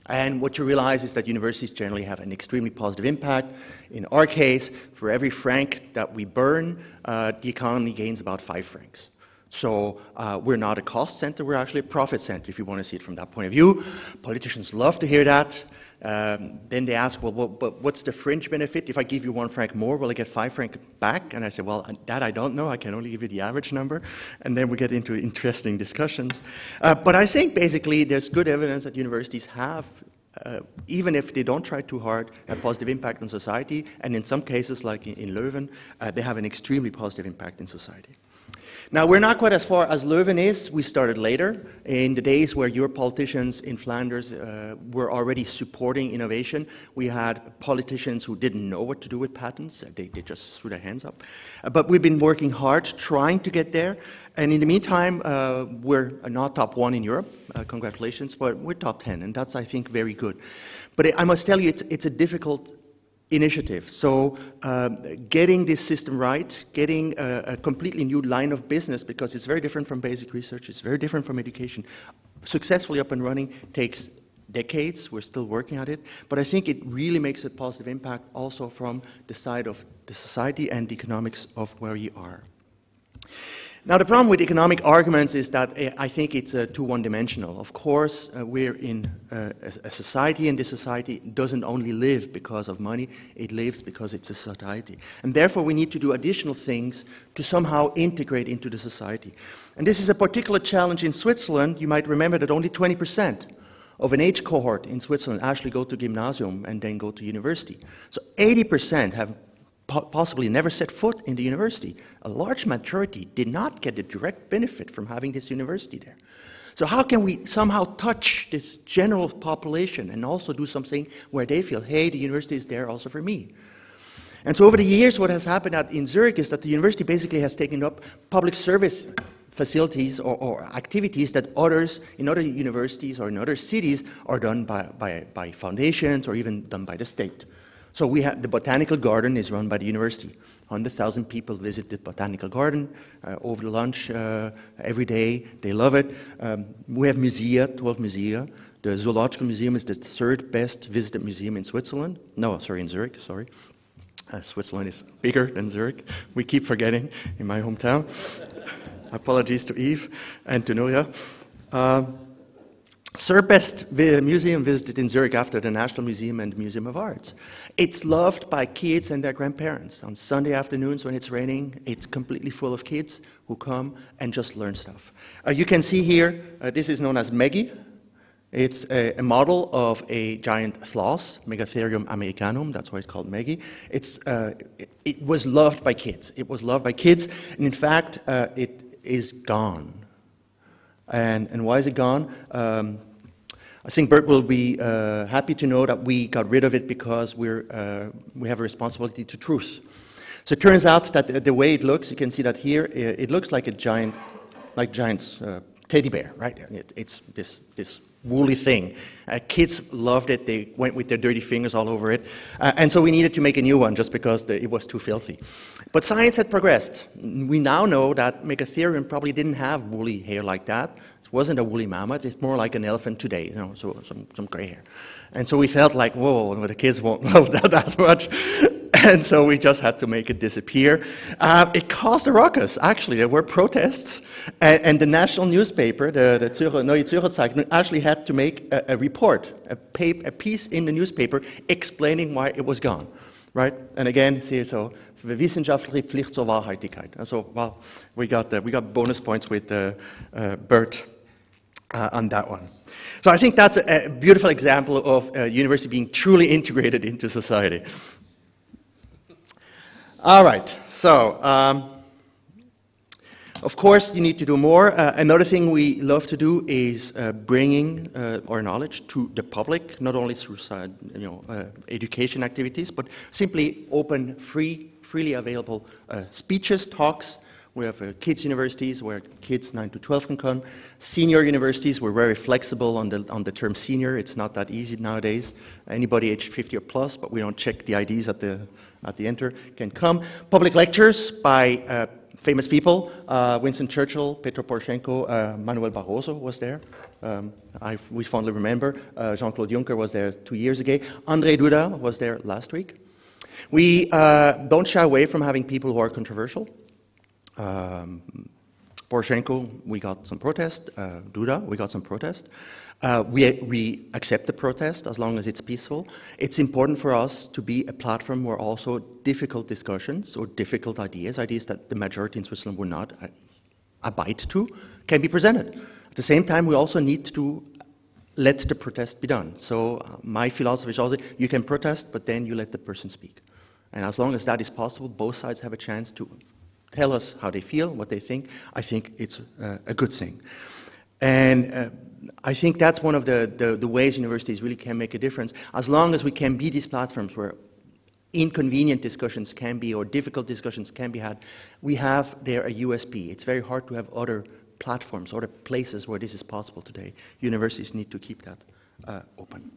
And what you realize is that universities generally have an extremely positive impact. In our case, for every franc that we burn, the economy gains about 5 francs. So we're not a cost center, we're actually a profit center, if you want to see it from that point of view. Politicians love to hear that. Then they ask, well, but what's the fringe benefit? If I give you 1 franc more, will I get 5 franc back? And I say, well, that I don't know. I can only give you the average number. And then we get into interesting discussions. But I think basically there's good evidence that universities have, even if they don't try too hard, a positive impact on society. And in some cases, like in Leuven, they have an extremely positive impact in society. Now, we're not quite as far as Leuven is. We started later, in the days where your politicians in Flanders were already supporting innovation. We had politicians who didn't know what to do with patents. They just threw their hands up. But we've been working hard, trying to get there. And in the meantime, we're not top 1 in Europe. Congratulations, but we're top 10, and that's, I think, very good. But I must tell you, it's a difficult initiative. So getting this system right, getting a completely new line of business, because it's very different from basic research, it's very different from education, successfully up and running takes decades. We're still working at it. But I think it really makes a positive impact also from the side of the society and the economics of where you are. Now, the problem with economic arguments is that I think it's too one-dimensional. Of course, we're in a society, and this society doesn't only live because of money, it lives because it's a society. And therefore, we need to do additional things to somehow integrate into the society. And this is a particular challenge in Switzerland. You might remember that only 20% of an age cohort in Switzerland actually go to gymnasium and then go to university. So 80% have possibly never set foot in the university. A large majority did not get the direct benefit from having this university there. So how can we somehow touch this general population and also do something where they feel, hey, the university is there also for me? And so over the years, what has happened in Zurich is that the university basically has taken up public service facilities or activities that others in other universities or in other cities are done by foundations or even done by the state. So we have the botanical garden is run by the university. 100,000 people visit the botanical garden over the lunch every day. They love it. We have musea, 12 musea. The Zoological Museum is the 3rd best visited museum in Switzerland. No, sorry, in Zurich, sorry. Switzerland is bigger than Zurich. We keep forgetting in my hometown. Apologies to Yves and to Nuria. 3rd best museum visited in Zurich after the National Museum and the Museum of Arts. It's loved by kids and their grandparents. On Sunday afternoons when it's raining, it's completely full of kids who come and just learn stuff. You can see here, this is known as Maggie. It's a model of a giant sloth, Megatherium americanum, that's why it's called Maggie. It was loved by kids. It was loved by kids, and in fact, it is gone. And why is it gone? I think Bert will be happy to know that we got rid of it because we have a responsibility to truth. So it turns out that the way it looks, you can see that here, it looks like a giant, giant's teddy bear, right? It's this woolly thing. Kids loved it. They went with their dirty fingers all over it. And so we needed to make a new one just because it was too filthy. But science had progressed. We now know that Megatherium probably didn't have woolly hair like that. It wasn't a woolly mammoth. It's more like an elephant today, you know, so some gray hair. And so we felt like, whoa, the kids won't love that as much. And so we just had to make it disappear. It caused a ruckus, actually. There were protests. And the national newspaper, the Neue Zürcher Zeitung, actually had to make a report, a piece in the newspaper explaining why it was gone. Right? And again, see, so wissenschaftliche Pflicht zur Wahrhaftigkeit. And so, well, we got bonus points with Bert on that one. So I think that's a beautiful example of a university being truly integrated into society. All right, so of course you need to do more. Another thing we love to do is bringing our knowledge to the public, not only through education activities, but simply open, freely available speeches, talks. We have kids universities where kids 9 to 12 can come. Senior universities, we're very flexible on the term senior. It's not that easy nowadays. Anybody aged 50 or plus, but we don't check the IDs at the enter, can come. Public lectures by famous people. Winston Churchill, Petro Poroshenko, Manuel Barroso was there. We fondly remember. Jean-Claude Juncker was there 2 years ago. Andrzej Duda was there last week. We don't shy away from having people who are controversial. Poroshenko, we got some protest. Duda, we got some protest. We accept the protest as long as it's peaceful. It's important for us to be a platform where also difficult discussions or difficult ideas that the majority in Switzerland would not abide to, can be presented. At the same time, we also need to let the protest be done. So my philosophy is also, you can protest, but then you let the person speak. And as long as that is possible, both sides have a chance to tell us how they feel, what they think. I think it's a good thing. And I think that's one of the ways universities really can make a difference. As long as we can be these platforms where inconvenient discussions can be, or difficult discussions can be had, we have there a USP. It's very hard to have other platforms, other places where this is possible today. Universities need to keep that open.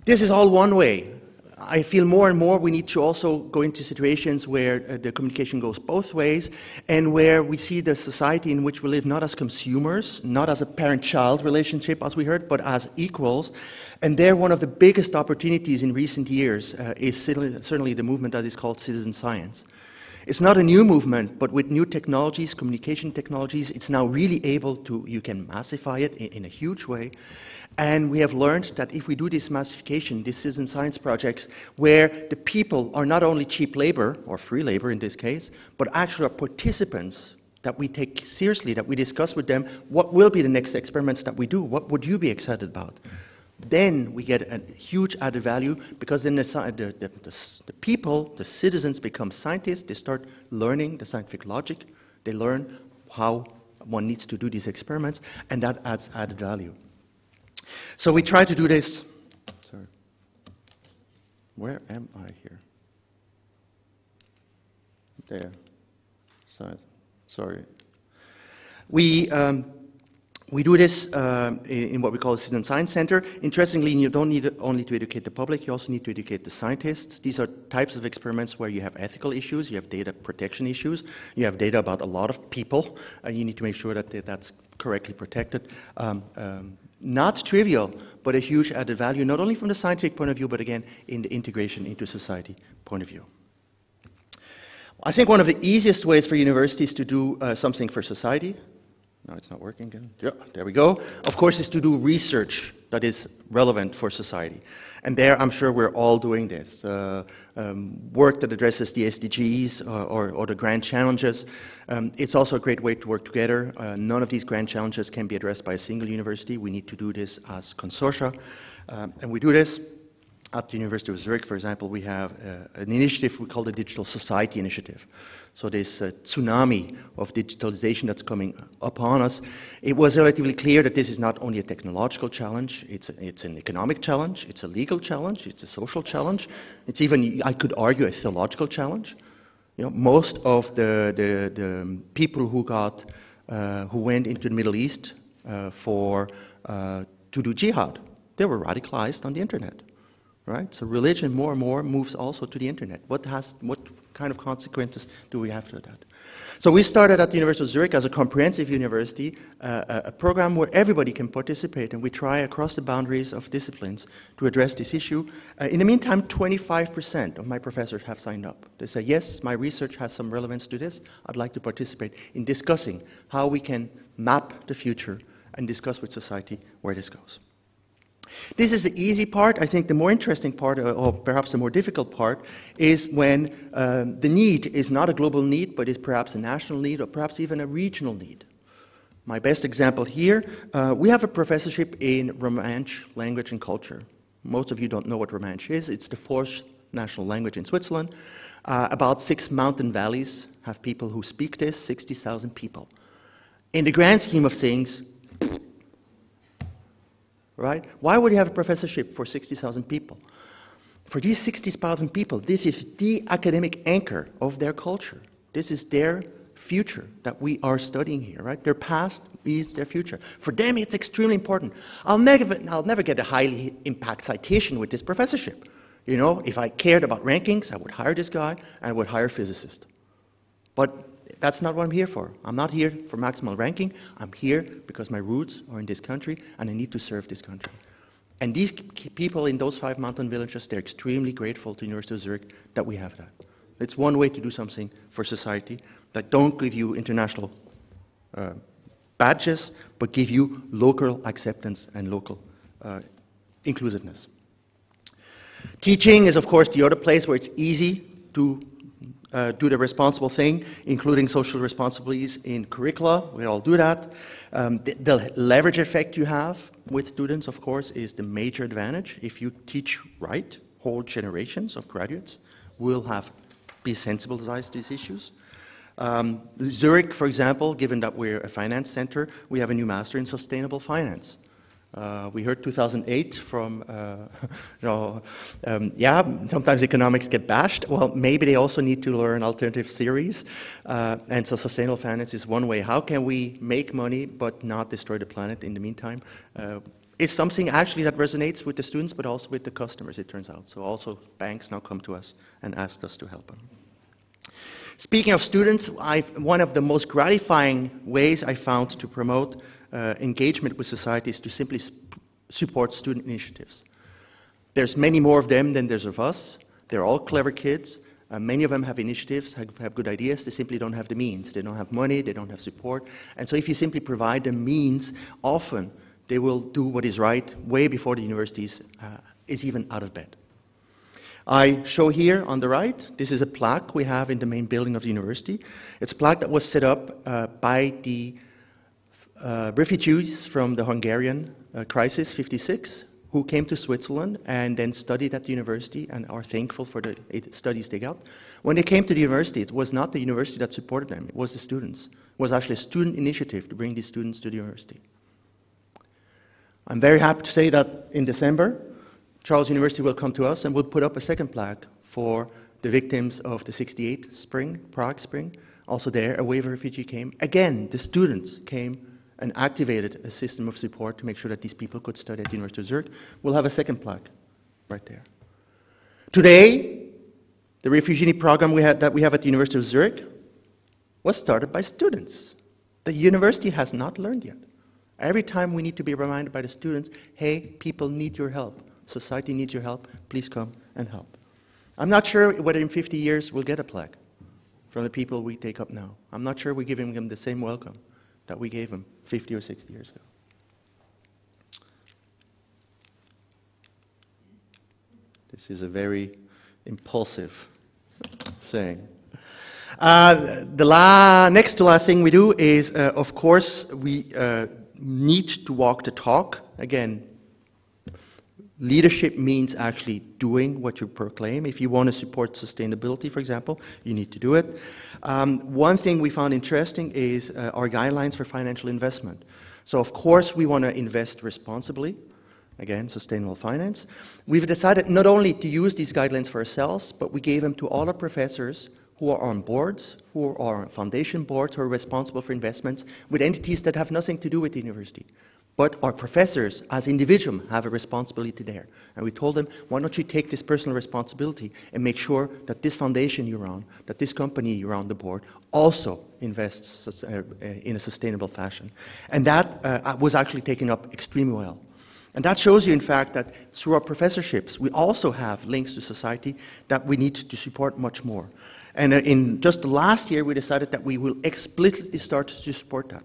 This is all one way. I feel more and more we need to also go into situations where the communication goes both ways, and where we see the society in which we live not as consumers, not as a parent-child relationship, as we heard, but as equals. And there, one of the biggest opportunities in recent years is certainly the movement that is called citizen science. It's not a new movement, but with new technologies, communication technologies, it's now really able to, you can massify it in a huge way. And we have learned that if we do this massification, these citizen science projects, where the people are not only cheap labor, or free labor in this case, but actually are participants that we take seriously, that we discuss with them, what will be the next experiments that we do? What would you be excited about? Then we get a huge added value, because then the people, the citizens become scientists. They start learning the scientific logic. They learn how one needs to do these experiments, and that adds added value. So we try to do this. Sorry. Where am I here? There. Sorry. We do this in what we call a Citizen Science Center. Interestingly, you don't need only to educate the public, you also need to educate the scientists. These are types of experiments where you have ethical issues, you have data protection issues, you have data about a lot of people, and you need to make sure that that's correctly protected. Not trivial, but a huge added value, not only from the scientific point of view, but again, in the integration into society point of view. I think one of the easiest ways for universities to do something for society, no, it's not working again. Yeah, there we go. Of course, is to do research that is relevant for society. And there, I'm sure we're all doing this. Work that addresses the SDGs or the grand challenges. It's also a great way to work together. None of these grand challenges can be addressed by a single university. We need to do this as consortia. And we do this. at the University of Zurich, for example, we have an initiative we call the Digital Society Initiative. So this tsunami of digitalization that's coming upon us, it was relatively clear that this is not only a technological challenge, it's an economic challenge, it's a legal challenge, it's a social challenge, it's even, I could argue, a theological challenge. You know, most of the people who went into the Middle East to do jihad, they were radicalized on the internet. Right? So religion more and more moves also to the internet. What kind of consequences do we have to that? So we started at the University of Zurich as a comprehensive university, a program where everybody can participate, and we try across the boundaries of disciplines to address this issue. In the meantime, 25% of my professors have signed up. They say, yes, my research has some relevance to this. I'd like to participate in discussing how we can map the future and discuss with society where this goes. This is the easy part. I think the more interesting part, or perhaps the more difficult part, is when the need is not a global need, but is perhaps a national need, or perhaps even a regional need. My best example here, we have a professorship in Romansh language and culture. Most of you don't know what Romansh is. It's the fourth national language in Switzerland. About 6 mountain valleys have people who speak this, 60,000 people. In the grand scheme of things, right? Why would you have a professorship for 60,000 people? For these 60,000 people, this is the academic anchor of their culture. This is their future that we are studying here, right? Their past is their future. For them, it's extremely important. I'll never get a high impact citation with this professorship. You know, if I cared about rankings, I would hire this guy, and I would hire a physicist. But that's not what I'm here for. I'm not here for maximal ranking. I'm here because my roots are in this country, and I need to serve this country. And these people in those 5 mountain villages, they're extremely grateful to the University of Zurich that we have that. It's one way to do something for society that don't give you international badges, but give you local acceptance and local inclusiveness. Teaching is, of course, the other place where it's easy to do the responsible thing, including social responsibilities in curricula. We all do that. The leverage effect you have with students, of course, is the major advantage. If you teach right, whole generations of graduates will be sensibilized to these issues. Zurich, for example, given that we're a finance center, we have a new master in sustainable finance. We heard 2008 from, yeah, sometimes economics get bashed. Well, maybe they also need to learn alternative theories. And so sustainable finance is one way. How can we make money but not destroy the planet in the meantime? It's something actually that resonates with the students but also with the customers, it turns out. So also banks now come to us and ask us to help them. Speaking of students, one of the most gratifying ways I found to promote engagement with society is to simply support student initiatives. There's many more of them than there's of us. They're all clever kids. Many of them have initiatives, have good ideas. They simply don't have the means. They don't have money. They don't have support. And so if you simply provide them means, often they will do what is right way before the universities is even out of bed. I show here on the right, this is a plaque we have in the main building of the university. It's a plaque that was set up by the refugees from the Hungarian crisis, 56, who came to Switzerland and then studied at the university and are thankful for the studies they got. When they came to the university, it was not the university that supported them, it was the students. It was actually a student initiative to bring these students to the university. I'm very happy to say that in December, Charles University will come to us and will put up a second plaque for the victims of the 68 spring, Prague spring. Also there, a wave of refugee came. Again, the students came and activated a system of support to make sure that these people could study at the University of Zurich. We'll have a second plaque right there. Today, the refugee program that we have at the University of Zurich was started by students. The university has not learned yet. Every time we need to be reminded by the students, hey, people need your help. Society needs your help. Please come and help. I'm not sure whether in 50 years we'll get a plaque from the people we take up now. I'm not sure we're giving them the same welcome that we gave them 50 or 60 years ago. This is a very impulsive saying. Next to last thing we do is, of course, we need to walk the talk. Again, Leadership means actually doing what you proclaim. If you want to support sustainability, for example, you need to do it. One thing we found interesting is our guidelines for financial investment. So of course we want to invest responsibly. Again, sustainable finance. We've decided not only to use these guidelines for ourselves, but we gave them to all our professors who are on boards, who are on foundation boards, who are responsible for investments with entities that have nothing to do with the university. But our professors, as individuals, have a responsibility there. And we told them, why don't you take this personal responsibility and make sure that this foundation you're on, that this company you're on the board, also invests in a sustainable fashion. And that was actually taken up extremely well. And that shows you, in fact, that through our professorships, we also have links to society that we need to support much more. And in just the last year, we decided that we will explicitly start to support that.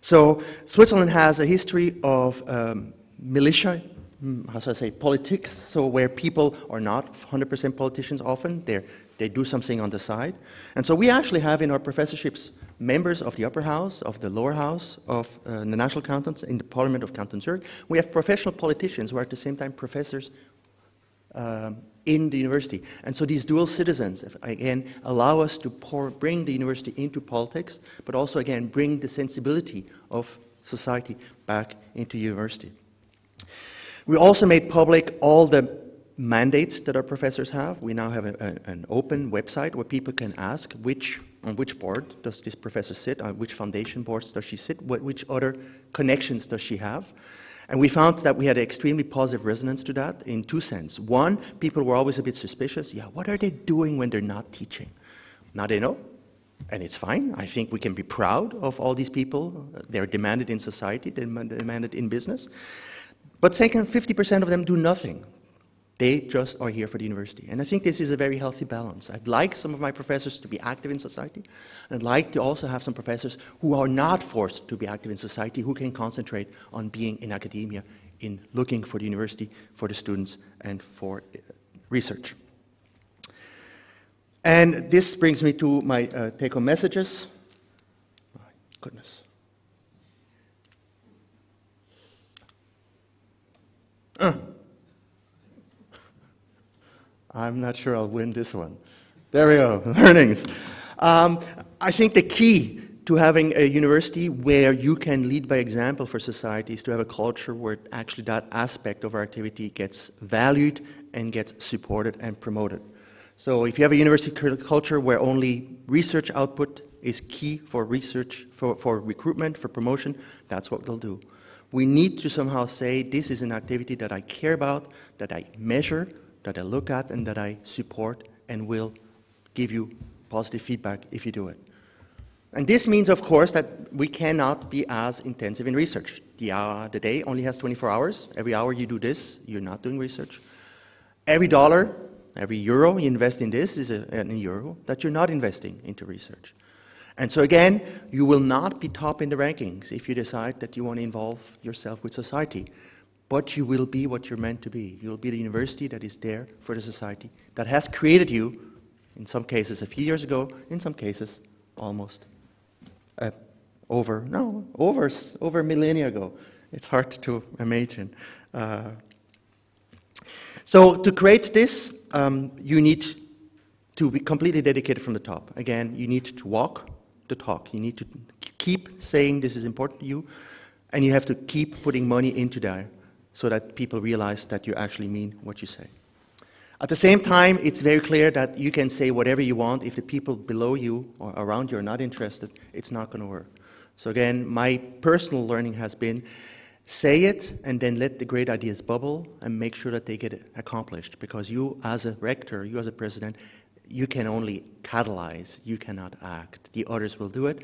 So Switzerland has a history of militia, how should I say, politics, so where people are not 100% politicians often, they do something on the side. And so we actually have in our professorships members of the upper house, of the lower house, of the national accountants, in the parliament of Canton Zurich. We have professional politicians who are at the same time professors in the university. And so these dual citizens, again, allow us to bring the university into politics, but also, again, bring the sensibility of society back into university. We also made public all the mandates that our professors have. We now have an open website where people can ask on which board does this professor sit, on which foundation boards does she sit, which other connections does she have. And we found that we had an extremely positive resonance to that in two senses. One, people were always a bit suspicious. Yeah, what are they doing when they're not teaching? Now they know, and it's fine. I think we can be proud of all these people. They're demanded in society, they're demanded in business. But second, 50% of them do nothing. They just are here for the university. And I think this is a very healthy balance. I'd like some of my professors to be active in society. And I'd like to also have some professors who are not forced to be active in society, who can concentrate on being in academia, in looking for the university, for the students, and for research. And this brings me to my take-home messages. My goodness. I'm not sure I'll win this one. There we go, learnings. I think the key to having a university where you can lead by example for society is to have a culture where actually that aspect of our activity gets valued and gets supported and promoted. So if you have a university culture where only research output is key for research, for recruitment, for promotion, that's what they'll do. We need to somehow say this is an activity that I care about, that I measure, that I look at, and that I support and will give you positive feedback if you do it. And this means, of course, that we cannot be as intensive in research. The day only has 24 hours. Every hour you do this, you're not doing research. Every dollar, every euro you invest in this is a euro that you're not investing into research. And so again, you will not be top in the rankings if you decide that you want to involve yourself with society. But you will be what you're meant to be. You will be the university that is there for the society, that has created you, in some cases a few years ago, in some cases almost over a millennia ago. It's hard to imagine. So to create this, you need to be completely dedicated from the top. Again, you need to walk the talk. You need to keep saying this is important to you, and you have to keep putting money into that so that people realize that you actually mean what you say. At the same time, it's very clear that you can say whatever you want. If the people below you or around you are not interested, it's not going to work. So again, my personal learning has been say it and then let the great ideas bubble and make sure that they get accomplished. Because you as a rector, you as a president, you can only catalyze, you cannot act. The others will do it.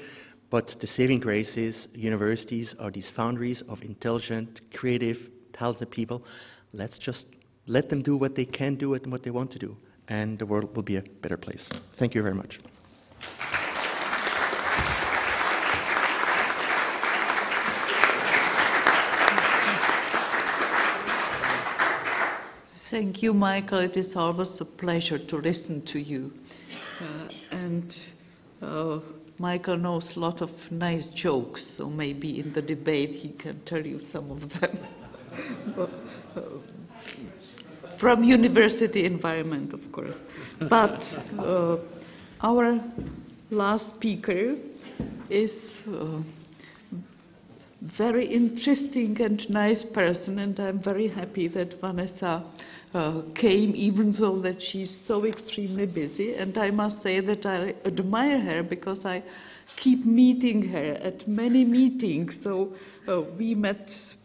But the saving grace is universities are these foundries of intelligent, creative, talented people. Let's just let them do what they can do and what they want to do, and the world will be a better place. Thank you very much. Thank you, Michael. It is always a pleasure to listen to you. Michael knows a lot of nice jokes, so maybe in the debate he can tell you some of them. from university environment, of course. But our last speaker is very interesting and nice person, and I'm very happy that Vanessa came, even though that she's so extremely busy. And I must say that I admire her because I keep meeting her at many meetings. So we met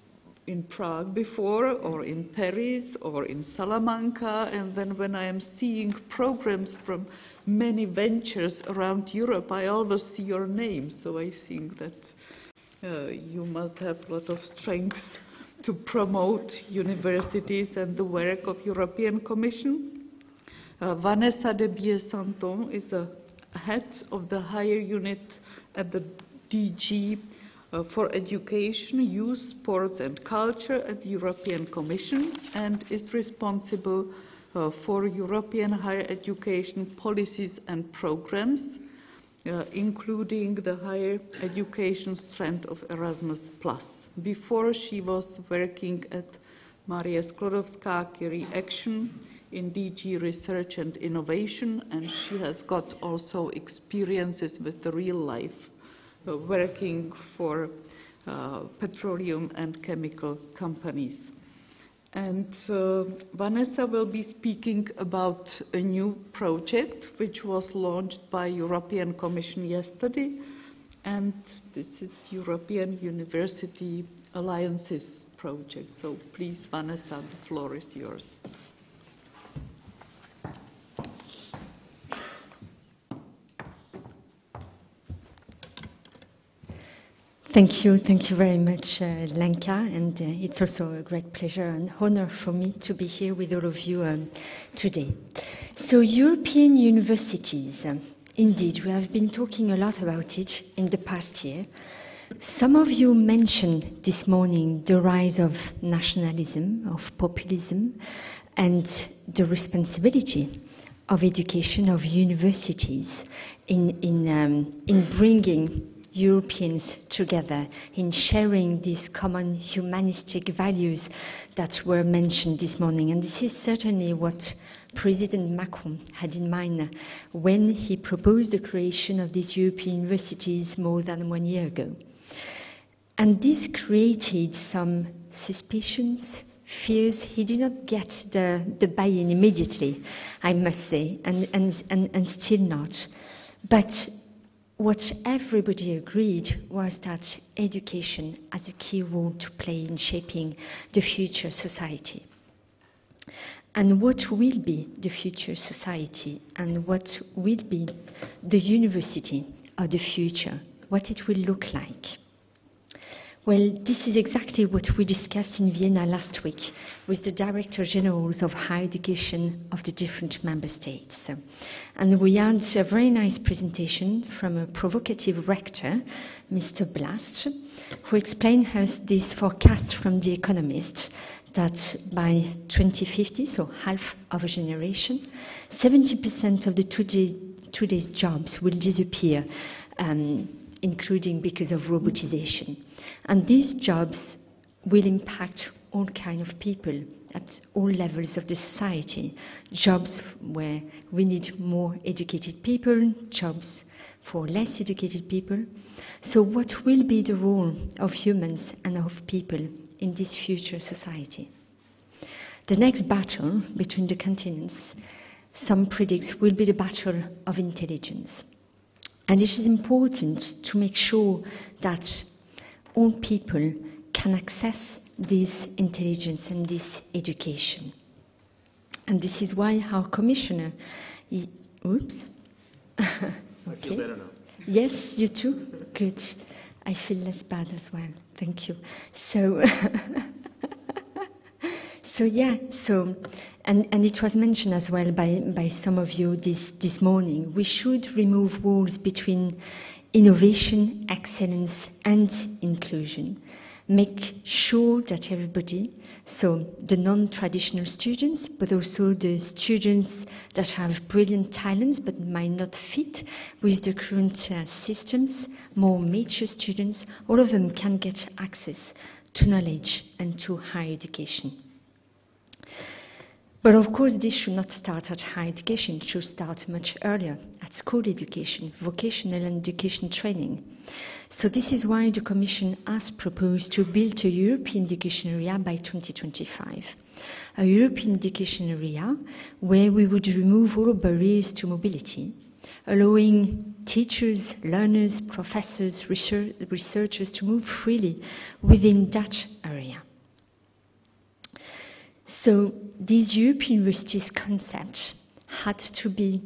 in Prague before, or in Paris, or in Salamanca, and then when I am seeing programs from many ventures around Europe, I always see your name. So I think that you must have a lot of strength to promote universities and the work of European Commission. Vanessa de Bier-Santon is a head of the higher unit at the DG for Education, Youth, Sports and Culture at the European Commission, and is responsible for European higher education policies and programs, including the higher education strand of Erasmus+. Before, she was working at Maria Sklodowska-Curie Action in DG Research and Innovation, and she has got also experiences with the real life, working for petroleum and chemical companies. And Vanessa will be speaking about a new project which was launched by European Commission yesterday, and this is European University Alliances project. So please, Vanessa, the floor is yours. Thank you very much, Lenka, and it's also a great pleasure and honor for me to be here with all of you today. So European universities, indeed, we have been talking a lot about it in the past year. Some of you mentioned this morning the rise of nationalism, of populism, and the responsibility of education, of universities in bringing Europeans together, in sharing these common humanistic values that were mentioned this morning. And this is certainly what President Macron had in mind when he proposed the creation of these European universities more than 1 year ago. And this created some suspicions, fears. He did not get the buy-in immediately, I must say, and still not. But what everybody agreed was that education has a key role to play in shaping the future society. And what will be the future society, and what will be the university of the future, what it will look like? Well, this is exactly what we discussed in Vienna last week with the Director Generals of Higher Education of the different member states. And we had a very nice presentation from a provocative rector, Mr. Blast, who explained us this forecast from The Economist that by 2050, so half of a generation, 70% of the today's jobs will disappear, including because of robotization. And these jobs will impact all kinds of people at all levels of the society. Jobs where we need more educated people, jobs for less educated people. So what will be the role of humans and of people in this future society? The next battle between the continents, some predict, will be the battle of intelligence. And it is important to make sure that all people can access this intelligence and this education. And this is why our commissioner, oops. Okay. I feel better now. Yes, you too? Good. I feel less bad as well. Thank you. So, and it was mentioned as well by some of you this morning. We should remove walls between innovation, excellence, and inclusion. Make sure that everybody, so the non-traditional students, but also the students that have brilliant talents but might not fit with the current systems, more mature students, all of them can get access to knowledge and to higher education. But of course, this should not start at higher education. It should start much earlier, at school education, vocational and education training. So this is why the Commission has proposed to build a European education area by 2025. A European education area where we would remove all barriers to mobility, allowing teachers, learners, professors, researchers to move freely within that area. So these European universities concept had to be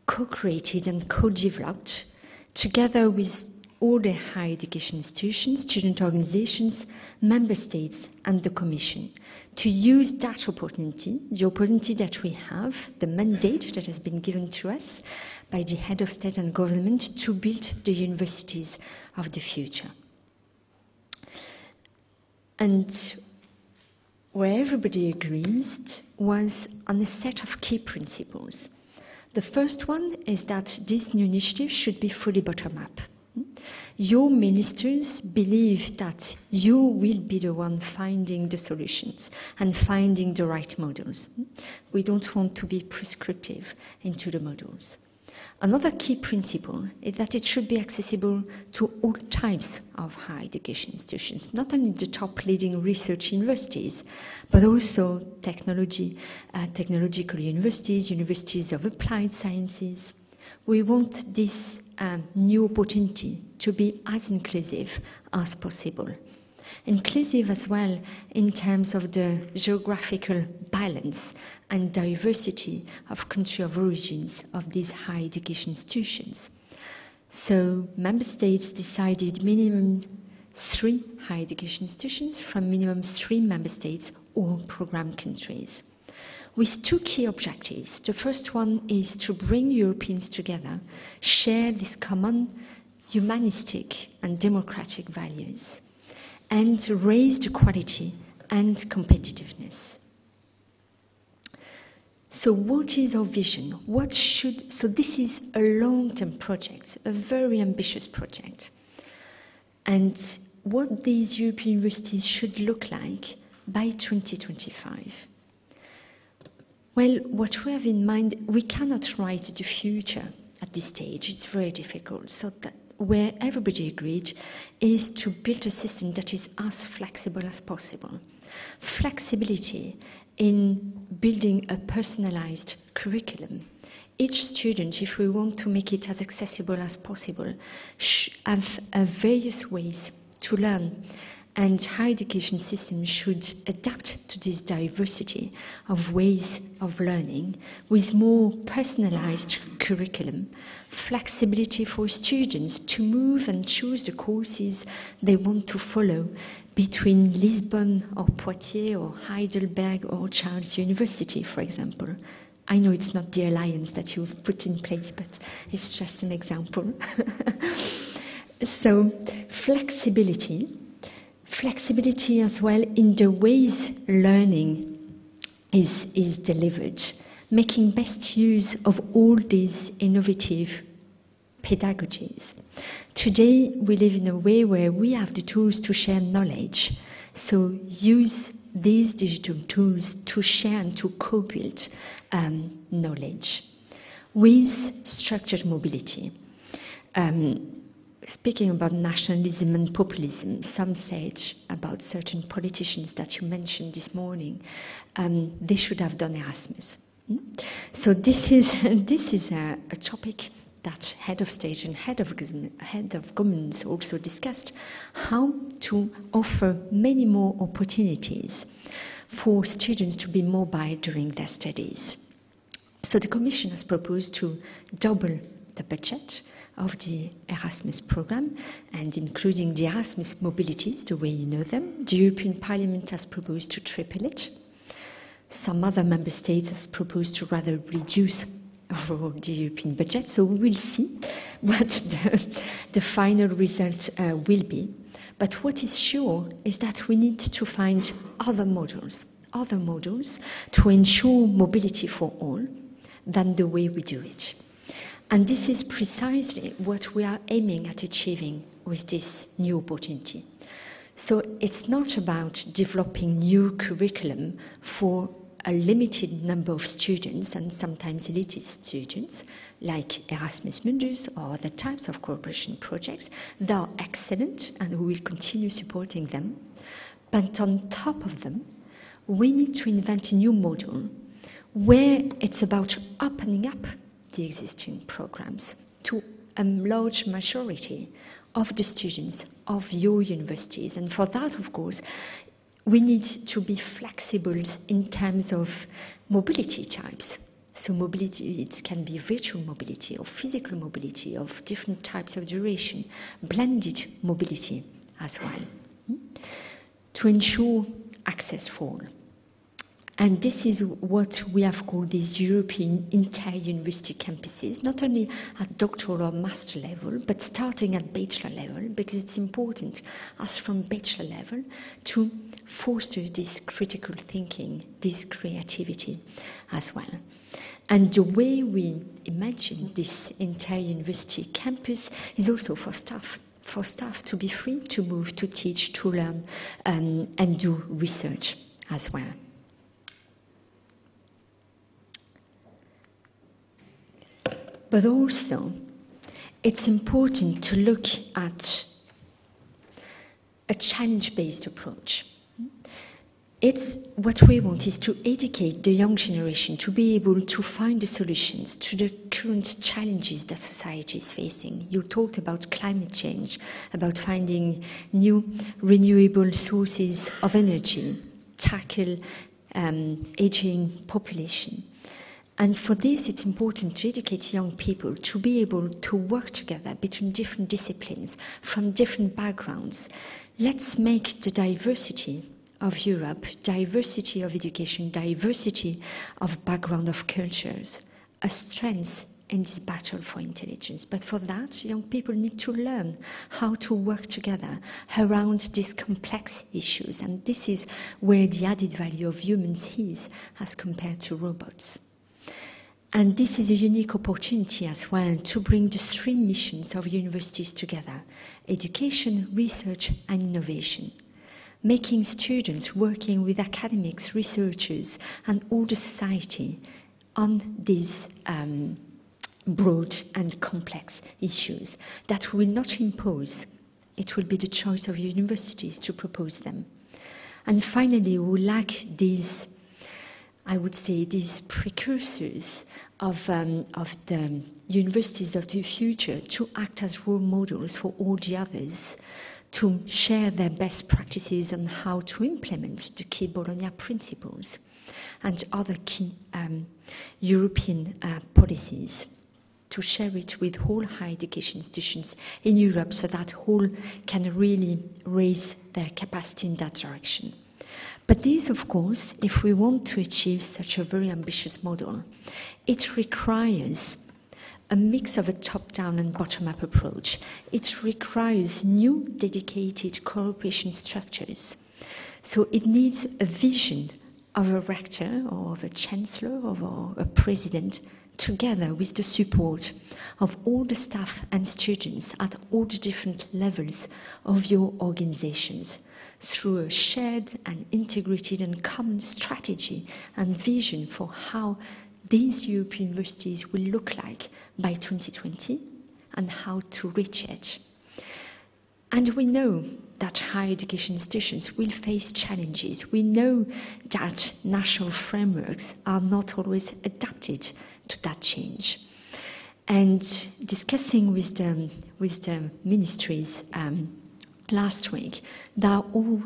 co-created and co-developed together with all the higher education institutions, student organizations, member states, and the Commission to use that opportunity, the opportunity that we have, the mandate that has been given to us by the head of state and government to build the universities of the future. And where everybody agrees was on a set of key principles. The first one is that this new initiative should be fully bottom-up. Your ministers believe that you will be the one finding the solutions and finding the right models. We don't want to be prescriptive into the models. Another key principle is that it should be accessible to all types of higher education institutions, not only the top leading research universities, but also technological universities, universities of applied sciences. We want this new opportunity to be as inclusive as possible. Inclusive as well in terms of the geographical balance and diversity of country of origins of these higher education institutions. So member states decided minimum 3 higher education institutions from minimum 3 member states or program countries, with 2 key objectives. The first one is to bring Europeans together, share these common humanistic and democratic values, and raise the quality and competitiveness. So what is our vision? So this is a long-term project, a very ambitious project. And what these European universities should look like by 2025. Well, what we have in mind, we cannot write the future at this stage. It's very difficult. So that where everybody agreed is to build a system that is as flexible as possible. Flexibility in building a personalized curriculum. Each student, if we want to make it as accessible as possible, have various ways to learn. And higher education systems should adapt to this diversity of ways of learning with more personalized curriculum, flexibility for students to move and choose the courses they want to follow between Lisbon or Poitiers or Heidelberg or Charles University, for example. I know it's not the alliance that you've put in place, but it's just an example. So, flexibility as well in the ways learning is delivered, making best use of all these innovative pedagogies. Today, we live in a way where we have the tools to share knowledge, so use these digital tools to share and to co-build knowledge with structured mobility. Speaking about nationalism and populism, some said about certain politicians that you mentioned this morning, they should have done Erasmus. So this is a topic that head of state and head of governments also discussed, how to offer many more opportunities for students to be mobile during their studies. So the Commission has proposed to double the budget of the Erasmus program, and including the Erasmus mobilities, the way you know them. The European Parliament has proposed to triple it. Some other member states has proposed to rather reduce overall the European budget, so we will see what the final result will be. But what is sure is that we need to find other models to ensure mobility for all than the way we do it. And this is precisely what we are aiming at achieving with this new opportunity. So it's not about developing new curriculum for a limited number of students, and sometimes elitist students, like Erasmus Mundus or other types of cooperation projects. They are excellent, and we will continue supporting them. But on top of them, we need to invent a new model where it's about opening up the existing programs to a large majority of the students of your universities. And for that, of course, we need to be flexible in terms of mobility types. So mobility, it can be virtual mobility or physical mobility of different types of duration, blended mobility as well, to ensure access for all. And this is what we have called these European inter-university campuses, not only at doctoral or master level, but starting at bachelor level, because it's important, as from bachelor level, to foster this critical thinking, this creativity as well. And the way we imagine this inter-university campus is also for staff to be free to move, to teach, to learn, and do research as well. But also, it's important to look at a challenge-based approach. It's what we want is to educate the young generation to be able to find the solutions to the current challenges that society is facing. You talked about climate change, about finding new renewable sources of energy, tackle aging population. And for this, it's important to educate young people to be able to work together between different disciplines, from different backgrounds. Let's make the diversity of Europe, diversity of education, diversity of background of cultures, a strength in this battle for intelligence. But for that, young people need to learn how to work together around these complex issues. And this is where the added value of humans is as compared to robots. And this is a unique opportunity as well to bring the three missions of universities together: education, research, and innovation. Making students working with academics, researchers, and all the society on these broad and complex issues that we will not impose. It will be the choice of universities to propose them. And finally, we lack these, I would say, these precursors of the universities of the future to act as role models for all the others, to share their best practices on how to implement the key Bologna principles and other key European policies, to share it with all higher education institutions in Europe so that all can really raise their capacity in that direction. But this, of course, if we want to achieve such a very ambitious model, it requires a mix of a top-down and bottom-up approach. It requires new dedicated cooperation structures. So it needs a vision of a rector or of a chancellor or a president, together with the support of all the staff and students at all the different levels of your organizations, through a shared and integrated and common strategy and vision for how these European universities will look like by 2020 and how to reach it. And we know that higher education institutions will face challenges. We know that national frameworks are not always adapted to that change. And discussing with the ministries last week, they are all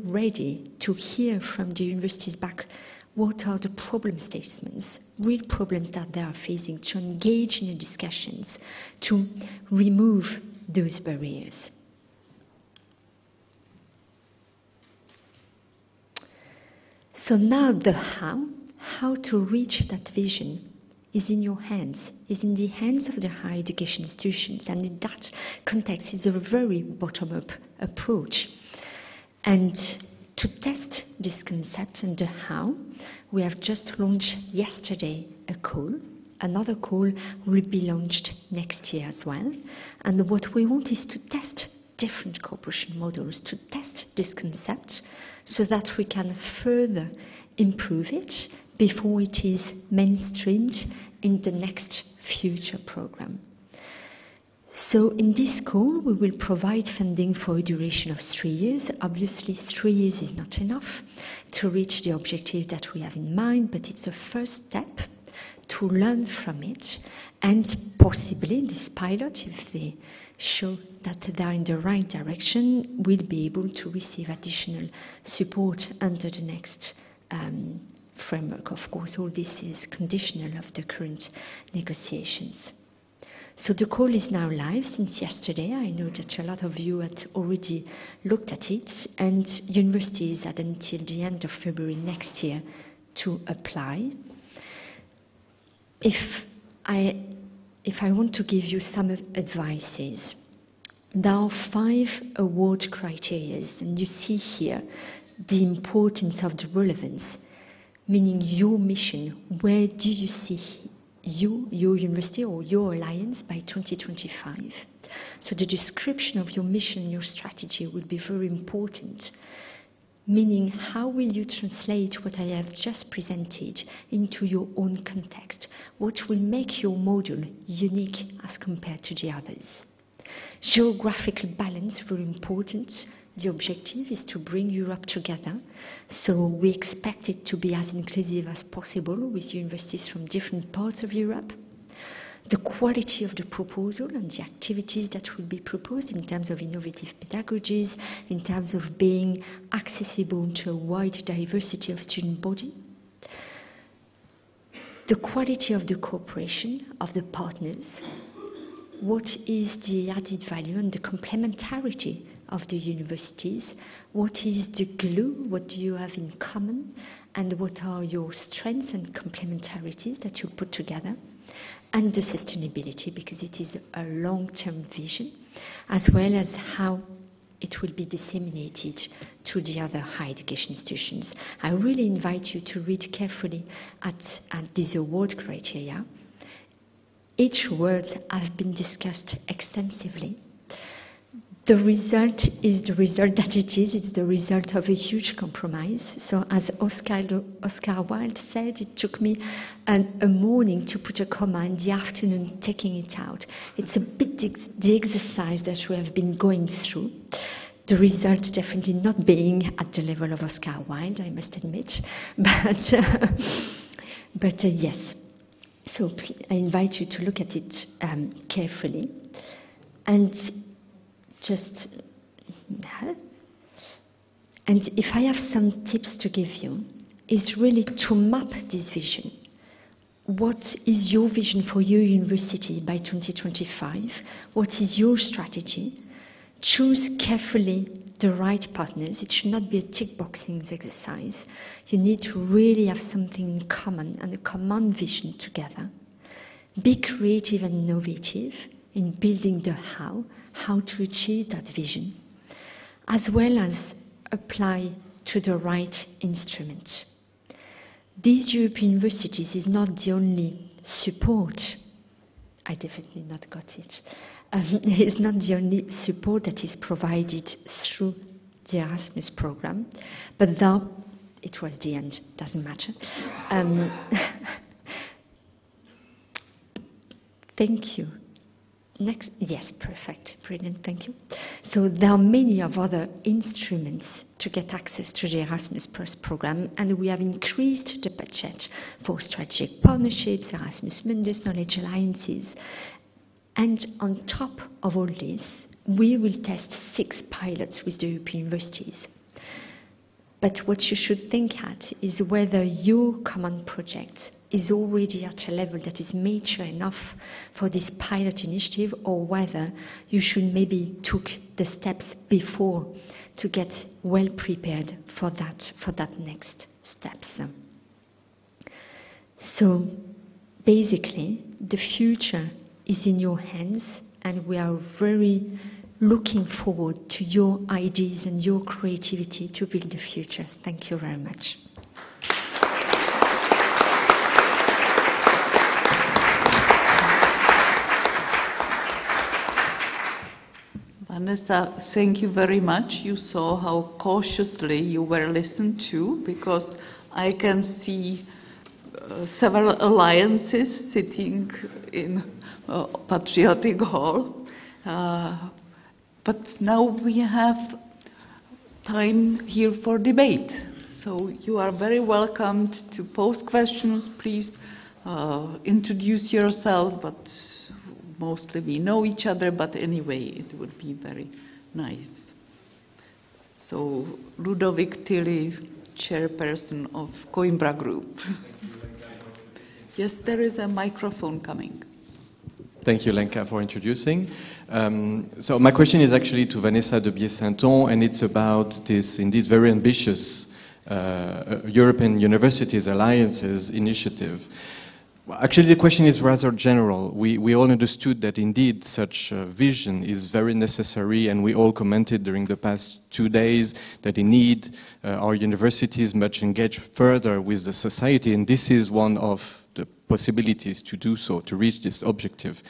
ready to hear from the universities back what are the problem statements, real problems that they are facing, to engage in the discussions, to remove those barriers. So now the how to reach that vision is in your hands, is in the hands of the higher education institutions. And in that context is a very bottom-up approach. And to test this concept and the how, we have just launched yesterday a call. Another call will be launched next year as well. And what we want is to test different cooperation models to test this concept so that we can further improve it before it is mainstreamed in the next future program. So in this call, we will provide funding for a duration of 3 years. Obviously, 3 years is not enough to reach the objective that we have in mind, but it's a first step to learn from it, and possibly this pilot, if they show that they are in the right direction, will be able to receive additional support under the next framework. Of course, all this is conditional of the current negotiations. So the call is now live since yesterday. I know that a lot of you had already looked at it, and universities had until the end of February next year to apply. If I want to give you some advices, there are 5 award criteria, and you see here the importance of the relevance, meaning your mission. Where do you see you, your university or your alliance by 2025? So the description of your mission, your strategy will be very important, meaning how will you translate what I have just presented into your own context? What will make your model unique as compared to the others? Geographical balance, very important. The objective is to bring Europe together, so we expect it to be as inclusive as possible with universities from different parts of Europe. The quality of the proposal and the activities that will be proposed in terms of innovative pedagogies, in terms of being accessible to a wide diversity of student body. The quality of the cooperation of the partners. What is the added value and the complementarity of the universities? What is the glue? What do you have in common? And what are your strengths and complementarities that you put together? And the sustainability, because it is a long-term vision, as well as how it will be disseminated to the other higher education institutions. I really invite you to read carefully at these award criteria. Each word has been discussed extensively. The result is the result that it is. It's the result of a huge compromise. So as Oscar Wilde said, it took me a morning to put a comma and the afternoon taking it out. It's a bit the exercise that we have been going through. The result definitely not being at the level of Oscar Wilde, I must admit. But yes. So I invite you to look at it carefully. And if I have some tips to give you, is really to map this vision. What is your vision for your university by 2025? What is your strategy? Choose carefully the right partners. It should not be a tick-boxing exercise. You need to really have something in common and a common vision together. Be creative and innovative in building the how to achieve that vision, as well as apply to the right instrument. These European universities is not the only support. I definitely not got it. It's not the only support that is provided through the Erasmus program, but though it was the end, doesn't matter. Thank you. Next, yes, perfect, brilliant, thank you. So there are many of other instruments to get access to the Erasmus Plus program, and we have increased the budget for strategic partnerships, Erasmus Mundus, knowledge alliances. And on top of all this, we will test 6 pilots with the European universities. But what you should think at is whether your common project is already at a level that is mature enough for this pilot initiative, or whether you should maybe take the steps before to get well prepared for that next steps. So basically, the future is in your hands, and we are very looking forward to your ideas and your creativity to build the future. Thank you very much. Vanessa, thank you very much. You saw how cautiously you were listened to, because I can see several alliances sitting in Patriotic Hall. But now we have time here for debate. So you are very welcomed to pose questions. Please introduce yourself, but mostly we know each other, but anyway, it would be very nice. So Ludovic Tilly, chairperson of Coimbra Group. Yes, there is a microphone coming. Thank you, Lenka, for introducing. So my question is actually to Vanessa de Biais-Sainton, and it's about this indeed very ambitious European Universities Alliances initiative. Actually, the question is rather general. We all understood that indeed such a vision is very necessary, and we all commented during the past 2 days that indeed our universities much engage further with the society, and this is one of the possibilities to do so, to reach this objective.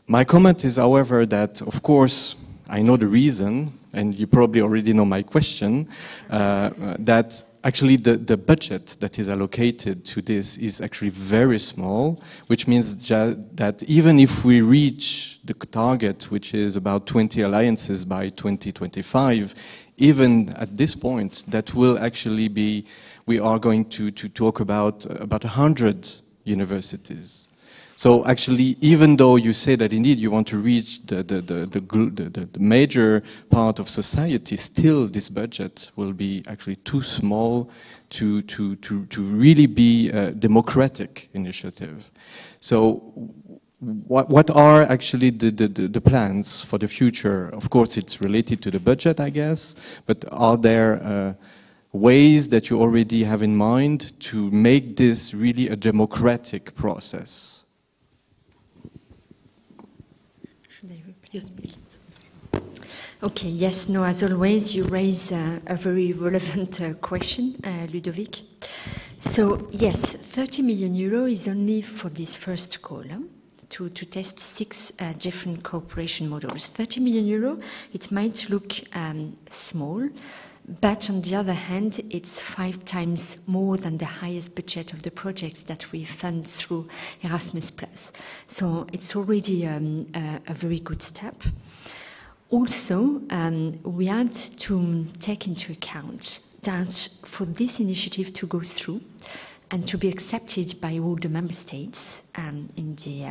My comment is, however, that of course I know the reason, and you probably already know my question, that actually the budget that is allocated to this is actually very small, which means that even if we reach the target, which is about 20 alliances by 2025, even at this point, that will actually be, we are going to talk about 100 universities. So actually, even though you say that indeed you want to reach the major part of society, still this budget will be actually too small to really be a democratic initiative. So what are actually the plans for the future? Of course, it's related to the budget, I guess, but are there ways that you already have in mind to make this really a democratic process? Yes, please. Okay, yes, no, as always, you raise a very relevant question, Ludovic. So, yes, 30 million euro is only for this first call, to test 6 different cooperation models. 30 million euro, it might look small, but on the other hand, it's 5 times more than the highest budget of the projects that we fund through Erasmus+. So it's already a very good step. Also, we had to take into account that for this initiative to go through and to be accepted by all the member states in the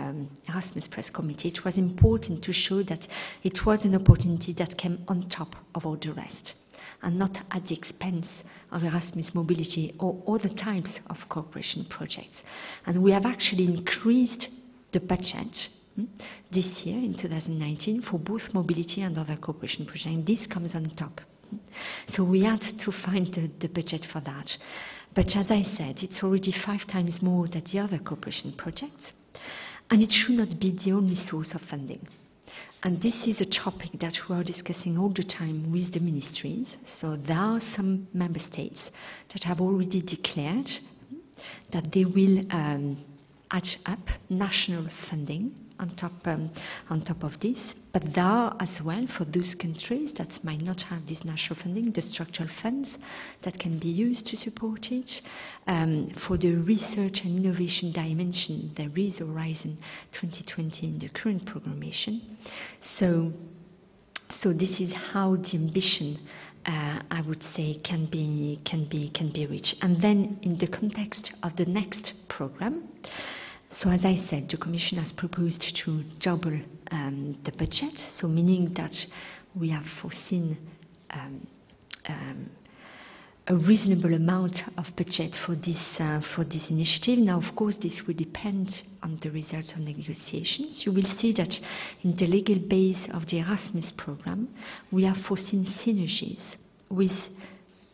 Erasmus Plus Committee, it was important to show that it was an opportunity that came on top of all the rest, and not at the expense of Erasmus mobility or other types of cooperation projects. And we have actually increased the budget this year in 2019 for both mobility and other cooperation projects. This comes on top. So we had to find the budget for that. But as I said, it's already 5 times more than the other cooperation projects, and it should not be the only source of funding. And this is a topic that we are discussing all the time with the ministries. So there are some member states that have already declared that they will add up national funding on top of this. But there are as well, for those countries that might not have this national funding, the structural funds that can be used to support it. For the research and innovation dimension, there is Horizon 2020 in the current programmation. So this is how the ambition, I would say, can be reached. And then in the context of the next program, so as I said, the Commission has proposed to double the budget, so meaning that we have foreseen a reasonable amount of budget for this initiative. Now, of course, this will depend on the results of negotiations. You will see that in the legal base of the Erasmus program, we have foreseen synergies with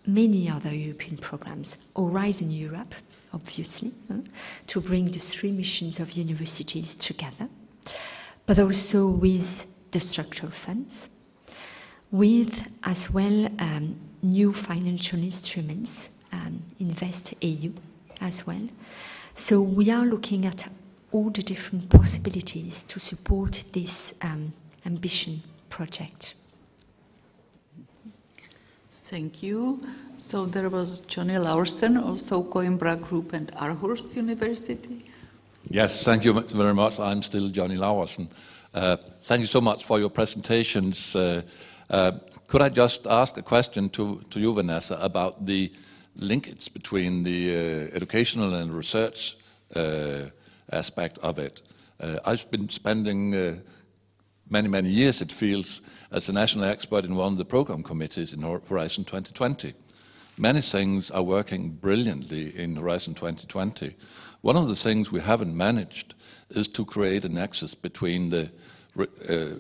many other European programs. Horizon Europe, obviously, to bring the 3 missions of universities together, but also with the structural funds, with as well new financial instruments, InvestEU as well. So we are looking at all the different possibilities to support this ambition project. Thank you. So there was Johnny Larsen, also Coimbra Group and Aarhus University. Yes, thank you very much. I'm still Johnny Larsen. Thank you so much for your presentations. Could I just ask a question to you, Vanessa, about the linkage between the educational and research aspect of it? I've been spending many years, it feels, as a national expert in one of the program committees in Horizon 2020. Many things are working brilliantly in Horizon 2020. One of the things we haven't managed is to create a nexus between the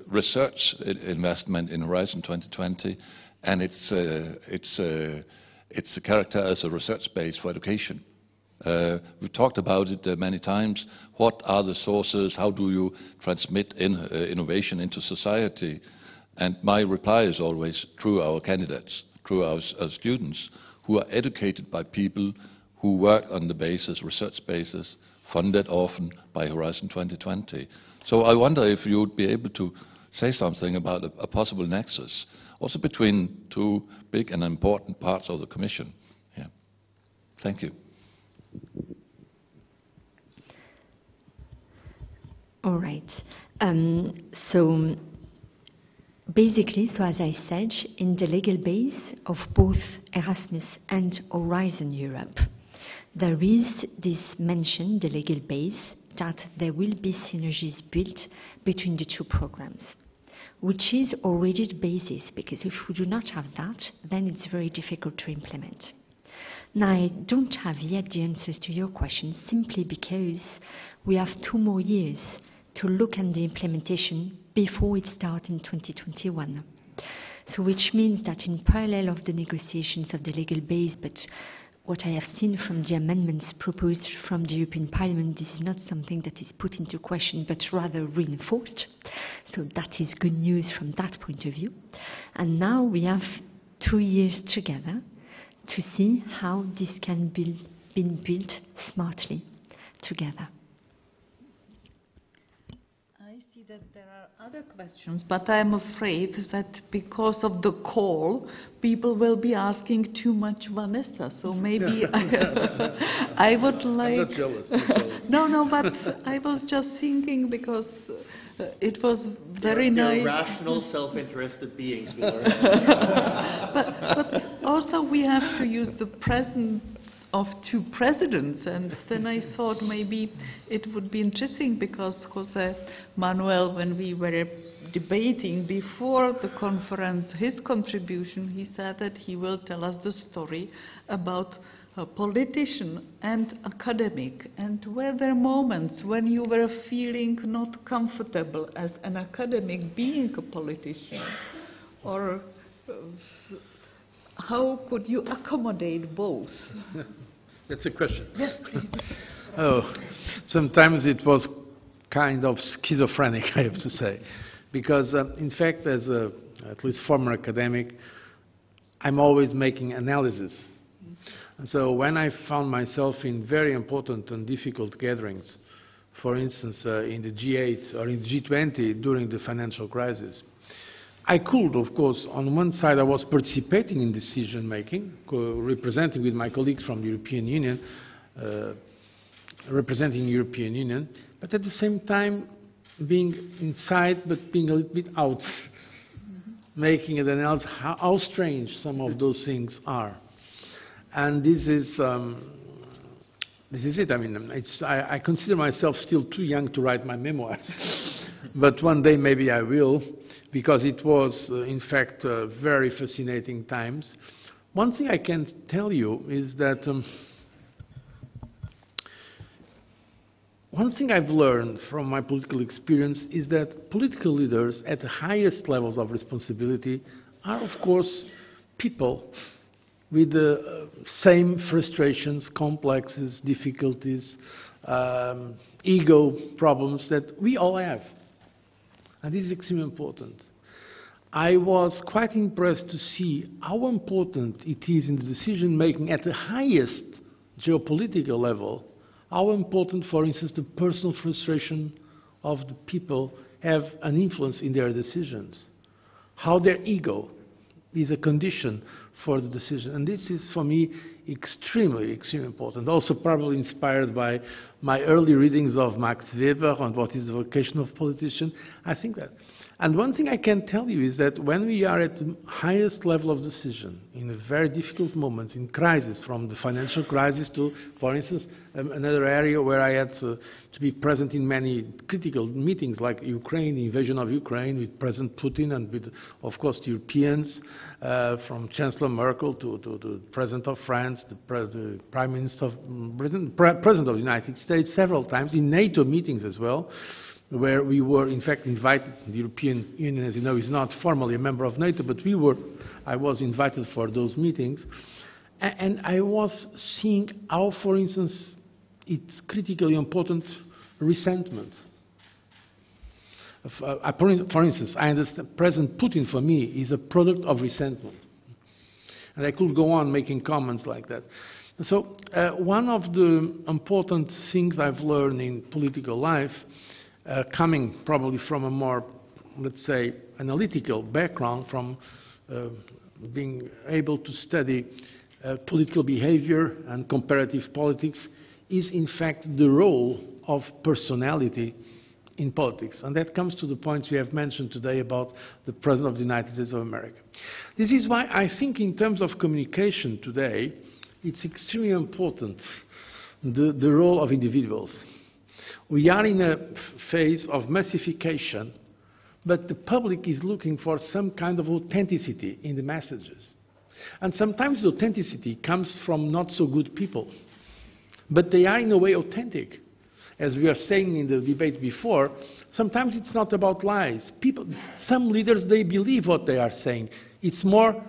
research investment in Horizon 2020 and its character as a research base for education. We've talked about it many times. What are the sources? How do you transmit innovation into society? And my reply is always through our candidates, through our students, who are educated by people who work on the basis, research basis, funded often by Horizon 2020. So I wonder if you would be able to say something about a possible nexus, also between two big and important parts of the Commission. Yeah. Thank you. All right. So basically, so as I said, in the legal base of both Erasmus and Horizon Europe, there is this mention, the legal base, that there will be synergies built between the two programs, which is already the basis, because if we do not have that, then it's very difficult to implement. Now, I don't have yet the answers to your question, simply because we have 2 more years to look at the implementation before it starts in 2021. So which means that in parallel of the negotiations of the legal base, but what I have seen from the amendments proposed from the European Parliament, this is not something that is put into question, but rather reinforced. So that is good news from that point of view. And now we have 2 years together to see how this can be built smartly together. I see that there are other questions, but I'm afraid that because of the call, people will be asking too much Vanessa. So maybe I would like... I'm not jealous. Not jealous. No, but I was just thinking because it was very nice. They're rational, self-interested beings. But also we have to use the presence of 2 presidents, and then I thought maybe it would be interesting because Jose Manuel, when we were debating before the conference his contribution, he said that he will tell us the story about a politician and academic, and were there moments when you were feeling not comfortable as an academic being a politician, or how could you accommodate both? That's a question. Yes, please. Oh, sometimes it was kind of schizophrenic, I have to say, because in fact, as a at least former academic, I'm always making analysis. And so when I found myself in very important and difficult gatherings, for instance, in the G8 or in the G20 during the financial crisis, I could, of course, on one side I was participating in decision-making, representing with my colleagues from the European Union, representing the European Union, but at the same time being inside but being a little bit out, making an analysis how strange some of those things are. And this is it. I mean, I consider myself still too young to write my memoirs, but one day maybe I will, because it was, in fact, very fascinating times. One thing I can tell you is that one thing I've learned from my political experience is that political leaders at the highest levels of responsibility are, of course, people with the same frustrations, complexes, difficulties, ego problems that we all have. And this is extremely important. I was quite impressed to see how important it is in the decision-making at the highest geopolitical level, how important, for instance, the personal frustration of the people have an influence in their decisions, how their ego is a condition for the decision. And this is, for me, extremely, extremely important. Also probably inspired by my early readings of Max Weber on what is the vocation of politician. I think that. And one thing I can tell you is that when we are at the highest level of decision, in a very difficult moments, in crisis, from the financial crisis to, for instance, another area where I had to be present in many critical meetings, like Ukraine, the invasion of Ukraine, with President Putin and with, of course, the Europeans, from Chancellor Merkel to the President of France, the Prime Minister of Britain, President of the United States, several times, in NATO meetings as well, where we were, in fact, invited. The European Union, as you know, is not formally a member of NATO, but I was invited for those meetings. And I was seeing how, for instance, it's critically important resentment. For instance, I understand President Putin, for me, is a product of resentment. And I could go on making comments like that. So one of the important things I've learned in political life, coming probably from a more, let's say, analytical background, from being able to study political behavior and comparative politics, is in fact the role of personality in politics. And that comes to the points we have mentioned today about the President of the United States of America. This is why I think in terms of communication today, it's extremely important, the role of individuals. We are in a phase of massification, but the public is looking for some kind of authenticity in the messages. And sometimes the authenticity comes from not so good people, but they are in a way authentic. As we were saying in the debate before, sometimes it's not about lies. Some leaders, they believe what they are saying. It's more,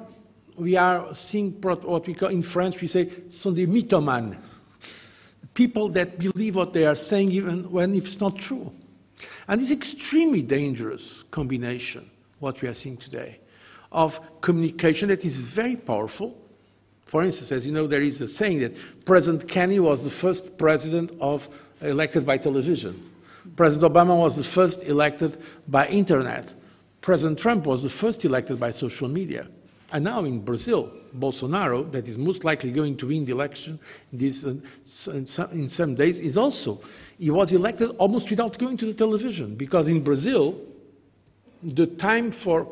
we are seeing what we call, in French, we say, sont des mythomanes. People that believe what they are saying even when it's not true. And it's extremely dangerous combination, what we are seeing today, of communication that is very powerful. For instance, as you know, there is a saying that President Kennedy was the first president elected by television. President Obama was the first elected by internet. President Trump was the first elected by social media. And now in Brazil, Bolsonaro, that is most likely going to win the election in some days, he was elected almost without going to the television, because in Brazil, the time for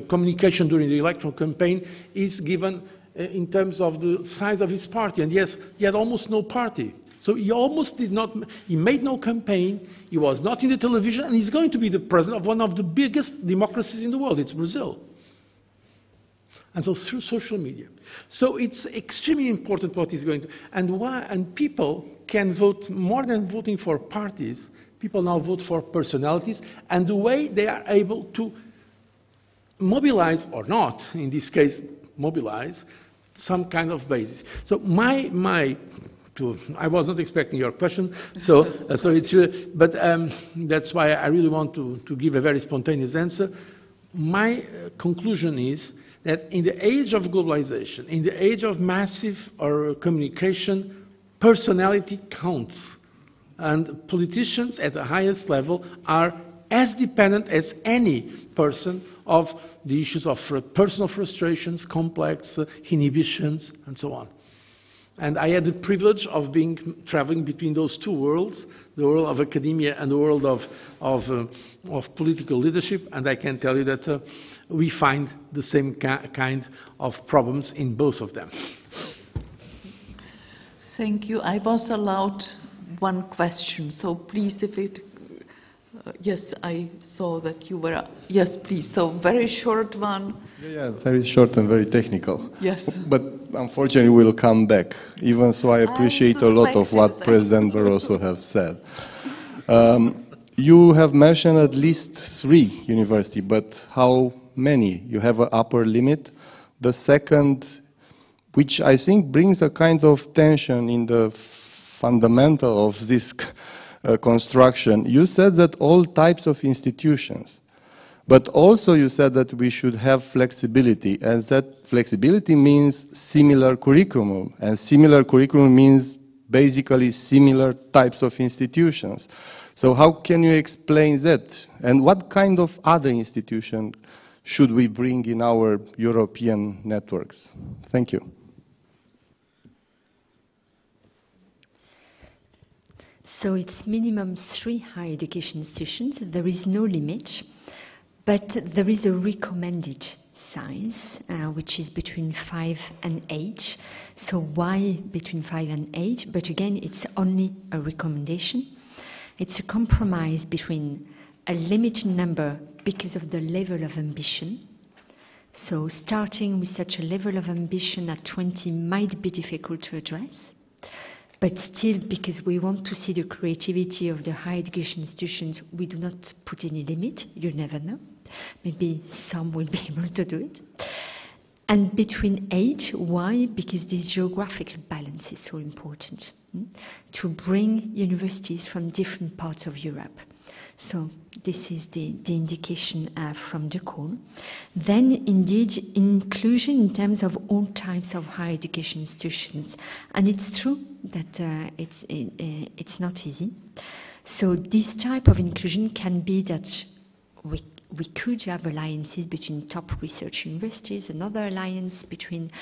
communication during the electoral campaign is given in terms of the size of his party. And yes, he had almost no party. So he made no campaign, he was not in the television, and he's going to be the president of one of the biggest democracies in the world, it's Brazil. And so through social media. So it's extremely important what is going to, and people can vote, more than voting for parties, people now vote for personalities, and the way they are able to mobilize, or not, in this case, mobilize, some kind of basis. So I was not expecting your question, so it's really, but that's why I really want to give a very spontaneous answer. My conclusion is that in the age of globalization, in the age of massive communication, personality counts. And politicians at the highest level are as dependent as any person of the issues of personal frustrations, complex inhibitions, and so on. And I had the privilege of traveling between those two worlds, the world of academia and the world of political leadership, and I can tell you that we find the same kind of problems in both of them. Thank you. I was allowed one question, so please, yes, I saw that you were, yes, please, so very short one. Yeah, very short and very technical. Yes. But unfortunately we'll come back. Even so, I appreciate a lot of what President Barroso has said. You have mentioned at least 3 universities, but how many? You have an upper limit. The second, which I think brings a kind of tension in the fundamental of this construction. You said that all types of institutions, but also you said that we should have flexibility, and that flexibility means similar curriculum, and similar curriculum means basically similar types of institutions. So how can you explain that? And what kind of other institution should we bring in our European networks? Thank you. So it's minimum 3 higher education institutions. There is no limit, but there is a recommended size, which is between 5 and 8. So why between 5 and 8? But again, it's only a recommendation. It's a compromise between a limited number because of the level of ambition. So starting with such a level of ambition at 20 might be difficult to address. But still, because we want to see the creativity of the higher education institutions, we do not put any limit. You never know. Maybe some will be able to do it. And between 8, why? Because this geographical balance is so important, to bring universities from different parts of Europe. So this is the indication from the call. Then indeed inclusion in terms of all types of higher education institutions. And it's true that it's not easy. So this type of inclusion can be that we could have alliances between top research universities, another alliance between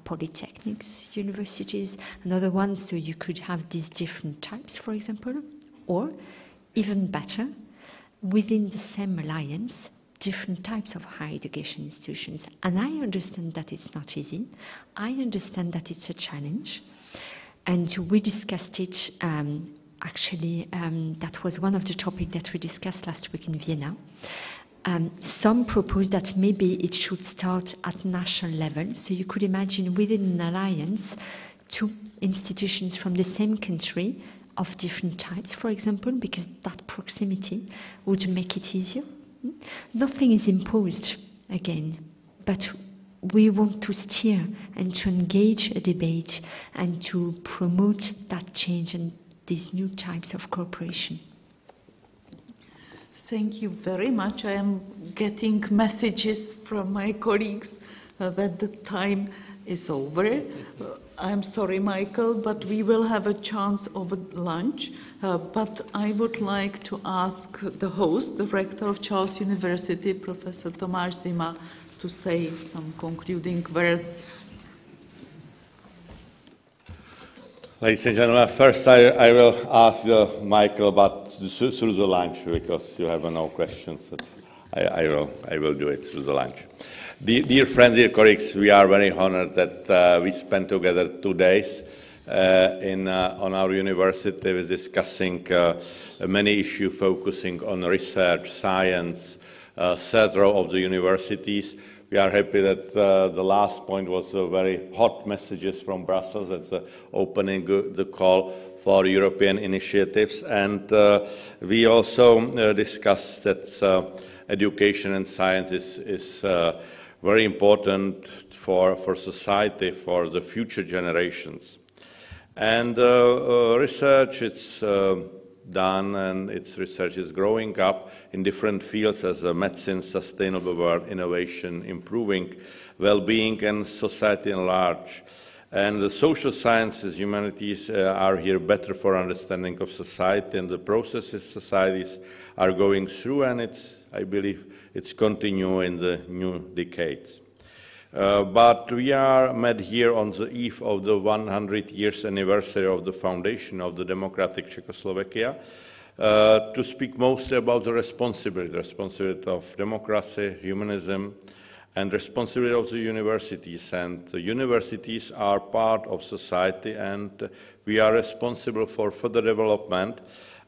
polytechnics universities, another one, so you could have these different types, for example, or even better, within the same alliance, different types of higher education institutions. And I understand that it's not easy. I understand that it's a challenge. And we discussed it, that was one of the topics that we discussed last week in Vienna. Some propose that maybe it should start at national level. So you could imagine within an alliance, 2 institutions from the same country of different types, for example, because that proximity would make it easier. Nothing is imposed, again, but we want to steer and to engage a debate and to promote that change and these new types of cooperation. Thank you very much. I am getting messages from my colleagues that the time is over. I'm sorry, Michael, but we will have a chance of a lunch. But I would like to ask the host, the rector of Charles University, Professor Tomáš Zima, to say some concluding words. Ladies and gentlemen, first I will ask Michael, but through the lunch, because you have no questions. I will do it through the lunch. Dear friends, dear colleagues, we are very honored that we spent together 2 days on our university with discussing many issues focusing on research, science, third row of the universities. We are happy that the last point was very hot messages from Brussels. That's opening the call for European initiatives. And we also discussed that education and science is very important for society, for the future generations. And research is done, and its research is growing up in different fields as medicine, sustainable world, innovation, improving well-being and society at large. And the social sciences, humanities are here better for understanding of society and the processes societies are going through, and I believe it's continuing in the new decades. But we are met here on the eve of the 100 years anniversary of the foundation of the democratic Czechoslovakia to speak mostly about the responsibility of democracy, humanism, and responsibility of the universities. And the universities are part of society, and we are responsible for further development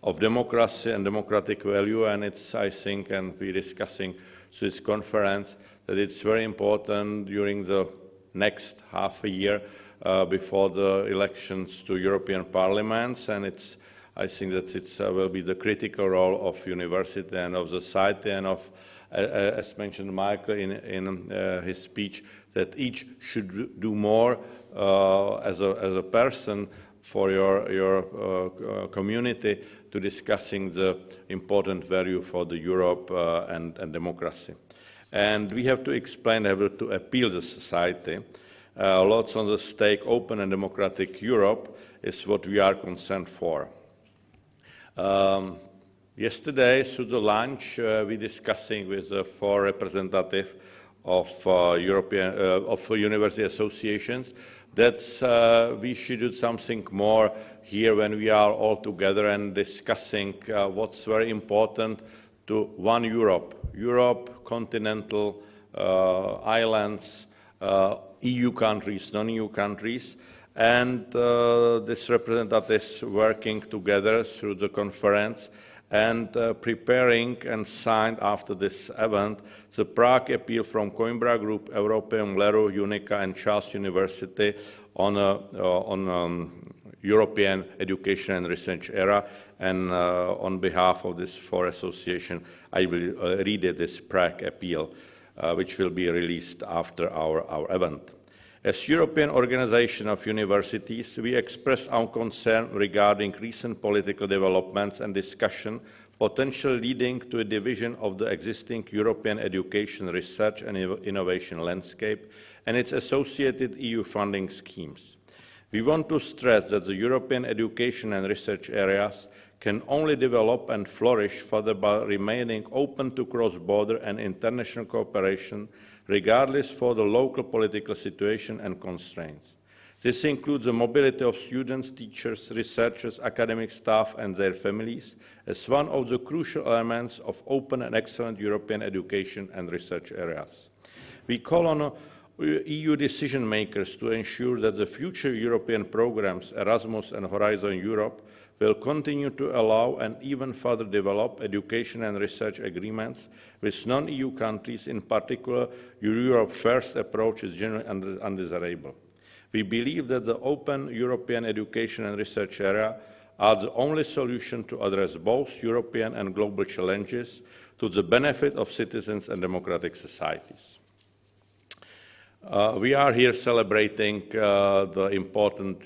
of democracy and democratic value. And it's, I think, and we're discussing this conference, that it's very important during the next half a year before the elections to European parliaments, and I think that it will be the critical role of university and of society and of, as mentioned Michael in his speech, that each should do more as a person for your community to discussing the important value for the Europe and democracy. And we have to explain, have to appeal to society. Lots on the stake, open and democratic Europe is what we are concerned for. Yesterday, through the lunch, we discussing with the 4 representatives of university associations that we should do something more here when we are all together and discussing what's very important to one Europe, continental, islands, EU countries, non-EU countries, and these representatives working together through the conference and preparing and signed after this event the Prague appeal from Coimbra Group, Europeum, Leru, Unica, and Charles University on European education and research era. And on behalf of this 4 association, I will read this Prague appeal, which will be released after our event. As European Organization of Universities, we express our concern regarding recent political developments and discussion potentially leading to a division of the existing European education, research and innovation landscape and its associated EU funding schemes. We want to stress that the European education and research areas can only develop and flourish further by remaining open to cross-border and international cooperation, regardless for the local political situation and constraints. This includes the mobility of students, teachers, researchers, academic staff and their families as one of the crucial elements of open and excellent European education and research areas. We call on EU decision makers to ensure that the future European programs, Erasmus and Horizon Europe, will continue to allow and even further develop education and research agreements with non-EU countries. In particular, Europe's first approach is generally undesirable. We believe that the open European education and research area are the only solution to address both European and global challenges to the benefit of citizens and democratic societies. We are here celebrating the important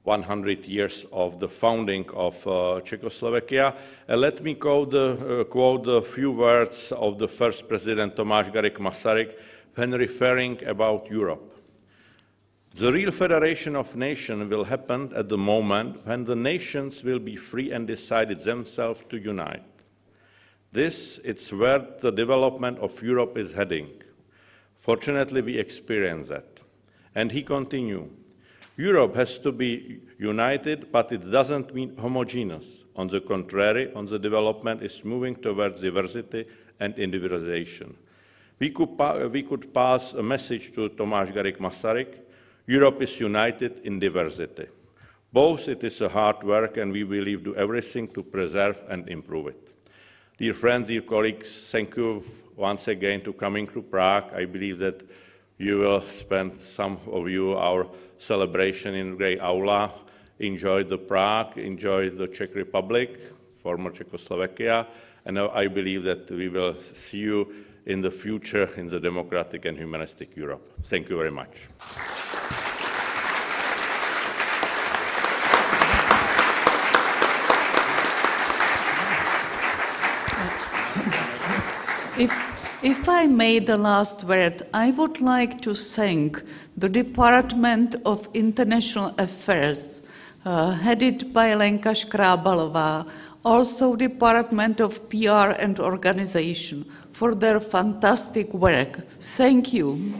100 years of the founding of Czechoslovakia. Let me quote a few words of the first President Tomáš Garrigue Masaryk when referring about Europe. The real federation of nations will happen at the moment when the nations will be free and decided themselves to unite. This is where the development of Europe is heading. Fortunately, we experience that. And he continued, Europe has to be united, but it doesn't mean homogeneous. On the contrary, the development is moving towards diversity and individualization. We could pass a message to Tomáš Garrigue Masaryk, Europe is united in diversity. Both it is a hard work and we will do everything to preserve and improve it. Dear friends, dear colleagues, thank you once again for coming to Prague. I believe that you will spend, some of you, our celebration in Grey Aula, enjoy the Prague, enjoy the Czech Republic, former Czechoslovakia, and I believe that we will see you in the future in the democratic and humanistic Europe. Thank you very much. If I may the last word, I would like to thank the Department of International Affairs, headed by Lenka Škrábalová, also Department of PR and Organization, for their fantastic work. Thank you.